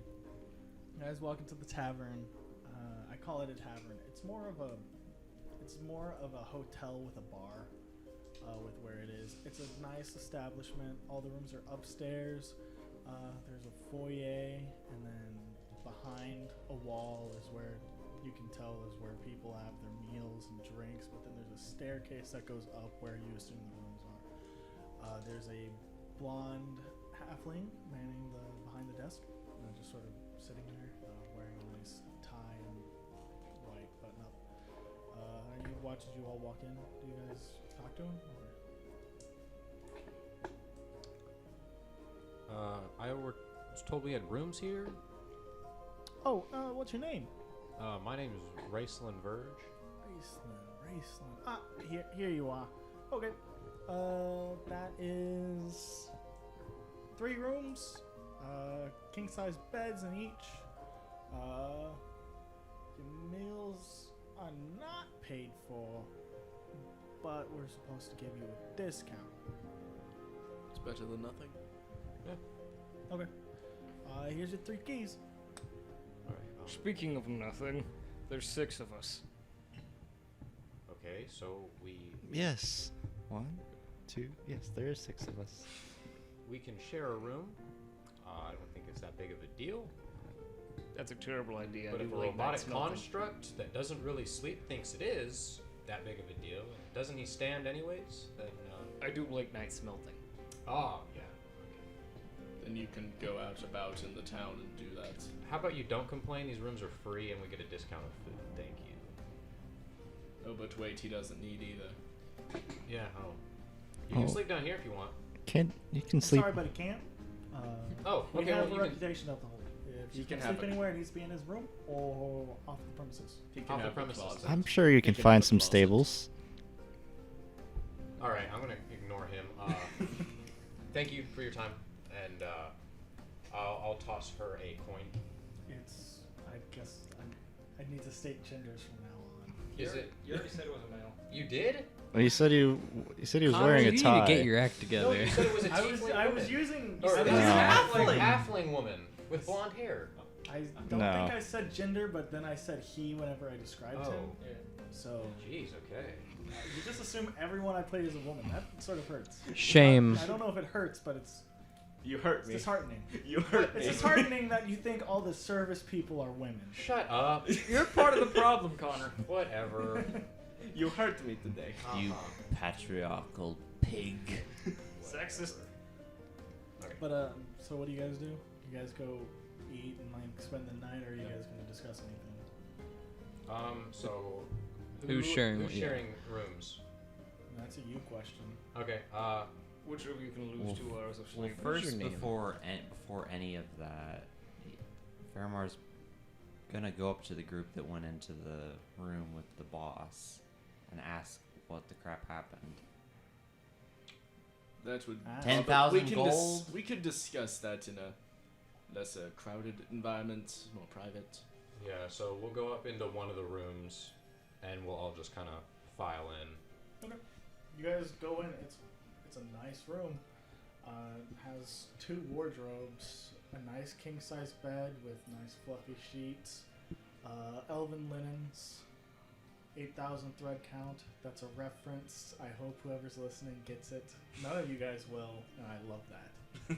[SPEAKER 1] You guys walk into the tavern. I call it a tavern. It's more of a hotel with a bar, with where it is. It's a nice establishment. All the rooms are upstairs. There's a foyer, and then behind a wall is where you can tell is where people have their meals and drinks. But then there's a staircase that goes up where you assume the rooms are. There's a blonde halfling manning behind the desk, just sort of sitting there, wearing a nice tie and white button up. And he watches you all walk in. Do you guys talk to him?
[SPEAKER 7] I was told we had rooms here.
[SPEAKER 1] Oh, what's your name?
[SPEAKER 7] My name is Raceland Verge.
[SPEAKER 1] Raceland. Ah, here you are. Okay. That is 3 rooms, king size beds in each. Your meals are not paid for, but we're supposed to give you a discount.
[SPEAKER 9] It's better than nothing.
[SPEAKER 1] Okay. Here's your 3 keys.
[SPEAKER 7] All right.
[SPEAKER 3] Speaking of nothing, there's 6 of us.
[SPEAKER 7] Okay, so
[SPEAKER 5] Yes. 1, 2. Yes, there is 6 of us.
[SPEAKER 7] we can share a room. I don't think it's that big of a deal.
[SPEAKER 3] That's a terrible idea.
[SPEAKER 7] But
[SPEAKER 3] I
[SPEAKER 7] if
[SPEAKER 3] do
[SPEAKER 7] a
[SPEAKER 3] like
[SPEAKER 7] robotic
[SPEAKER 3] that smelting.
[SPEAKER 7] construct that doesn't really sleep thinks it is that big of a deal, doesn't he stand anyways? Then,
[SPEAKER 3] I do like night smelting.
[SPEAKER 7] oh, yeah.
[SPEAKER 9] Then you can go out about in the town and do that.
[SPEAKER 7] How about you don't complain? These rooms are free and we get a discount of food. Thank you.
[SPEAKER 9] Oh, but wait, he doesn't need either.
[SPEAKER 7] Yeah, oh. You can
[SPEAKER 5] Oh.
[SPEAKER 7] sleep down here if you want.
[SPEAKER 5] You can sleep.
[SPEAKER 1] Sorry, but he can't.
[SPEAKER 7] Oh,
[SPEAKER 1] We
[SPEAKER 7] okay,
[SPEAKER 1] have
[SPEAKER 7] well,
[SPEAKER 1] a
[SPEAKER 7] you can
[SPEAKER 1] reputation of the whole. If
[SPEAKER 9] He
[SPEAKER 1] you
[SPEAKER 9] can
[SPEAKER 1] can
[SPEAKER 9] have
[SPEAKER 1] sleep
[SPEAKER 9] a-
[SPEAKER 1] anywhere, it needs to be in his room or off the premises.
[SPEAKER 9] He can
[SPEAKER 7] Off the
[SPEAKER 9] have
[SPEAKER 7] premises.
[SPEAKER 9] closet.
[SPEAKER 5] I'm sure you can
[SPEAKER 9] can
[SPEAKER 5] find
[SPEAKER 9] have a
[SPEAKER 5] some
[SPEAKER 9] closet.
[SPEAKER 5] stables.
[SPEAKER 7] Alright, I'm gonna ignore him. Thank you for your time, and I'll toss her a coin.
[SPEAKER 1] It's. I guess I need to state genders from now on.
[SPEAKER 7] Is it?
[SPEAKER 3] You already said it was a male.
[SPEAKER 7] You did?
[SPEAKER 5] Well, you said he was
[SPEAKER 10] Connor,
[SPEAKER 5] wearing
[SPEAKER 10] you
[SPEAKER 5] a
[SPEAKER 10] need
[SPEAKER 5] tie.
[SPEAKER 10] to get your act
[SPEAKER 7] No,
[SPEAKER 10] together.
[SPEAKER 7] you said it was a
[SPEAKER 1] I was
[SPEAKER 7] woman.
[SPEAKER 1] using.
[SPEAKER 7] Or
[SPEAKER 1] I
[SPEAKER 7] it
[SPEAKER 1] was
[SPEAKER 7] was
[SPEAKER 1] using
[SPEAKER 7] a
[SPEAKER 1] halfling.
[SPEAKER 7] halfling woman with blonde hair.
[SPEAKER 1] I don't
[SPEAKER 5] No.
[SPEAKER 1] think I said gender, but then I said he whenever I described him.
[SPEAKER 7] Oh,
[SPEAKER 1] So
[SPEAKER 7] jeez, okay.
[SPEAKER 1] you just assume everyone I play is a woman. That sort of hurts.
[SPEAKER 10] Shame.
[SPEAKER 1] I don't know if it hurts, but it's
[SPEAKER 9] You hurt
[SPEAKER 1] it's
[SPEAKER 9] me.
[SPEAKER 1] disheartening.
[SPEAKER 9] You hurt
[SPEAKER 1] It's
[SPEAKER 9] me.
[SPEAKER 1] disheartening that you think all the service people are women.
[SPEAKER 7] Shut up.
[SPEAKER 3] You're part of the problem, Connor.
[SPEAKER 7] Whatever.
[SPEAKER 9] You hurt me today.
[SPEAKER 8] You patriarchal pig.
[SPEAKER 3] Sexist.
[SPEAKER 1] But so what do you guys do? You guys go eat and like spend the night, or are you guys gonna discuss anything?
[SPEAKER 7] So
[SPEAKER 10] Who's sharing
[SPEAKER 7] Who's
[SPEAKER 10] what- yeah.
[SPEAKER 7] sharing rooms?
[SPEAKER 1] That's a you question.
[SPEAKER 7] Okay.
[SPEAKER 3] Which of you can lose 2 hours of
[SPEAKER 4] Well,
[SPEAKER 3] sleep?
[SPEAKER 4] first, before any of that, Faramar's gonna go up to the group that went into the room with the boss and ask what the crap happened.
[SPEAKER 9] That would.
[SPEAKER 1] Ah.
[SPEAKER 8] 10,000
[SPEAKER 9] we can
[SPEAKER 8] gold?
[SPEAKER 9] we could discuss that in a less crowded environment, more private.
[SPEAKER 7] Yeah. So we'll go up into one of the rooms, and we'll all just kind of file in.
[SPEAKER 1] You guys go in. It's a nice room. Has 2 wardrobes, a nice king size bed with nice fluffy sheets, elven linens, 8,000 thread count. That's a reference. I hope whoever's listening gets it. None of you guys will, and I love that.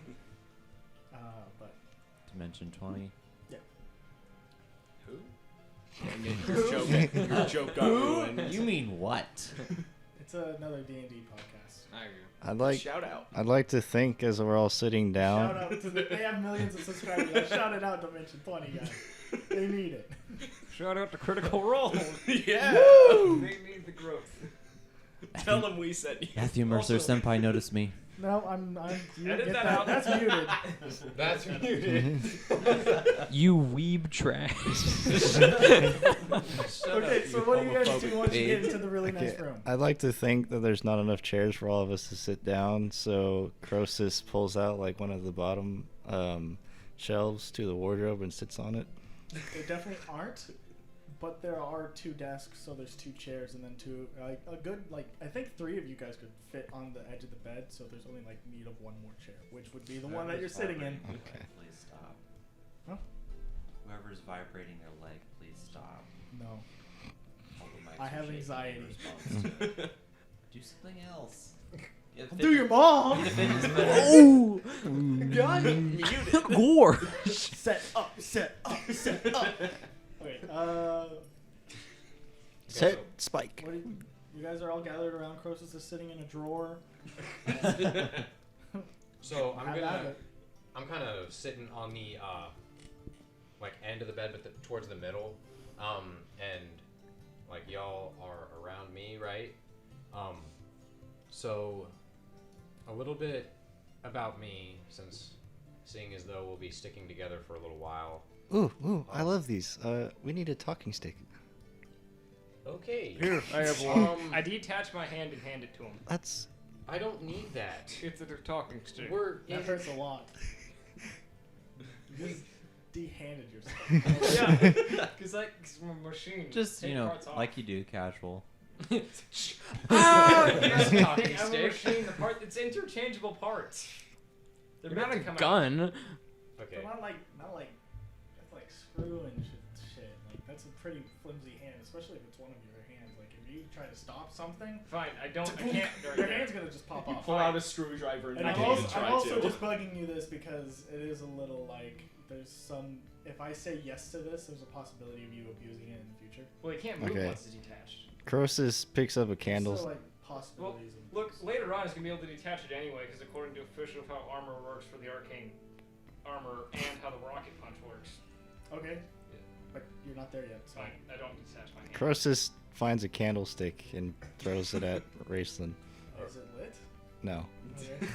[SPEAKER 1] But
[SPEAKER 4] Dimension 20.
[SPEAKER 9] Dang it, your joke got ruined.
[SPEAKER 4] You mean what?
[SPEAKER 1] it's another D&D podcast.
[SPEAKER 5] I'd like to think as we're all sitting down.
[SPEAKER 1] Shout out to they have millions of subscribers. I shouted out Dimension 20 guys. They need it.
[SPEAKER 3] Shout out to Critical Role.
[SPEAKER 9] Yeah.
[SPEAKER 3] They need the growth.
[SPEAKER 9] Tell them we said yes.
[SPEAKER 4] Matthew Mercer
[SPEAKER 1] Also-
[SPEAKER 4] Senpai noticed me.
[SPEAKER 1] No, I'm you
[SPEAKER 3] Edit
[SPEAKER 1] get
[SPEAKER 3] that
[SPEAKER 1] that.
[SPEAKER 3] out.
[SPEAKER 1] That's muted.
[SPEAKER 7] That's muted.
[SPEAKER 10] You weeb trash.
[SPEAKER 1] Okay, so what do you guys do once you get into the really nice
[SPEAKER 5] Okay,
[SPEAKER 1] room?
[SPEAKER 5] I'd like to think that there's not enough chairs for all of us to sit down, so Croesus pulls out like one of the bottom shelves to the wardrobe and sits on it.
[SPEAKER 1] There definitely aren't, but there are 2 desks, so there's 2 chairs and then 2 like a good I think 3 of you guys could fit on the edge of the bed, so there's only like need of 1 more chair, which would be the one that you're sitting in.
[SPEAKER 5] Okay.
[SPEAKER 4] Please stop.
[SPEAKER 1] Huh?
[SPEAKER 4] Whoever's vibrating their leg, please stop.
[SPEAKER 1] No.
[SPEAKER 4] All the mics
[SPEAKER 1] I
[SPEAKER 4] are
[SPEAKER 1] have
[SPEAKER 4] shaking in
[SPEAKER 1] anxiety.
[SPEAKER 4] response to it. Do something else.
[SPEAKER 1] Do your mom.
[SPEAKER 4] Get a fitness medal.
[SPEAKER 10] Oh!
[SPEAKER 1] Muted.
[SPEAKER 10] Gore!
[SPEAKER 1] Set up, set up, set up. Okay,
[SPEAKER 5] Set spike.
[SPEAKER 1] what do you guys are all gathered around. Croesus is sitting in a drawer.
[SPEAKER 7] So I'm
[SPEAKER 1] Have at it.
[SPEAKER 7] kind of sitting on the like end of the bed, but towards the middle, and like y'all are around me, right? So a little bit about me, since seeing as though we'll be sticking together for a little while.
[SPEAKER 5] Ooh, I love these. We need a talking stick.
[SPEAKER 7] Okay.
[SPEAKER 3] I have one. I detach my hand and hand it to him.
[SPEAKER 5] That's
[SPEAKER 7] I don't need that.
[SPEAKER 3] It's a talking stick.
[SPEAKER 7] We're
[SPEAKER 1] That
[SPEAKER 7] in
[SPEAKER 1] hurts a lot. You just de-handed yourself.
[SPEAKER 3] Yeah, because my machine.
[SPEAKER 4] Just,
[SPEAKER 3] take
[SPEAKER 4] you know,
[SPEAKER 3] parts off.
[SPEAKER 4] like you do, casual.
[SPEAKER 3] Ah!
[SPEAKER 7] Yes, talking
[SPEAKER 3] I'm a
[SPEAKER 7] stick.
[SPEAKER 3] machine. The part it's interchangeable parts. They're
[SPEAKER 10] You're
[SPEAKER 3] meant
[SPEAKER 10] not
[SPEAKER 3] to
[SPEAKER 10] a
[SPEAKER 3] come out.
[SPEAKER 10] gun.
[SPEAKER 7] Okay.
[SPEAKER 1] But not like that's like screw and shit. Like that's a pretty flimsy hand, especially if it's one of your hands. Like if you try to stop something,
[SPEAKER 3] Fine, I can't.
[SPEAKER 1] your hand's gonna just pop off.
[SPEAKER 9] Pull out a screwdriver and
[SPEAKER 1] And
[SPEAKER 9] I
[SPEAKER 1] I'm
[SPEAKER 9] can't
[SPEAKER 1] also,
[SPEAKER 9] even try
[SPEAKER 1] I'm also
[SPEAKER 9] to.
[SPEAKER 1] just bugging you this because it is a little like there's some. If I say yes to this, there's a possibility of you abusing it in the future.
[SPEAKER 3] Well, it can't move
[SPEAKER 5] Okay.
[SPEAKER 3] once it's detached.
[SPEAKER 5] Croesus picks up a candle.
[SPEAKER 1] So like possibilities. of
[SPEAKER 3] Look, later on, it's gonna be able to detach it anyway, because according to official of how armor works for the arcane armor and how the rocket punch works.
[SPEAKER 1] Okay. But you're not there yet. So.
[SPEAKER 3] Fine, I don't detach my hand.
[SPEAKER 5] Croesus finds a candlestick and throws it at Raceland.
[SPEAKER 1] Is it lit?
[SPEAKER 5] No.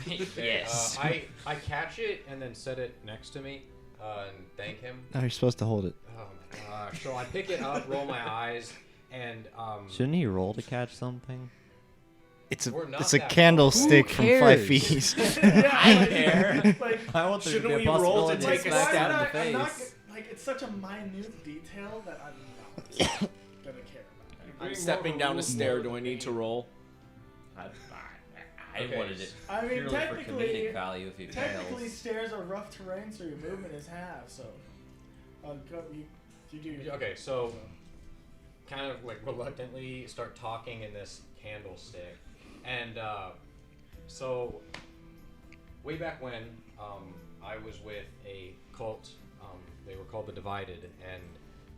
[SPEAKER 1] Okay.
[SPEAKER 10] Yes.
[SPEAKER 7] I catch it and then set it next to me and thank him.
[SPEAKER 5] No, you're supposed to hold it.
[SPEAKER 7] Oh my gosh. So I pick it up, roll my eyes, and
[SPEAKER 4] Shouldn't he roll to catch something?
[SPEAKER 5] It's
[SPEAKER 7] We're not
[SPEAKER 5] a
[SPEAKER 7] that
[SPEAKER 5] candlestick
[SPEAKER 10] Who
[SPEAKER 5] from 5
[SPEAKER 10] cares?
[SPEAKER 5] feet.
[SPEAKER 1] I
[SPEAKER 4] care.
[SPEAKER 1] Like,
[SPEAKER 4] I want there to
[SPEAKER 9] Shouldn't
[SPEAKER 4] be a
[SPEAKER 9] we roll to
[SPEAKER 4] possibility
[SPEAKER 9] take
[SPEAKER 4] of
[SPEAKER 9] a
[SPEAKER 4] smack
[SPEAKER 9] stab
[SPEAKER 4] down in the
[SPEAKER 1] I'm not,
[SPEAKER 4] face.
[SPEAKER 1] like it's such a minute detail that I'm not gonna care about it.
[SPEAKER 9] I'm
[SPEAKER 3] Being
[SPEAKER 9] stepping
[SPEAKER 3] more
[SPEAKER 9] down a
[SPEAKER 3] rule
[SPEAKER 9] stair.
[SPEAKER 3] more
[SPEAKER 9] Do I
[SPEAKER 3] than
[SPEAKER 9] need to
[SPEAKER 3] being-
[SPEAKER 9] roll?
[SPEAKER 4] I
[SPEAKER 7] Okay.
[SPEAKER 4] wanted it
[SPEAKER 1] I mean,
[SPEAKER 4] purely for
[SPEAKER 1] technically,
[SPEAKER 4] comedic value if he
[SPEAKER 1] technically
[SPEAKER 4] fails.
[SPEAKER 1] stairs are rough terrain, so your movement is half. So, you do your
[SPEAKER 7] okay, so kind of like reluctantly start talking in this candlestick, and so way back when I was with a cult, they were called the Divided, and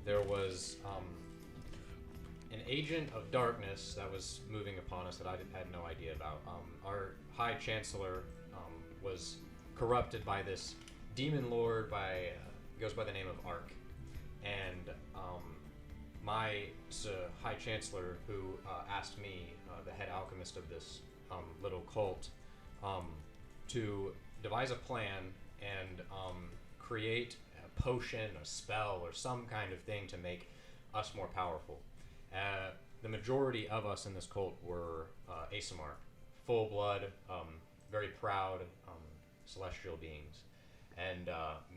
[SPEAKER 7] there was an agent of darkness that was moving upon us that I had no idea about. Our High Chancellor was corrupted by this demon lord goes by the name of Ark, and my High Chancellor, who asked me, the head alchemist of this little cult, to devise a plan and create a potion, a spell, or some kind of thing to make us more powerful. The majority of us in this cult were ASMR, full blood, very proud celestial beings. And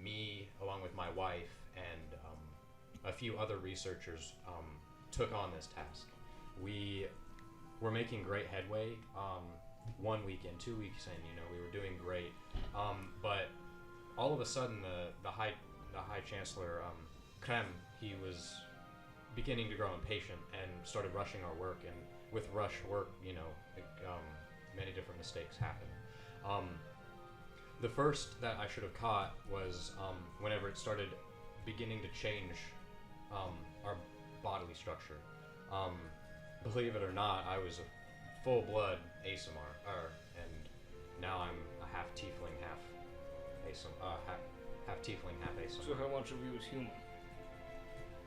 [SPEAKER 7] me, along with my wife and a few other researchers, took on this task. We were making great headway. 1 week in, 2 weeks in, we were doing great. But all of a sudden, the High Chancellor, Krem, he was beginning to grow impatient and started rushing our work. And with rush work, many different mistakes happen. The first that I should have caught was whenever it started beginning to change our bodily structure. Believe it or not, I was a full-blood ASMR, and now I'm a half tiefling, half ASMR, half tiefling, half
[SPEAKER 3] So
[SPEAKER 7] ASMR.
[SPEAKER 3] how much of you is human?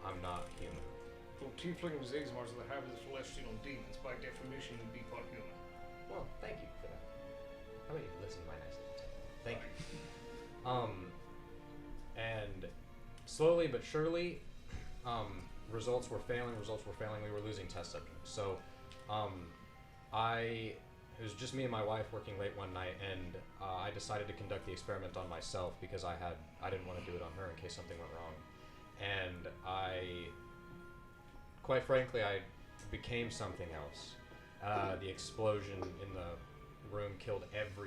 [SPEAKER 7] I'm not human.
[SPEAKER 3] Well, tiefling and Zigzmars are the half of the celestial demons. By definition, you'd be part human.
[SPEAKER 7] Well, thank you for that. How about you listen to my nice little tale? Thank you. And slowly but surely, results were failing. We were losing test subjects. So, it was just me and my wife working late one night, and I decided to conduct the experiment on myself because I didn't want to do it on her in case something went wrong. And quite frankly, I became something else. The explosion in the room killed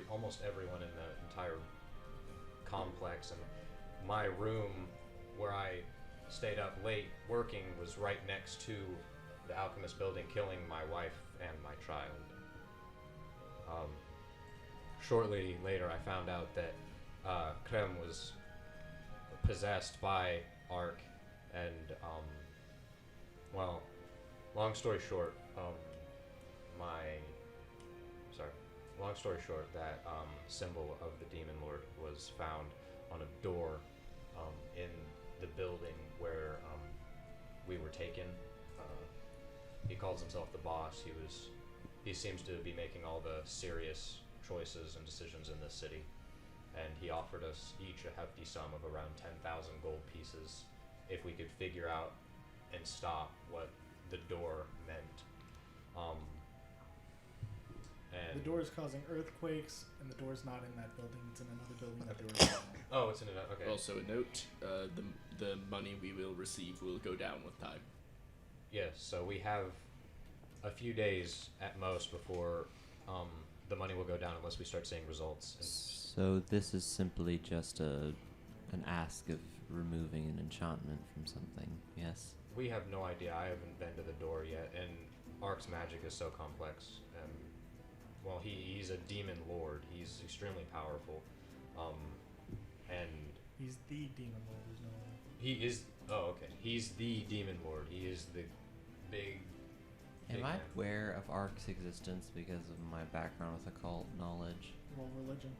[SPEAKER 7] almost everyone in the entire complex, and my room where I stayed up late working was right next to the alchemist building, killing my wife and my child. Shortly later, I found out that Krem was possessed by Ark, and well, long story short, that symbol of the demon lord was found on a door in the building where we were taken. He calls himself the boss. He seems to be making all the serious choices and decisions in this city, and he offered us each a hefty sum of around 10,000 gold pieces if we could figure out and stop what the door meant. And
[SPEAKER 1] The door is causing earthquakes, and the door's not in that building. It's in another building. That door is in.
[SPEAKER 7] oh, it's in it. Okay.
[SPEAKER 9] Also a note: the money we will receive will go down with time.
[SPEAKER 7] Yes. So we have a few days at most before the money will go down unless we start seeing results. And
[SPEAKER 4] So this is simply just an ask of removing an enchantment from something. Yes.
[SPEAKER 7] we have no idea. I haven't been to the door yet, and Ark's magic is so complex. And well, he's a demon lord. He's extremely powerful. And
[SPEAKER 1] He's the demon lord. There's no.
[SPEAKER 7] he is. Oh, okay. He's the demon lord. He is the big.
[SPEAKER 4] Am
[SPEAKER 7] big
[SPEAKER 4] I
[SPEAKER 7] man.
[SPEAKER 4] aware of Ark's existence because of my background with occult knowledge?
[SPEAKER 1] Roll religion.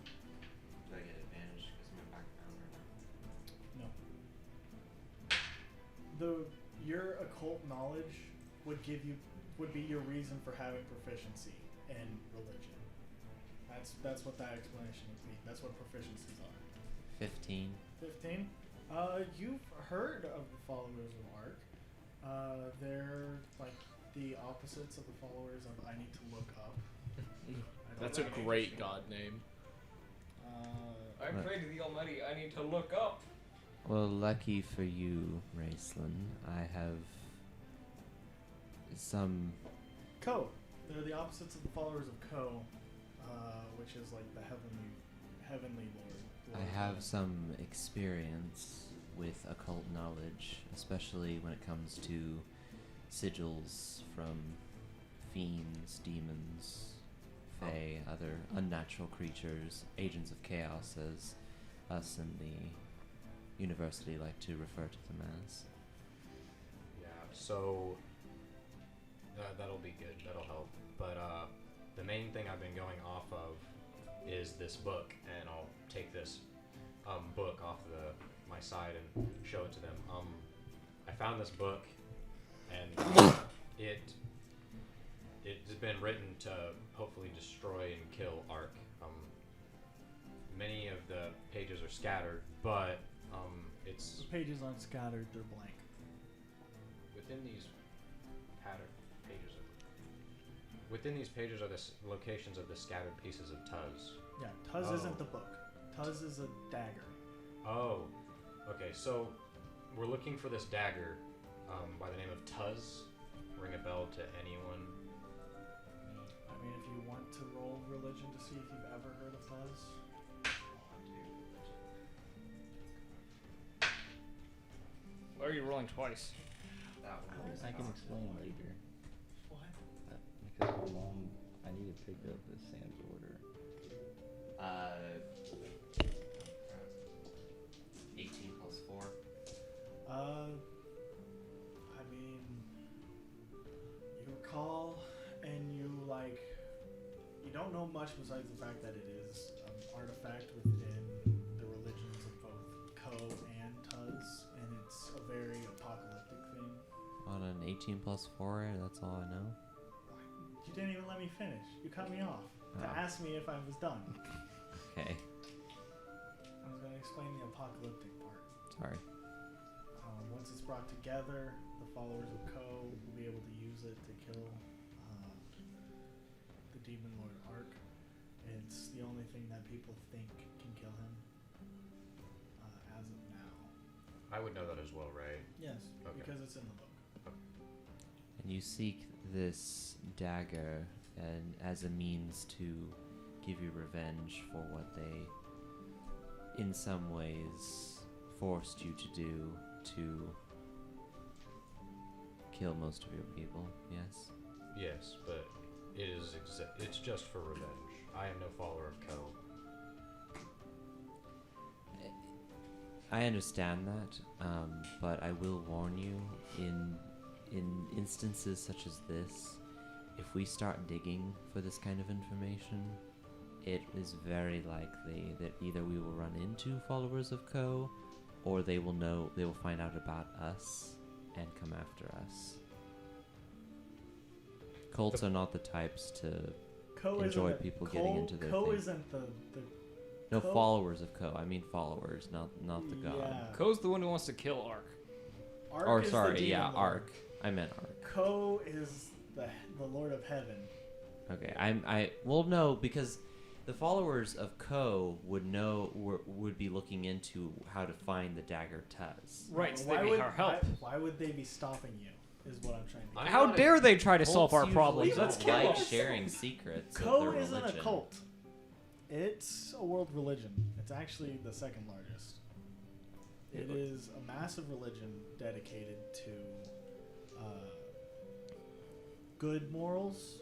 [SPEAKER 4] Do I get advantage because of my background or
[SPEAKER 1] No.
[SPEAKER 4] no?
[SPEAKER 1] Your occult knowledge would be your reason for having proficiency in religion. That's what that explanation would be. That's what proficiencies are.
[SPEAKER 4] 15.
[SPEAKER 1] 15. You've heard of the followers of Ark. They're like the opposites of the followers of I need to look up.
[SPEAKER 9] That's a great god name.
[SPEAKER 3] I pray to the Almighty. I need to look up.
[SPEAKER 4] Well, lucky for you, Raceland, I have some.
[SPEAKER 1] Ko. They're the opposites of the followers of Ko, which is like the heavenly lord.
[SPEAKER 4] I have some experience with occult knowledge, especially when it comes to sigils from fiends, demons, fae, other unnatural creatures, agents of chaos, as us in the university like to refer to them as.
[SPEAKER 7] Yeah. So that'll be good. That'll help. But the main thing I've been going off of is this book, and I'll take this book off my side and show it to them. I found this book, and it's been written to hopefully destroy and kill Ark. Many of the pages are scattered, but it's
[SPEAKER 1] The pages aren't scattered; they're blank.
[SPEAKER 7] within these pages are the locations of the scattered pieces of Tuz.
[SPEAKER 1] Yeah, Tuz
[SPEAKER 7] Oh.
[SPEAKER 1] isn't the book. Tuz is a dagger.
[SPEAKER 7] Oh, okay. So we're looking for this dagger by the name of Tuz. Ring a bell to anyone?
[SPEAKER 1] I mean, if you want to roll religion to see if you've ever heard of Tuz.
[SPEAKER 3] Why are you rolling twice?
[SPEAKER 5] I can explain later.
[SPEAKER 1] What?
[SPEAKER 5] Because how long I need to pick up this Sam's order.
[SPEAKER 4] 18 plus 4.
[SPEAKER 1] I mean, you recall, and you don't know much besides the fact that it is an artifact within the religions of both Ko and Tuz, and it's a very apocalyptic thing.
[SPEAKER 4] On an 18 plus 4, that's all I know.
[SPEAKER 1] You didn't even let me finish. You cut me off to
[SPEAKER 4] Oh.
[SPEAKER 1] ask me if I was done.
[SPEAKER 4] Okay,
[SPEAKER 1] I was going to explain the apocalyptic part.
[SPEAKER 4] sorry.
[SPEAKER 1] Once it's brought together, the followers of Ko will be able to use it to kill the demon lord Ark. It's the only thing that people think can kill him as of now.
[SPEAKER 7] I would know that as well, right?
[SPEAKER 1] Yes,
[SPEAKER 7] Okay.
[SPEAKER 1] because it's in the book.
[SPEAKER 4] And you seek this dagger and as a means to give you revenge for what they, in some ways, forced you to do to kill most of your people. Yes.
[SPEAKER 7] Yes, but it's just for revenge. I am no follower of Ko.
[SPEAKER 4] I understand that, but I will warn you, in instances such as this, if we start digging for this kind of information, it is very likely that either we will run into followers of Ko, or they will find out about us and come after us. Cults are not the types to
[SPEAKER 1] Ko
[SPEAKER 4] enjoy
[SPEAKER 1] isn't
[SPEAKER 4] people
[SPEAKER 1] Ko,
[SPEAKER 4] getting into their
[SPEAKER 1] Ko
[SPEAKER 4] thing.
[SPEAKER 1] isn't the
[SPEAKER 4] No,
[SPEAKER 1] Ko-
[SPEAKER 4] followers of Ko. I mean followers, not the god.
[SPEAKER 1] Yeah.
[SPEAKER 3] Ko's the one who wants to kill Ark.
[SPEAKER 1] Ark
[SPEAKER 4] Or
[SPEAKER 1] is the
[SPEAKER 4] sorry,
[SPEAKER 1] demon
[SPEAKER 4] yeah,
[SPEAKER 1] lord.
[SPEAKER 4] Ark. I meant Ark.
[SPEAKER 1] Ko is the Lord of Heaven.
[SPEAKER 4] Okay, well, no, because the followers of Ko would be looking into how to find the dagger Tuz.
[SPEAKER 3] Right, so
[SPEAKER 1] Why
[SPEAKER 3] they'd be
[SPEAKER 1] would
[SPEAKER 3] our help.
[SPEAKER 1] why would they be stopping you? Is what I'm trying to.
[SPEAKER 7] I'm
[SPEAKER 1] Get.
[SPEAKER 3] How
[SPEAKER 7] not
[SPEAKER 3] dare they try to solve our
[SPEAKER 4] Cults
[SPEAKER 3] problems?
[SPEAKER 4] usually
[SPEAKER 3] Let's
[SPEAKER 4] don't
[SPEAKER 3] kill
[SPEAKER 4] like
[SPEAKER 3] us.
[SPEAKER 4] sharing secrets of
[SPEAKER 1] Ko
[SPEAKER 4] their
[SPEAKER 1] isn't
[SPEAKER 4] religion.
[SPEAKER 1] a cult. It's a world religion. It's actually the second largest. It is a massive religion dedicated to good morals,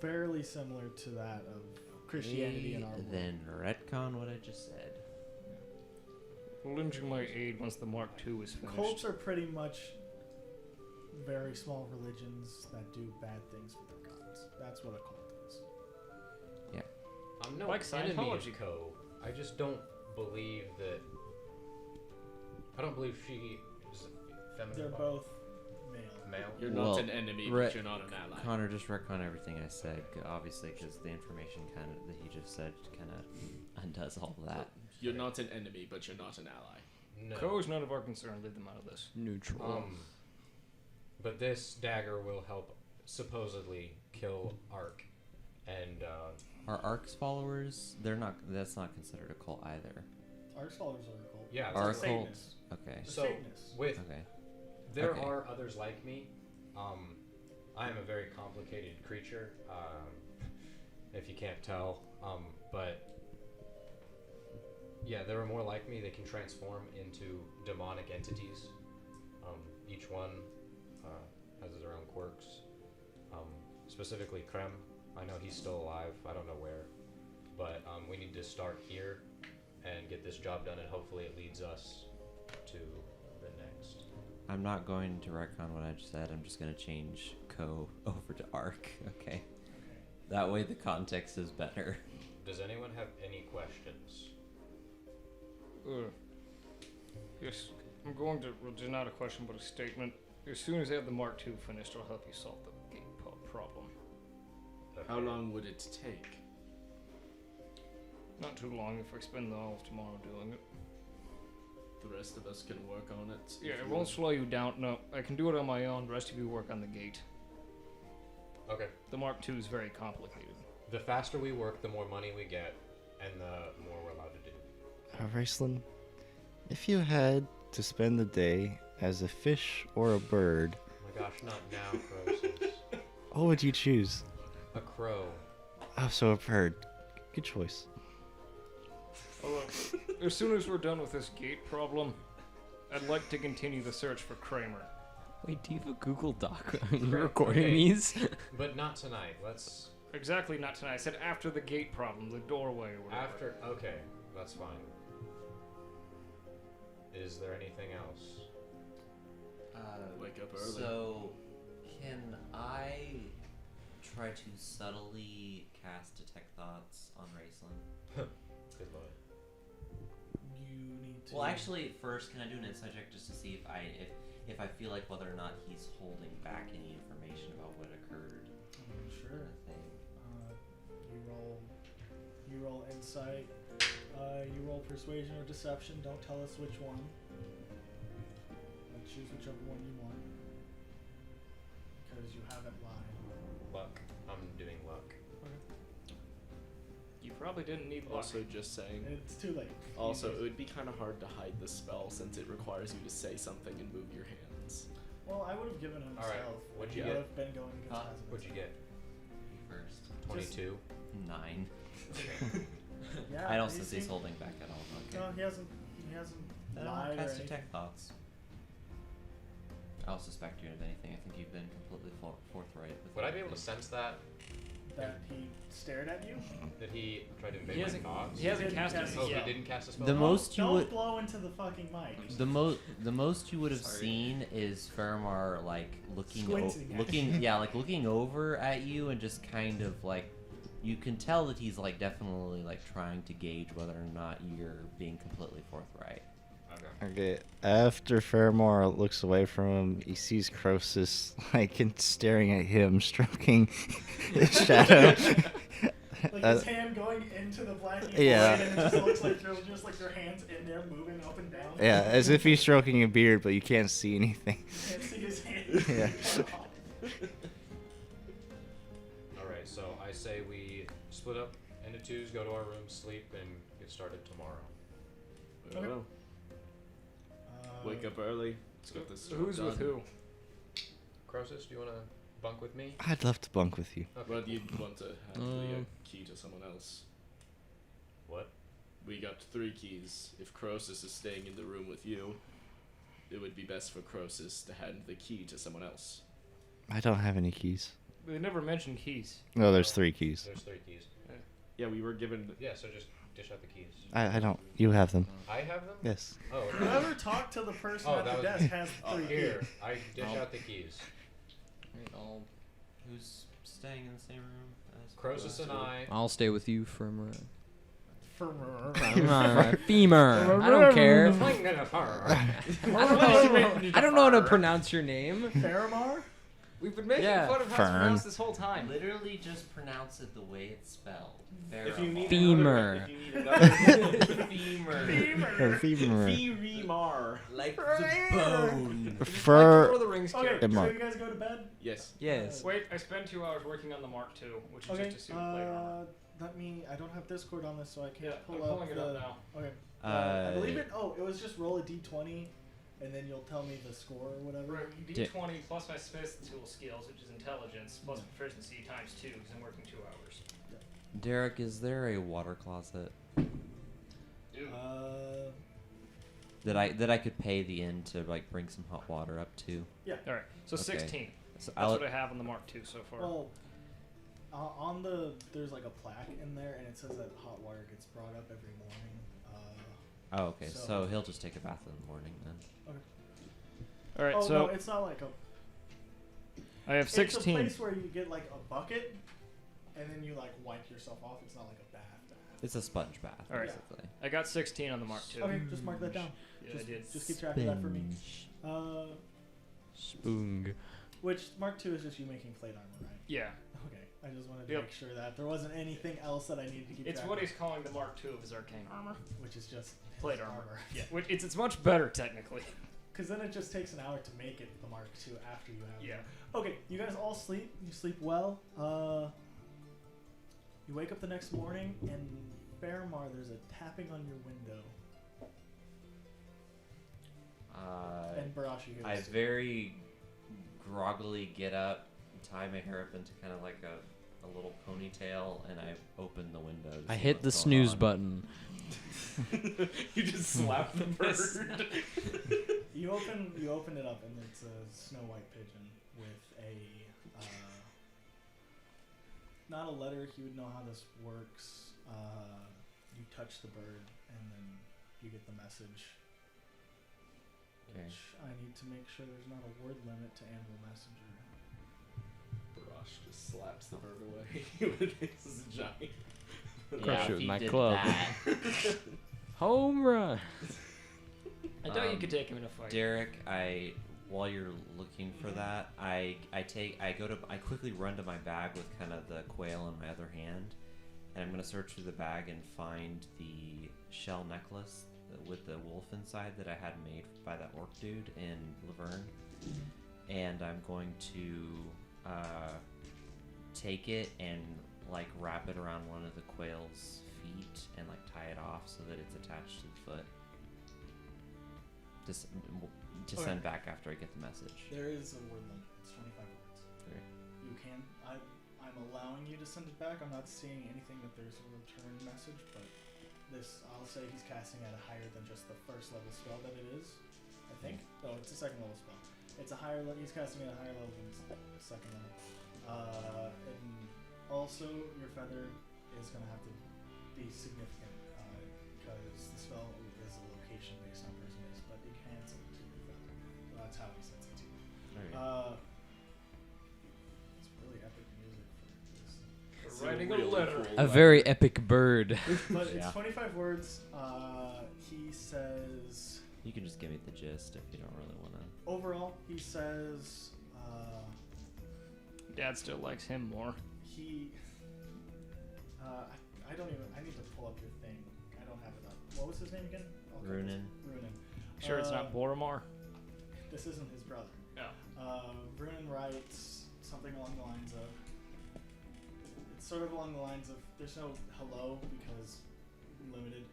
[SPEAKER 1] fairly similar to that of Christianity in our world.
[SPEAKER 4] Then retcon what I just said.
[SPEAKER 3] Lynching my aid once the Mark II is finished.
[SPEAKER 1] Cults are pretty much very small religions that do bad things for their gods. That's what a cult is.
[SPEAKER 7] I'm no
[SPEAKER 3] Like
[SPEAKER 7] enemy
[SPEAKER 3] Scientology.
[SPEAKER 7] of Ko. I just don't believe that. I don't believe she is feminine.
[SPEAKER 1] They're both male.
[SPEAKER 7] male.
[SPEAKER 9] You're
[SPEAKER 4] Well,
[SPEAKER 9] not an enemy,
[SPEAKER 4] Re-
[SPEAKER 9] but you're not an ally.
[SPEAKER 4] Connor, just retcon everything I said, obviously, because the information kind of that he just said kind of undoes all of that.
[SPEAKER 9] You're not an enemy, but you're not an ally.
[SPEAKER 7] No.
[SPEAKER 3] Co is none of our concern. Leave them out of this.
[SPEAKER 10] Neutral.
[SPEAKER 7] But this dagger will help supposedly kill Ark, and
[SPEAKER 4] Are Ark's followers? That's not considered a cult either.
[SPEAKER 1] Our scholars are a cult.
[SPEAKER 7] yeah.
[SPEAKER 4] Our
[SPEAKER 7] it's
[SPEAKER 1] They're
[SPEAKER 7] like-
[SPEAKER 4] cult.
[SPEAKER 1] Satanists.
[SPEAKER 4] Okay.
[SPEAKER 1] They're
[SPEAKER 7] So
[SPEAKER 1] Satanists.
[SPEAKER 7] with
[SPEAKER 4] Okay.
[SPEAKER 7] there
[SPEAKER 4] Okay.
[SPEAKER 7] are others like me. I am a very complicated creature, if you can't tell. But yeah, there are more like me. They can transform into demonic entities. Each one has their own quirks. Specifically, Krem. I know he's still alive. I don't know where, but we need to start here and get this job done, and hopefully, it leads us to the next.
[SPEAKER 4] I'm not going to retcon what I just said. I'm just going to change Co over to Ark. Okay. That way the context is better.
[SPEAKER 7] Does anyone have any questions?
[SPEAKER 3] Yes, I'm going to. Well, just not a question, but a statement. As soon as I have the Mark II finished, I'll help you solve the gate problem.
[SPEAKER 9] How long would it take?
[SPEAKER 3] Not too long if I spend all of tomorrow doing it.
[SPEAKER 9] The rest of us can work on it.
[SPEAKER 3] Yeah,
[SPEAKER 9] if
[SPEAKER 3] it
[SPEAKER 9] you
[SPEAKER 3] won't
[SPEAKER 9] would.
[SPEAKER 3] slow you down. No, I can do it on my own. The rest of you work on the gate.
[SPEAKER 7] Okay.
[SPEAKER 3] The Mark II is very complicated.
[SPEAKER 7] The faster we work, the more money we get, and the more we're allowed to do.
[SPEAKER 5] Raceland, if you had to spend the day as a fish or a bird,
[SPEAKER 7] Oh my gosh, not now, Croesus.
[SPEAKER 5] what would you choose?
[SPEAKER 7] A crow.
[SPEAKER 5] Oh, so a bird. Good choice.
[SPEAKER 3] As soon as we're done with this gate problem, I'd like to continue the search for Kramer.
[SPEAKER 10] Wait, do you have a Google Doc? Are you
[SPEAKER 7] Right,
[SPEAKER 10] recording
[SPEAKER 7] okay.
[SPEAKER 10] these?
[SPEAKER 7] But not tonight. Let's...
[SPEAKER 3] Exactly, not tonight. I said after the gate problem, the doorway or whatever.
[SPEAKER 7] After... Okay, that's fine. Is there anything else?
[SPEAKER 9] Wake up early.
[SPEAKER 4] So, can I try to subtly cast Detect Thoughts on Raceland?
[SPEAKER 7] Good luck.
[SPEAKER 1] You need to.
[SPEAKER 4] Well, actually, first, can I do an insight check just to see if I feel like whether or not he's holding back any information about what occurred?
[SPEAKER 1] Sure.
[SPEAKER 4] Kind of thing.
[SPEAKER 1] You roll insight. You roll persuasion or deception. Don't tell us which one. Choose whichever one you want. Because you haven't lied.
[SPEAKER 7] Luck. I'm doing luck.
[SPEAKER 3] You probably didn't need luck.
[SPEAKER 9] Also, just saying.
[SPEAKER 1] It's too late.
[SPEAKER 9] Also, it would be kind of hard to hide the spell since it requires you to say something and move your hands.
[SPEAKER 1] Well, I would have given him
[SPEAKER 7] All right,
[SPEAKER 1] stealth.
[SPEAKER 7] what'd
[SPEAKER 1] He
[SPEAKER 7] you
[SPEAKER 1] would
[SPEAKER 7] get?
[SPEAKER 1] have been going against
[SPEAKER 4] Huh?
[SPEAKER 1] Hazard.
[SPEAKER 7] What'd you get?
[SPEAKER 4] You first.
[SPEAKER 7] 22.
[SPEAKER 4] 9.
[SPEAKER 1] Yeah,
[SPEAKER 4] I don't
[SPEAKER 1] he
[SPEAKER 4] sense he's
[SPEAKER 1] seemed-
[SPEAKER 4] holding back at all. Okay.
[SPEAKER 1] No, he hasn't. He hasn't
[SPEAKER 4] Then I'll
[SPEAKER 1] lied or
[SPEAKER 4] cast
[SPEAKER 1] anything.
[SPEAKER 4] Detect Thoughts. I'll suspect you of anything. I think you've been completely forthright with
[SPEAKER 7] Would I be
[SPEAKER 4] everything.
[SPEAKER 7] able to sense that?
[SPEAKER 1] That he stared at you.
[SPEAKER 7] Did he try to invade
[SPEAKER 3] He
[SPEAKER 7] my
[SPEAKER 3] hasn't-
[SPEAKER 7] thoughts?
[SPEAKER 3] He hasn't
[SPEAKER 1] didn't
[SPEAKER 3] cast
[SPEAKER 1] cast
[SPEAKER 3] it
[SPEAKER 7] Oh,
[SPEAKER 3] yet.
[SPEAKER 7] he didn't cast a spell?
[SPEAKER 4] The
[SPEAKER 1] Don't-
[SPEAKER 4] most you
[SPEAKER 1] don't
[SPEAKER 4] would-
[SPEAKER 1] blow into the fucking mic.
[SPEAKER 4] The most you would have
[SPEAKER 8] Sorry.
[SPEAKER 4] seen is Faramar like looking
[SPEAKER 1] Squinting at
[SPEAKER 4] looking yeah, like looking over at you and just kind of like you can tell that he's like definitely like trying to gauge whether or not you're being completely forthright.
[SPEAKER 5] Okay, after Faramore looks away from him, he sees Croesus like staring at him, stroking his shadow.
[SPEAKER 1] Like his hand going into the black ink
[SPEAKER 5] Yeah.
[SPEAKER 1] void, and it just looks like there's just like your hands in there moving up and down.
[SPEAKER 5] Yeah, as if he's stroking a beard, but you can't see anything.
[SPEAKER 1] You can't see his hand.
[SPEAKER 5] Yeah.
[SPEAKER 7] I say we split up into twos, go to our rooms, sleep, and get started tomorrow.
[SPEAKER 2] Very well. Wake up early. Let's get this
[SPEAKER 3] Who's
[SPEAKER 2] done.
[SPEAKER 3] with who?
[SPEAKER 7] Croesus, do you want to bunk with me?
[SPEAKER 5] I'd love to bunk with you.
[SPEAKER 7] Okay.
[SPEAKER 2] Well, you'd want to have the key to someone else.
[SPEAKER 7] What?
[SPEAKER 2] We got 3 keys. If Croesus is staying in the room with you, it would be best for Croesus to hand the key to someone else.
[SPEAKER 5] I don't have any keys.
[SPEAKER 3] They never mentioned keys.
[SPEAKER 5] No, there's 3 keys.
[SPEAKER 7] There's 3 keys.
[SPEAKER 2] Yeah, we were given.
[SPEAKER 7] Yeah, so just dish out the keys.
[SPEAKER 5] I don't. You have them.
[SPEAKER 7] I have them?
[SPEAKER 5] Yes.
[SPEAKER 7] Oh, okay.
[SPEAKER 1] Whoever talked to the person at
[SPEAKER 7] that
[SPEAKER 1] the
[SPEAKER 7] was-
[SPEAKER 1] desk has 3
[SPEAKER 7] Here,
[SPEAKER 1] keys.
[SPEAKER 7] I dish out the keys.
[SPEAKER 8] Wait, who's staying in the same room as
[SPEAKER 7] Croesus and I.
[SPEAKER 10] I'll stay with you from
[SPEAKER 1] For
[SPEAKER 10] femur. I don't care.
[SPEAKER 3] I
[SPEAKER 10] I don't know how to pronounce your name.
[SPEAKER 1] Faramar?
[SPEAKER 3] We've been making
[SPEAKER 10] Yeah.
[SPEAKER 3] fun of how it's
[SPEAKER 5] Fern.
[SPEAKER 3] pronounced this whole time.
[SPEAKER 8] Literally just pronounce it the way it's spelled.
[SPEAKER 2] If you need
[SPEAKER 10] Femur.
[SPEAKER 2] If you need another
[SPEAKER 8] Femur.
[SPEAKER 5] Femur.
[SPEAKER 2] Femur.
[SPEAKER 8] Like the bone.
[SPEAKER 3] Lord
[SPEAKER 5] Fur.
[SPEAKER 3] of the Rings
[SPEAKER 1] Okay,
[SPEAKER 3] character.
[SPEAKER 1] so
[SPEAKER 5] Mark.
[SPEAKER 1] you guys go to bed?
[SPEAKER 2] Yes.
[SPEAKER 10] Yes.
[SPEAKER 3] Wait, I spent 2 hours working on the Mark II, which is
[SPEAKER 1] Okay,
[SPEAKER 3] just a suit of plate armor.
[SPEAKER 1] let me, I don't have Discord on this, so I can't
[SPEAKER 3] Yeah,
[SPEAKER 1] pull
[SPEAKER 3] I'm
[SPEAKER 1] up
[SPEAKER 3] pulling it
[SPEAKER 1] the,
[SPEAKER 3] up now.
[SPEAKER 1] Okay. I believe it, it was just roll a d20, and then you'll tell me the score or whatever.
[SPEAKER 3] Right, D20 plus my Smith's tool skills, which is intelligence, plus proficiency times 2, because I'm working 2 hours.
[SPEAKER 4] Derek, is there a water closet that I could pay the inn to like bring some hot water up to?
[SPEAKER 3] Alright, so
[SPEAKER 4] Okay.
[SPEAKER 3] 16.
[SPEAKER 4] So
[SPEAKER 3] That's what I have on the Mark II so far.
[SPEAKER 1] Well, there's like a plaque in there, and it says that hot water gets brought up every morning.
[SPEAKER 4] Oh, okay. So,
[SPEAKER 1] so-
[SPEAKER 4] he'll just take a bath in the morning then.
[SPEAKER 3] Alright,
[SPEAKER 1] Oh,
[SPEAKER 3] so
[SPEAKER 1] no, it's not like a...
[SPEAKER 3] I have 16.
[SPEAKER 1] It's a place where you get like a bucket, and then you like wipe yourself off. It's not like a bath.
[SPEAKER 4] It's a sponge bath,
[SPEAKER 3] All right.
[SPEAKER 4] basically.
[SPEAKER 3] I got 16 on the Mark II.
[SPEAKER 1] Okay, just mark that down.
[SPEAKER 3] Yeah,
[SPEAKER 1] just,
[SPEAKER 3] I did.
[SPEAKER 1] just keep track of that for me.
[SPEAKER 10] Spoong.
[SPEAKER 1] Which Mark II is just you making plate armor, right?
[SPEAKER 3] Yeah.
[SPEAKER 1] Okay, I just wanted to
[SPEAKER 3] Yep.
[SPEAKER 1] make sure that there wasn't anything else that I needed to keep
[SPEAKER 3] It's
[SPEAKER 1] track
[SPEAKER 3] what
[SPEAKER 1] of,
[SPEAKER 3] he's calling the Mark II of his arcane armor.
[SPEAKER 1] which is just
[SPEAKER 3] Plate armor. Yeah, which it's much better technically.
[SPEAKER 1] Because then it just takes an hour to make it the Mark II after you have
[SPEAKER 3] Yeah.
[SPEAKER 1] it. Okay, you guys all sleep. You sleep well. You wake up the next morning, and Faramar, there's a tapping on your window. And Barash, you hear
[SPEAKER 4] I
[SPEAKER 1] this too.
[SPEAKER 4] very groggily get up, tie my hair up into kind of like a little ponytail, and I open the window. to
[SPEAKER 10] I
[SPEAKER 4] see
[SPEAKER 10] hit the
[SPEAKER 4] what's going
[SPEAKER 10] snooze
[SPEAKER 4] on.
[SPEAKER 10] button.
[SPEAKER 2] You just slap the bird.
[SPEAKER 1] You open it up, and it's a snow white pigeon with a not a letter. He would know how this works. You touch the bird, and then you get the message.
[SPEAKER 4] Okay.
[SPEAKER 1] Which I need to make sure there's not a word limit to Animal Messenger.
[SPEAKER 2] Barash just slaps the bird away with his giant.
[SPEAKER 10] Crush it
[SPEAKER 8] if
[SPEAKER 10] with
[SPEAKER 8] he
[SPEAKER 10] my
[SPEAKER 8] did
[SPEAKER 10] club.
[SPEAKER 8] that-
[SPEAKER 10] Home run.
[SPEAKER 3] I doubt you could take him in a fight.
[SPEAKER 4] Derek, while you're looking for that, I quickly run to my bag with kind of the quail in my other hand, and I'm gonna search through the bag and find the shell necklace with the wolf inside that I had made by that orc dude in Laverne, and I'm going to take it and like wrap it around one of the quail's feet and like tie it off so that it's attached to the foot. Just to
[SPEAKER 1] Okay.
[SPEAKER 4] send back after I get the message.
[SPEAKER 1] There is a word limit. It's 25 words.
[SPEAKER 4] Okay.
[SPEAKER 1] You can. I'm allowing you to send it back. I'm not seeing anything that there's a return message, but this, I'll say he's casting at a higher than just the first level spell that it is. I think. Oh, it's a second level spell. It's a higher level. He's casting at a higher level than the second level. And also, your feather is going to have to be significant because the spell is a location based on person base, but it can send it to your feather. So that's how he sends it to you.
[SPEAKER 4] Alright.
[SPEAKER 1] It's really epic music for this.
[SPEAKER 3] Writing a letter.
[SPEAKER 10] A very epic bird.
[SPEAKER 1] But it's
[SPEAKER 4] Yeah.
[SPEAKER 1] 25 words. He says,
[SPEAKER 4] You can just give me the gist if you don't really want to.
[SPEAKER 1] overall, he says,
[SPEAKER 3] Dad still likes him more.
[SPEAKER 1] I don't even, I need to pull up your thing. I don't have it up. What was his name again?
[SPEAKER 4] Runin.
[SPEAKER 1] Runin.
[SPEAKER 3] Sure, it's not Boromar.
[SPEAKER 1] This isn't his brother.
[SPEAKER 3] No.
[SPEAKER 1] Runin writes something along the lines of, it sort of along the lines of there's no hello because limited.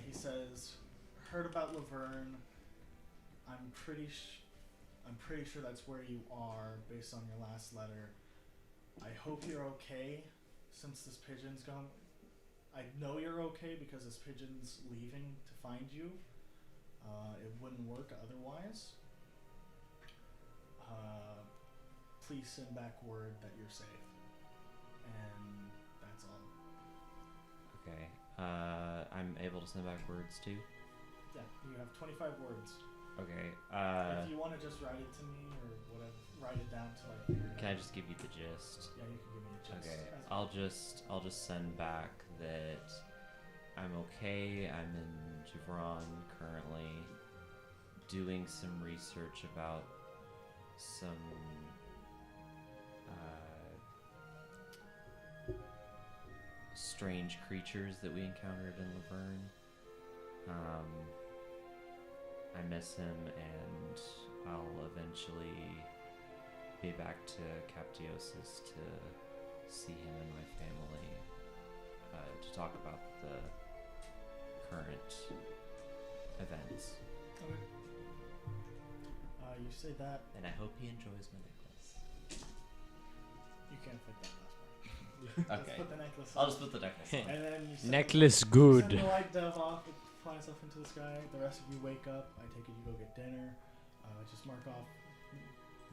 [SPEAKER 1] He says, "Heard about Laverne. I'm pretty sure that's where you are based on your last letter. I hope you're okay since this pigeon's gone. I know you're okay because this pigeon's leaving to find you. It wouldn't work otherwise. Please send back word that you're safe." And that's all.
[SPEAKER 4] Okay. I'm able to send back words too.
[SPEAKER 1] Yeah, you have 25 words.
[SPEAKER 4] Okay.
[SPEAKER 1] If you want to just write it to me or whatever, write it down to like. Figure it
[SPEAKER 4] Can I
[SPEAKER 1] out.
[SPEAKER 4] just give you the gist?
[SPEAKER 1] Yeah, you can give me a gist.
[SPEAKER 4] Okay.
[SPEAKER 1] That's
[SPEAKER 4] I'll just send back that I'm okay. I'm in Javron currently, doing some research about some strange creatures that we encountered in Laverne. I miss him, and I'll eventually be back to Captiosis to see him and my family, to talk about the current events.
[SPEAKER 1] okay. You say that
[SPEAKER 4] And I hope he enjoys my necklace.
[SPEAKER 1] you can't fit that last part.
[SPEAKER 4] Okay.
[SPEAKER 1] Just put the necklace
[SPEAKER 4] I'll
[SPEAKER 1] on.
[SPEAKER 4] just put the necklace on.
[SPEAKER 1] And then you send
[SPEAKER 10] Necklace
[SPEAKER 1] You
[SPEAKER 10] good.
[SPEAKER 1] send the white dove off, it flies off into the sky. The rest of you wake up. I take it you go get dinner. Just mark off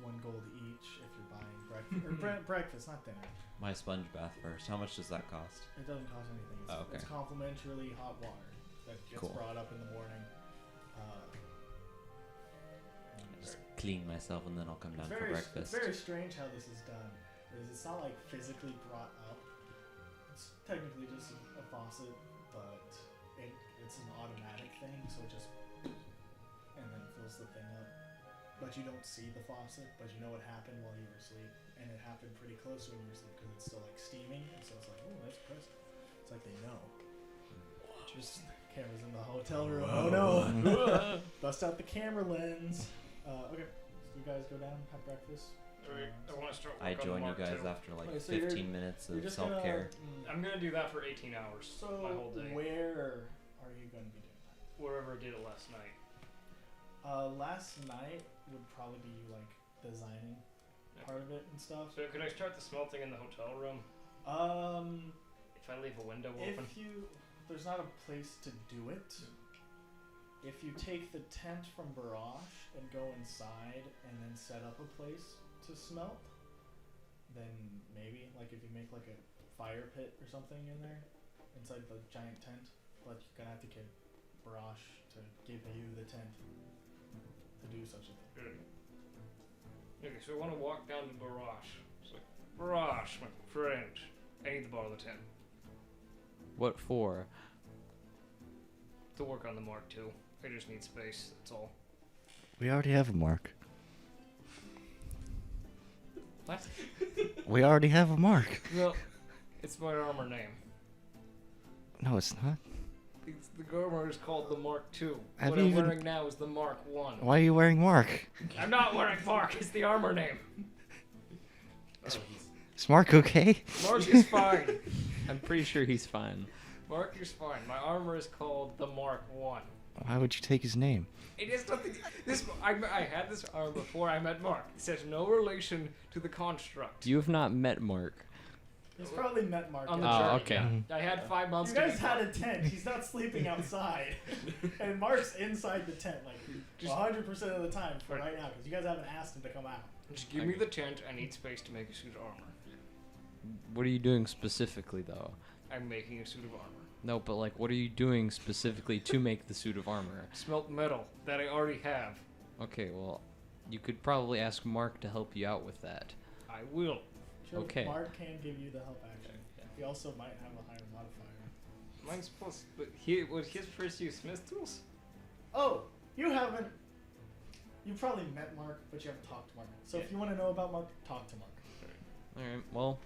[SPEAKER 1] 1 gold each if you're buying breakfast. Or breakfast, not dinner.
[SPEAKER 4] My sponge bath first. How much does that cost?
[SPEAKER 1] It doesn't cost anything. It's,
[SPEAKER 4] Oh, okay.
[SPEAKER 1] it's complimentarily hot water that gets
[SPEAKER 4] Cool.
[SPEAKER 1] brought up in the morning.
[SPEAKER 4] I just clean myself and then I'll come down for
[SPEAKER 1] It's
[SPEAKER 4] breakfast.
[SPEAKER 1] very strange how this is done. It's not like physically brought up. It's technically just a faucet, but it's an automatic thing, so it just and then fills the thing up. But you don't see the faucet, but you know what happened while you were asleep, and it happened pretty close when you were asleep because it's still like steaming, and so it's like, oh, that's impressive. It's like they know. Just cameras in the hotel room. Oh no! Bust out the camera lens. Okay, so you guys go down, have breakfast.
[SPEAKER 3] I want to start.
[SPEAKER 4] I
[SPEAKER 3] work on
[SPEAKER 4] join you
[SPEAKER 3] Mark
[SPEAKER 4] guys
[SPEAKER 3] too.
[SPEAKER 4] after like
[SPEAKER 1] Okay, so you're-
[SPEAKER 4] 15 minutes
[SPEAKER 1] You're
[SPEAKER 4] of
[SPEAKER 1] just
[SPEAKER 4] self care.
[SPEAKER 3] I'm gonna do that for 18 hours.
[SPEAKER 1] So
[SPEAKER 3] my whole day.
[SPEAKER 1] where are you going to be doing that?
[SPEAKER 3] Wherever I did it last night.
[SPEAKER 1] Last night would probably be you like designing part of it and stuff.
[SPEAKER 3] So could I start the smelting in the hotel room if I leave a window open?
[SPEAKER 1] There's not a place to do it. If you take the tent from Barrage and go inside and then set up a place to smelt, then maybe like if you make like a fire pit or something in there inside the giant tent, but you're gonna have to get Barrage to give you the tent to do such a thing.
[SPEAKER 3] Okay, so I want to walk down to Barrage. It's like, Barrage, my friend, I need to borrow the tent
[SPEAKER 10] What for?
[SPEAKER 3] to work on the Mark II. I just need space, that's all.
[SPEAKER 5] We already have a mark.
[SPEAKER 3] What?
[SPEAKER 5] We already have a mark.
[SPEAKER 3] No, it's my armor name.
[SPEAKER 5] No, it's not.
[SPEAKER 3] The armor is called the Mark II.
[SPEAKER 5] Have
[SPEAKER 3] What
[SPEAKER 5] you
[SPEAKER 3] I'm
[SPEAKER 5] even-
[SPEAKER 3] wearing now is the Mark I.
[SPEAKER 5] Why are you wearing mark?
[SPEAKER 3] I'm not wearing Mark, it's the armor name.
[SPEAKER 5] Is Mark okay?
[SPEAKER 3] Mark is fine.
[SPEAKER 10] I'm pretty sure he's fine.
[SPEAKER 3] Mark is fine. My armor is called the Mark I.
[SPEAKER 5] Why would you take his name?
[SPEAKER 3] It is nothing. I had this armor before I met Mark. It has no relation to the construct.
[SPEAKER 10] You have not met Mark.
[SPEAKER 1] He's probably met Mark.
[SPEAKER 3] On
[SPEAKER 1] in
[SPEAKER 3] the
[SPEAKER 1] the
[SPEAKER 3] journey,
[SPEAKER 10] okay.
[SPEAKER 3] yeah. I had 5 months
[SPEAKER 1] You
[SPEAKER 3] to
[SPEAKER 1] guys
[SPEAKER 3] be
[SPEAKER 1] had a tent. He's not sleeping outside, and Mark's inside the tent like
[SPEAKER 3] Just-
[SPEAKER 1] 100% of the time for
[SPEAKER 3] Right.
[SPEAKER 1] right now because you guys haven't asked him to come out.
[SPEAKER 3] Just give me the tent. I need space to make a suit of armor.
[SPEAKER 10] What are you doing specifically, though?
[SPEAKER 3] I'm making a suit of armor.
[SPEAKER 10] No, but like, what are you doing specifically to make the suit of armor?
[SPEAKER 3] Smelt metal that I already have.
[SPEAKER 10] Okay, well, you could probably ask Mark to help you out with that.
[SPEAKER 3] I will.
[SPEAKER 1] Sure,
[SPEAKER 10] Okay.
[SPEAKER 1] Mark can give you the help action. He also might have a higher modifier.
[SPEAKER 3] Mine's plus, but would his first use Smith tools?
[SPEAKER 1] Oh, you haven't. You probably met Mark, but you haven't talked to Mark. So if you want to know about Mark, talk to Mark.
[SPEAKER 10] Alright, well,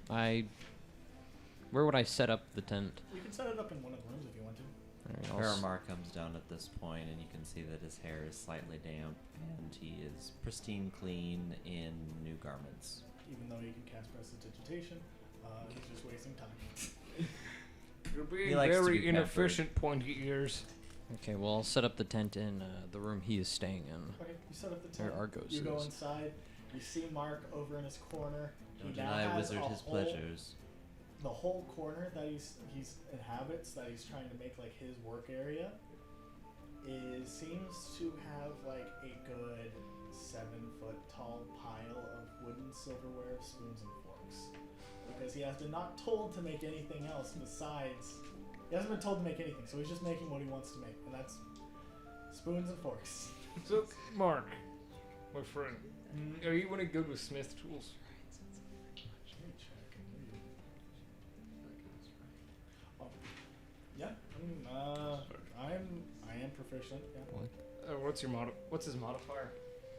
[SPEAKER 10] where would I set up the tent?
[SPEAKER 1] We can set it up in one of the rooms if you want to.
[SPEAKER 10] Alright, I'll s-
[SPEAKER 4] Paramar comes down at this point, and you can see that his hair is slightly damp, and he is pristine clean in new garments.
[SPEAKER 1] Even though you can cast prestidigitation, He's just wasting time.
[SPEAKER 3] You're being
[SPEAKER 8] likes to
[SPEAKER 3] very
[SPEAKER 8] be
[SPEAKER 3] inefficient, pointy ears.
[SPEAKER 10] Okay, well, I'll set up the tent in the room he is staying in.
[SPEAKER 1] Okay, you set up the
[SPEAKER 10] Where
[SPEAKER 1] tent.
[SPEAKER 10] Argos
[SPEAKER 1] You go
[SPEAKER 10] is.
[SPEAKER 1] inside. You see Mark over in his corner.
[SPEAKER 8] Don't
[SPEAKER 1] He now
[SPEAKER 8] deny a
[SPEAKER 1] has
[SPEAKER 8] wizard
[SPEAKER 1] a
[SPEAKER 8] his
[SPEAKER 1] whole-
[SPEAKER 8] pleasures.
[SPEAKER 1] The whole corner that he's inhabits, that he's trying to make like his work area, seems to have like a good 7-foot tall pile of wooden silverware, spoons, and forks. Because he has been not told to make anything else besides. He hasn't been told to make anything, so he's just making what he wants to make, and that's spoons and forks.
[SPEAKER 3] So, Mark, my friend, are you any good with smith tools?
[SPEAKER 1] Let me check. Oh, yeah, I am proficient. Yeah.
[SPEAKER 3] What's your What's his modifier?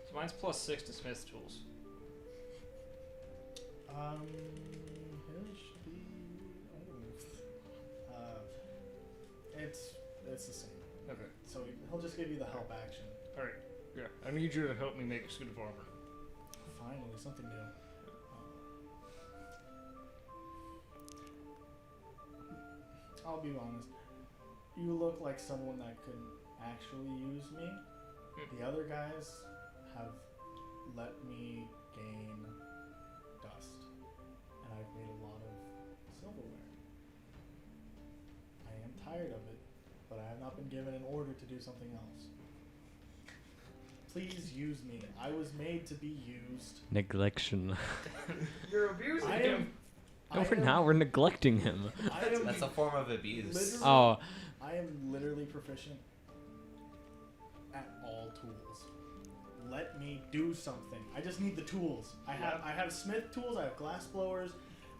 [SPEAKER 3] So mine's +6 to smith tools.
[SPEAKER 1] His should be. It's the same.
[SPEAKER 3] Okay.
[SPEAKER 1] So he'll just give you the help action.
[SPEAKER 3] All right. Yeah. I need you to help me make a suit of armor.
[SPEAKER 1] Finally, something new. I'll be honest. You look like someone that could actually use me. The other guys have let me gain dust, and I've made a lot of silverware. I am tired of it, but I have not been given an order to do something else. Please use me. I was made to be used.
[SPEAKER 10] Neglection.
[SPEAKER 3] You're abusing
[SPEAKER 1] I
[SPEAKER 3] him.
[SPEAKER 1] am.
[SPEAKER 10] No, now we're neglecting him.
[SPEAKER 8] That's a form of abuse.
[SPEAKER 1] Literally,
[SPEAKER 10] Oh,
[SPEAKER 1] I am literally proficient at all tools. Let me do something. I just need the tools. I have smith tools. I have glass blowers.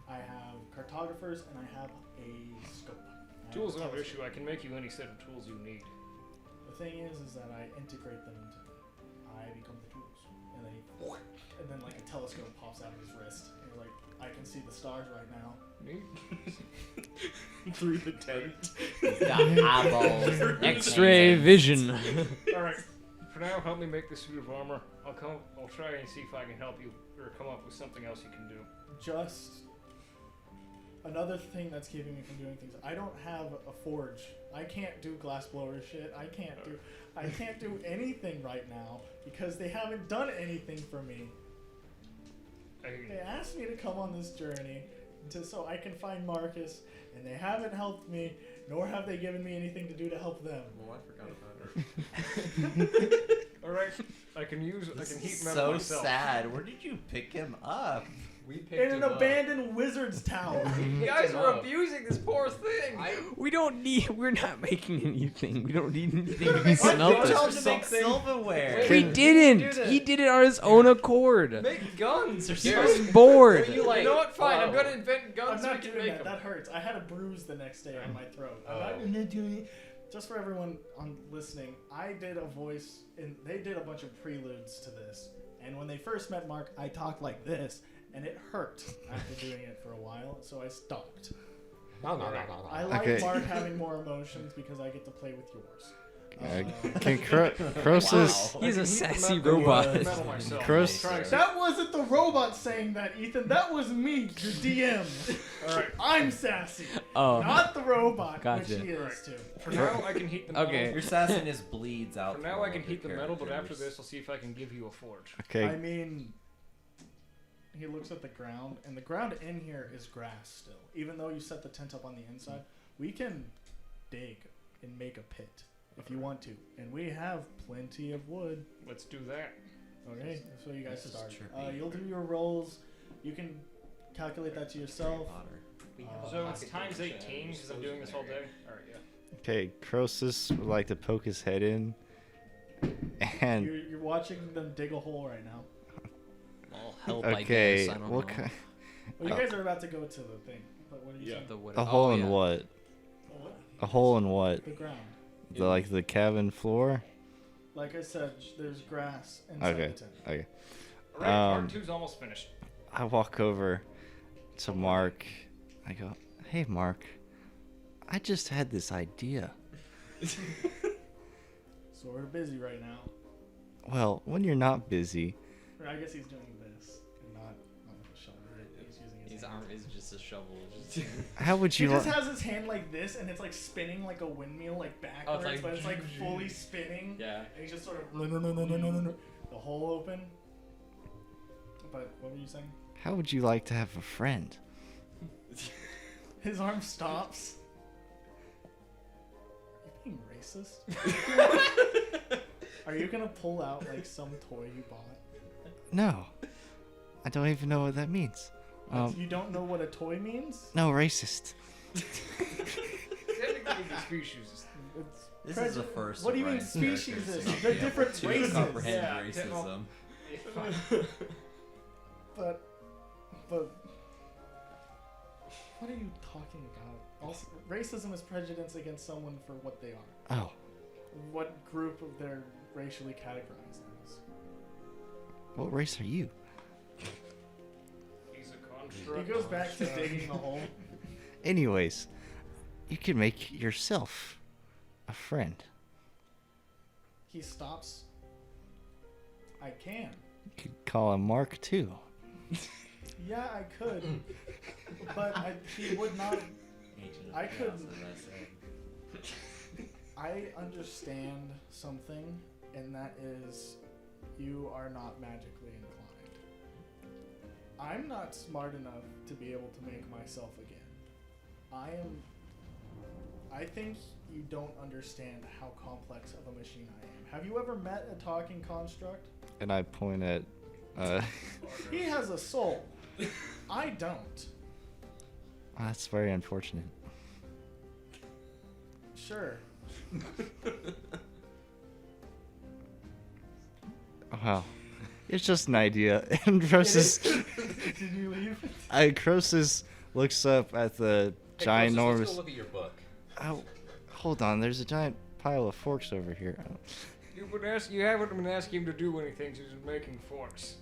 [SPEAKER 1] I have cartographers, and I have a scope. I have
[SPEAKER 3] Tools
[SPEAKER 1] a
[SPEAKER 3] aren't an
[SPEAKER 1] telescope.
[SPEAKER 3] issue. I can make you any set of tools you need.
[SPEAKER 1] The thing is that I integrate them into me. I become the tools, and then like a telescope pops out of his wrist, and you're like, I can see the stars right now.
[SPEAKER 3] Neat.
[SPEAKER 9] Through the tent.
[SPEAKER 4] Got eyeballs.
[SPEAKER 10] X-ray vision.
[SPEAKER 3] All right. For now, help me make the suit of armor. I'll try and see if I can help you or come up with something else you can do.
[SPEAKER 1] Just another thing that's keeping me from doing things. I don't have a forge. I can't do glass blower shit. I can't do anything right now because they haven't done anything for me. They asked me to come on this journey so I can find Marcus, and they haven't helped me, nor have they given me anything to do to help them.
[SPEAKER 7] Well, I forgot about her.
[SPEAKER 3] All right. I can heat metal
[SPEAKER 8] So
[SPEAKER 3] myself.
[SPEAKER 8] sad. Where did you pick him up?
[SPEAKER 7] We picked
[SPEAKER 1] In an
[SPEAKER 7] him up.
[SPEAKER 1] abandoned wizard's tower.
[SPEAKER 3] You guys are abusing this poor thing.
[SPEAKER 10] We don't need. We're not making anything. We don't need anything to be
[SPEAKER 8] You
[SPEAKER 10] smelted.
[SPEAKER 8] told him to make silverware.
[SPEAKER 10] He didn't. He did it on his own accord.
[SPEAKER 3] Make guns or
[SPEAKER 10] He
[SPEAKER 3] something.
[SPEAKER 10] was bored.
[SPEAKER 3] You know what? Fine. I'm gonna invent
[SPEAKER 1] I'm
[SPEAKER 3] guns so we
[SPEAKER 1] not
[SPEAKER 3] can
[SPEAKER 1] doing
[SPEAKER 3] make
[SPEAKER 1] that.
[SPEAKER 3] them.
[SPEAKER 1] That hurts. I had a bruise the next day on my throat. I'm not
[SPEAKER 7] Oh.
[SPEAKER 1] gonna do it. Just for everyone on listening, I did a voice, and they did a bunch of preludes to this. And when they first met Mark, I talked like this, and it hurt after doing it for a while, so I stopped. I like
[SPEAKER 5] Okay.
[SPEAKER 1] Mark having more emotions because I get to play with yours.
[SPEAKER 5] Can Croesus?
[SPEAKER 10] He's a
[SPEAKER 3] I can heat
[SPEAKER 10] sassy
[SPEAKER 3] the metal-
[SPEAKER 10] robot.
[SPEAKER 3] metal myself.
[SPEAKER 5] Cross-
[SPEAKER 3] Trying to-
[SPEAKER 1] That wasn't the robot saying that, Ethan. That was me, your DM.
[SPEAKER 3] All right.
[SPEAKER 1] I'm sassy,
[SPEAKER 10] Oh.
[SPEAKER 1] not the robot,
[SPEAKER 10] Gotcha.
[SPEAKER 1] which he is too.
[SPEAKER 3] For now, I can heat the metal.
[SPEAKER 10] Okay.
[SPEAKER 8] Your sassiness bleeds out.
[SPEAKER 3] For now,
[SPEAKER 8] from
[SPEAKER 3] I can
[SPEAKER 8] all
[SPEAKER 3] heat the
[SPEAKER 8] your
[SPEAKER 3] metal, but after
[SPEAKER 8] characters.
[SPEAKER 3] this, I'll see if I can give you a forge.
[SPEAKER 5] Okay.
[SPEAKER 1] I mean, he looks at the ground, and the ground in here is grass still. Even though you set the tent up on the inside, we can dig and make a pit if you want to. And we have plenty of wood.
[SPEAKER 3] Let's do that.
[SPEAKER 1] Okay, so you guys
[SPEAKER 8] This is
[SPEAKER 1] start.
[SPEAKER 8] trippy.
[SPEAKER 1] You'll do your rolls. You can calculate that to yourself.
[SPEAKER 3] So it's times 18 because I'm doing this all day. All right, yeah.
[SPEAKER 5] Okay. Croesus would like to poke his head in, and
[SPEAKER 1] You're watching them dig a hole right now.
[SPEAKER 10] I'll help. I
[SPEAKER 5] okay.
[SPEAKER 10] guess. I don't
[SPEAKER 5] What
[SPEAKER 10] know.
[SPEAKER 5] kind?
[SPEAKER 1] Well, you guys are about to go to the thing. But what are you saying?
[SPEAKER 10] The wood.
[SPEAKER 5] A hole
[SPEAKER 10] oh,
[SPEAKER 5] in
[SPEAKER 10] yeah.
[SPEAKER 5] what?
[SPEAKER 1] Oh, what?
[SPEAKER 5] A hole in what?
[SPEAKER 1] The ground.
[SPEAKER 5] The cabin floor?
[SPEAKER 1] Like I said, there's grass inside
[SPEAKER 5] Okay.
[SPEAKER 1] the tent.
[SPEAKER 5] Okay.
[SPEAKER 3] All right,
[SPEAKER 5] Um,
[SPEAKER 3] part 2's almost finished.
[SPEAKER 5] I walk over to Mark. I go, "Hey, Mark. I just had this idea.
[SPEAKER 1] Sort of busy right now.
[SPEAKER 5] Well, when you're not busy,
[SPEAKER 1] Or I guess he's doing this and not with the shovel. Right? He's using his
[SPEAKER 8] arm is just a shovel.
[SPEAKER 5] How would
[SPEAKER 1] He
[SPEAKER 5] you
[SPEAKER 1] just
[SPEAKER 5] like?
[SPEAKER 1] has his hand like this, and it's like spinning like a windmill, like backwards,
[SPEAKER 8] like-
[SPEAKER 1] but it's like fully spinning.
[SPEAKER 8] Yeah.
[SPEAKER 1] And he's just sort of the hole open. But what were you saying?
[SPEAKER 5] How would you like to have a friend?
[SPEAKER 1] His arm stops. Are you being racist? Are you gonna pull out like some toy you bought?
[SPEAKER 5] No, I don't even know what that means.
[SPEAKER 1] You don't know what a toy means?
[SPEAKER 5] No, racist.
[SPEAKER 3] Technically, the species.
[SPEAKER 8] This is the first.
[SPEAKER 1] What do you mean
[SPEAKER 8] Brian's
[SPEAKER 1] species
[SPEAKER 8] characters
[SPEAKER 1] is?
[SPEAKER 8] to not
[SPEAKER 1] They're
[SPEAKER 8] be able
[SPEAKER 1] different
[SPEAKER 8] to
[SPEAKER 1] races.
[SPEAKER 8] comprehend
[SPEAKER 3] Yeah,
[SPEAKER 8] racism.
[SPEAKER 1] But what are you talking about? Also, racism is prejudice against someone for what they are.
[SPEAKER 5] Oh,
[SPEAKER 1] What group of they're racially categorized as.
[SPEAKER 5] what race are you?
[SPEAKER 3] He's a
[SPEAKER 1] He
[SPEAKER 3] construct.
[SPEAKER 1] goes back to digging a hole.
[SPEAKER 5] Anyways, you can make yourself a friend.
[SPEAKER 1] He stops. I can.
[SPEAKER 5] You could call him Mark too.
[SPEAKER 1] Yeah, I could. But he would not.
[SPEAKER 8] Ancient
[SPEAKER 1] I
[SPEAKER 8] chaos,
[SPEAKER 1] couldn't-
[SPEAKER 8] as I said.
[SPEAKER 1] I understand something, and that is you are not magically inclined. I'm not smart enough to be able to make myself again. I think you don't understand how complex of a machine I am. Have you ever met a talking construct?
[SPEAKER 5] And I point at.
[SPEAKER 1] He has a soul. I don't.
[SPEAKER 5] That's very unfortunate.
[SPEAKER 1] Sure.
[SPEAKER 5] Wow. It's just an idea. And Croesus,
[SPEAKER 1] Did you leave?
[SPEAKER 5] Croesus looks up at the
[SPEAKER 7] Hey,
[SPEAKER 5] giant
[SPEAKER 7] Croesus, let's
[SPEAKER 5] enormous.
[SPEAKER 7] go look at your book.
[SPEAKER 5] Oh, hold on. There's a giant pile of forks over here.
[SPEAKER 3] You haven't been asking him to do anything since he's making forks.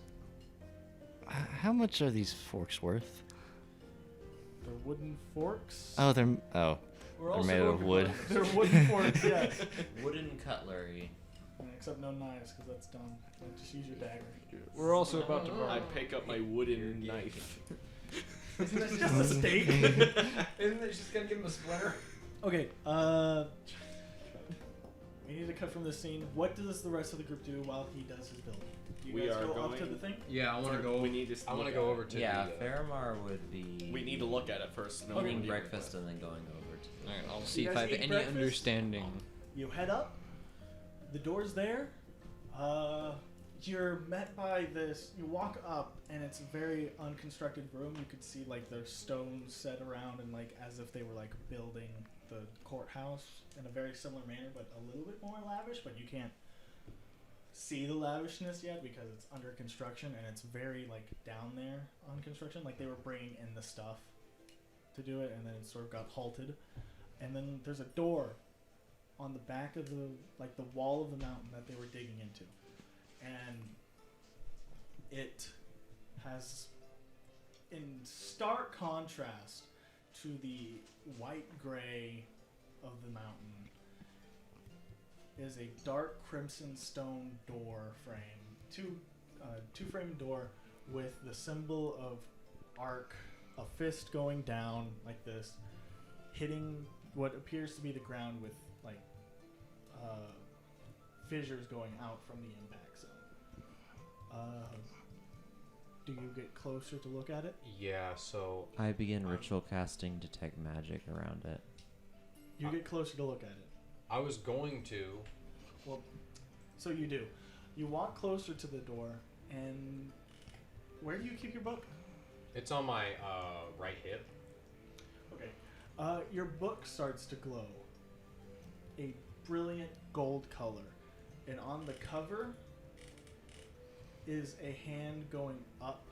[SPEAKER 5] How much are these forks worth?
[SPEAKER 1] They're wooden forks.
[SPEAKER 5] Oh, they're they're
[SPEAKER 3] also
[SPEAKER 5] made
[SPEAKER 3] going
[SPEAKER 5] of
[SPEAKER 3] to
[SPEAKER 5] wood.
[SPEAKER 1] They're wooden forks, yes.
[SPEAKER 8] Wooden cutlery.
[SPEAKER 1] Yeah, except no knives, because that's dumb. Like, just use your dagger.
[SPEAKER 3] We're also about to
[SPEAKER 9] I
[SPEAKER 3] burn.
[SPEAKER 9] pick up my wooden knife.
[SPEAKER 1] Isn't that just a steak?
[SPEAKER 3] Isn't it just gonna give him a splinter?
[SPEAKER 1] Okay, we need to cut from this scene. What does the rest of the group do while he does his building? Do you
[SPEAKER 9] We
[SPEAKER 1] guys
[SPEAKER 9] are
[SPEAKER 1] go up to
[SPEAKER 9] going-
[SPEAKER 1] the thing?
[SPEAKER 7] Yeah, I want to
[SPEAKER 9] Or
[SPEAKER 7] go.
[SPEAKER 9] we need to
[SPEAKER 7] I want to
[SPEAKER 9] look
[SPEAKER 7] go
[SPEAKER 9] at
[SPEAKER 7] over to
[SPEAKER 8] Yeah,
[SPEAKER 7] the.
[SPEAKER 8] Faramar would be.
[SPEAKER 9] We need to look at it first. No
[SPEAKER 8] eating
[SPEAKER 9] one
[SPEAKER 8] breakfast and then going over to.
[SPEAKER 10] Alright, I'll see
[SPEAKER 1] You
[SPEAKER 10] if
[SPEAKER 1] guys
[SPEAKER 10] I have
[SPEAKER 1] eat
[SPEAKER 10] any
[SPEAKER 1] breakfast?
[SPEAKER 10] understanding.
[SPEAKER 1] You head up. The door's there. You're met by this. You walk up, and it's a very unconstructed room. You could see like there's stones set around, and like as if they were like building the courthouse in a very similar manner, but a little bit more lavish. But you can't see the lavishness yet because it's under construction, and it's very like down there on construction. Like they were bringing in the stuff to do it, and then it sort of got halted. And then there's a door on the back of the like the wall of the mountain that they were digging into, and it has, in stark contrast to the white gray of the mountain, is a dark crimson stone door frame, two frame door with the symbol of arc, a fist going down like this, hitting what appears to be the ground with like fissures going out from the impact zone. Do you get closer to look at it?
[SPEAKER 7] Yeah, so
[SPEAKER 4] I begin ritual casting detect magic around it.
[SPEAKER 1] You get closer to look at it.
[SPEAKER 7] I was going to.
[SPEAKER 1] Well, so you do. You walk closer to the door, and where do you keep your book?
[SPEAKER 7] It's on my right hip.
[SPEAKER 1] Okay. Your book starts to glow. A brilliant gold color. And on the cover is a hand going up,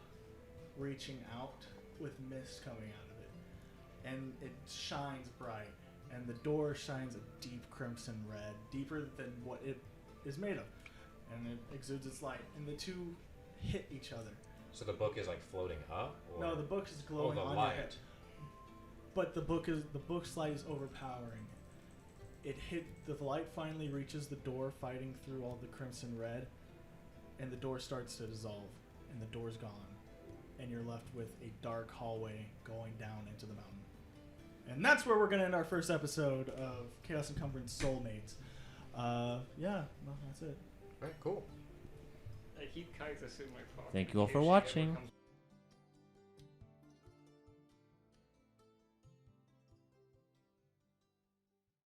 [SPEAKER 1] reaching out with mist coming out of it. And it shines bright. And the door shines a deep crimson red, deeper than what it is made of. And it exudes its light. And the two hit each other.
[SPEAKER 7] So the book is like floating up. Or?
[SPEAKER 1] No, the book is glowing
[SPEAKER 7] the
[SPEAKER 1] on
[SPEAKER 7] light.
[SPEAKER 1] your head. But the book's light is overpowering. The light finally reaches the door, fighting through all the crimson red, and the door starts to dissolve, and the door's gone, and you're left with a dark hallway going down into the mountain. And that's where we're going to end our first episode of Chaos Encumbrance Soulmates. Yeah, well, that's it.
[SPEAKER 7] All right, cool.
[SPEAKER 3] I keep kites, assume my pocket.
[SPEAKER 4] Thank you all
[SPEAKER 3] in
[SPEAKER 4] for
[SPEAKER 3] case she ever
[SPEAKER 4] watching.
[SPEAKER 3] comes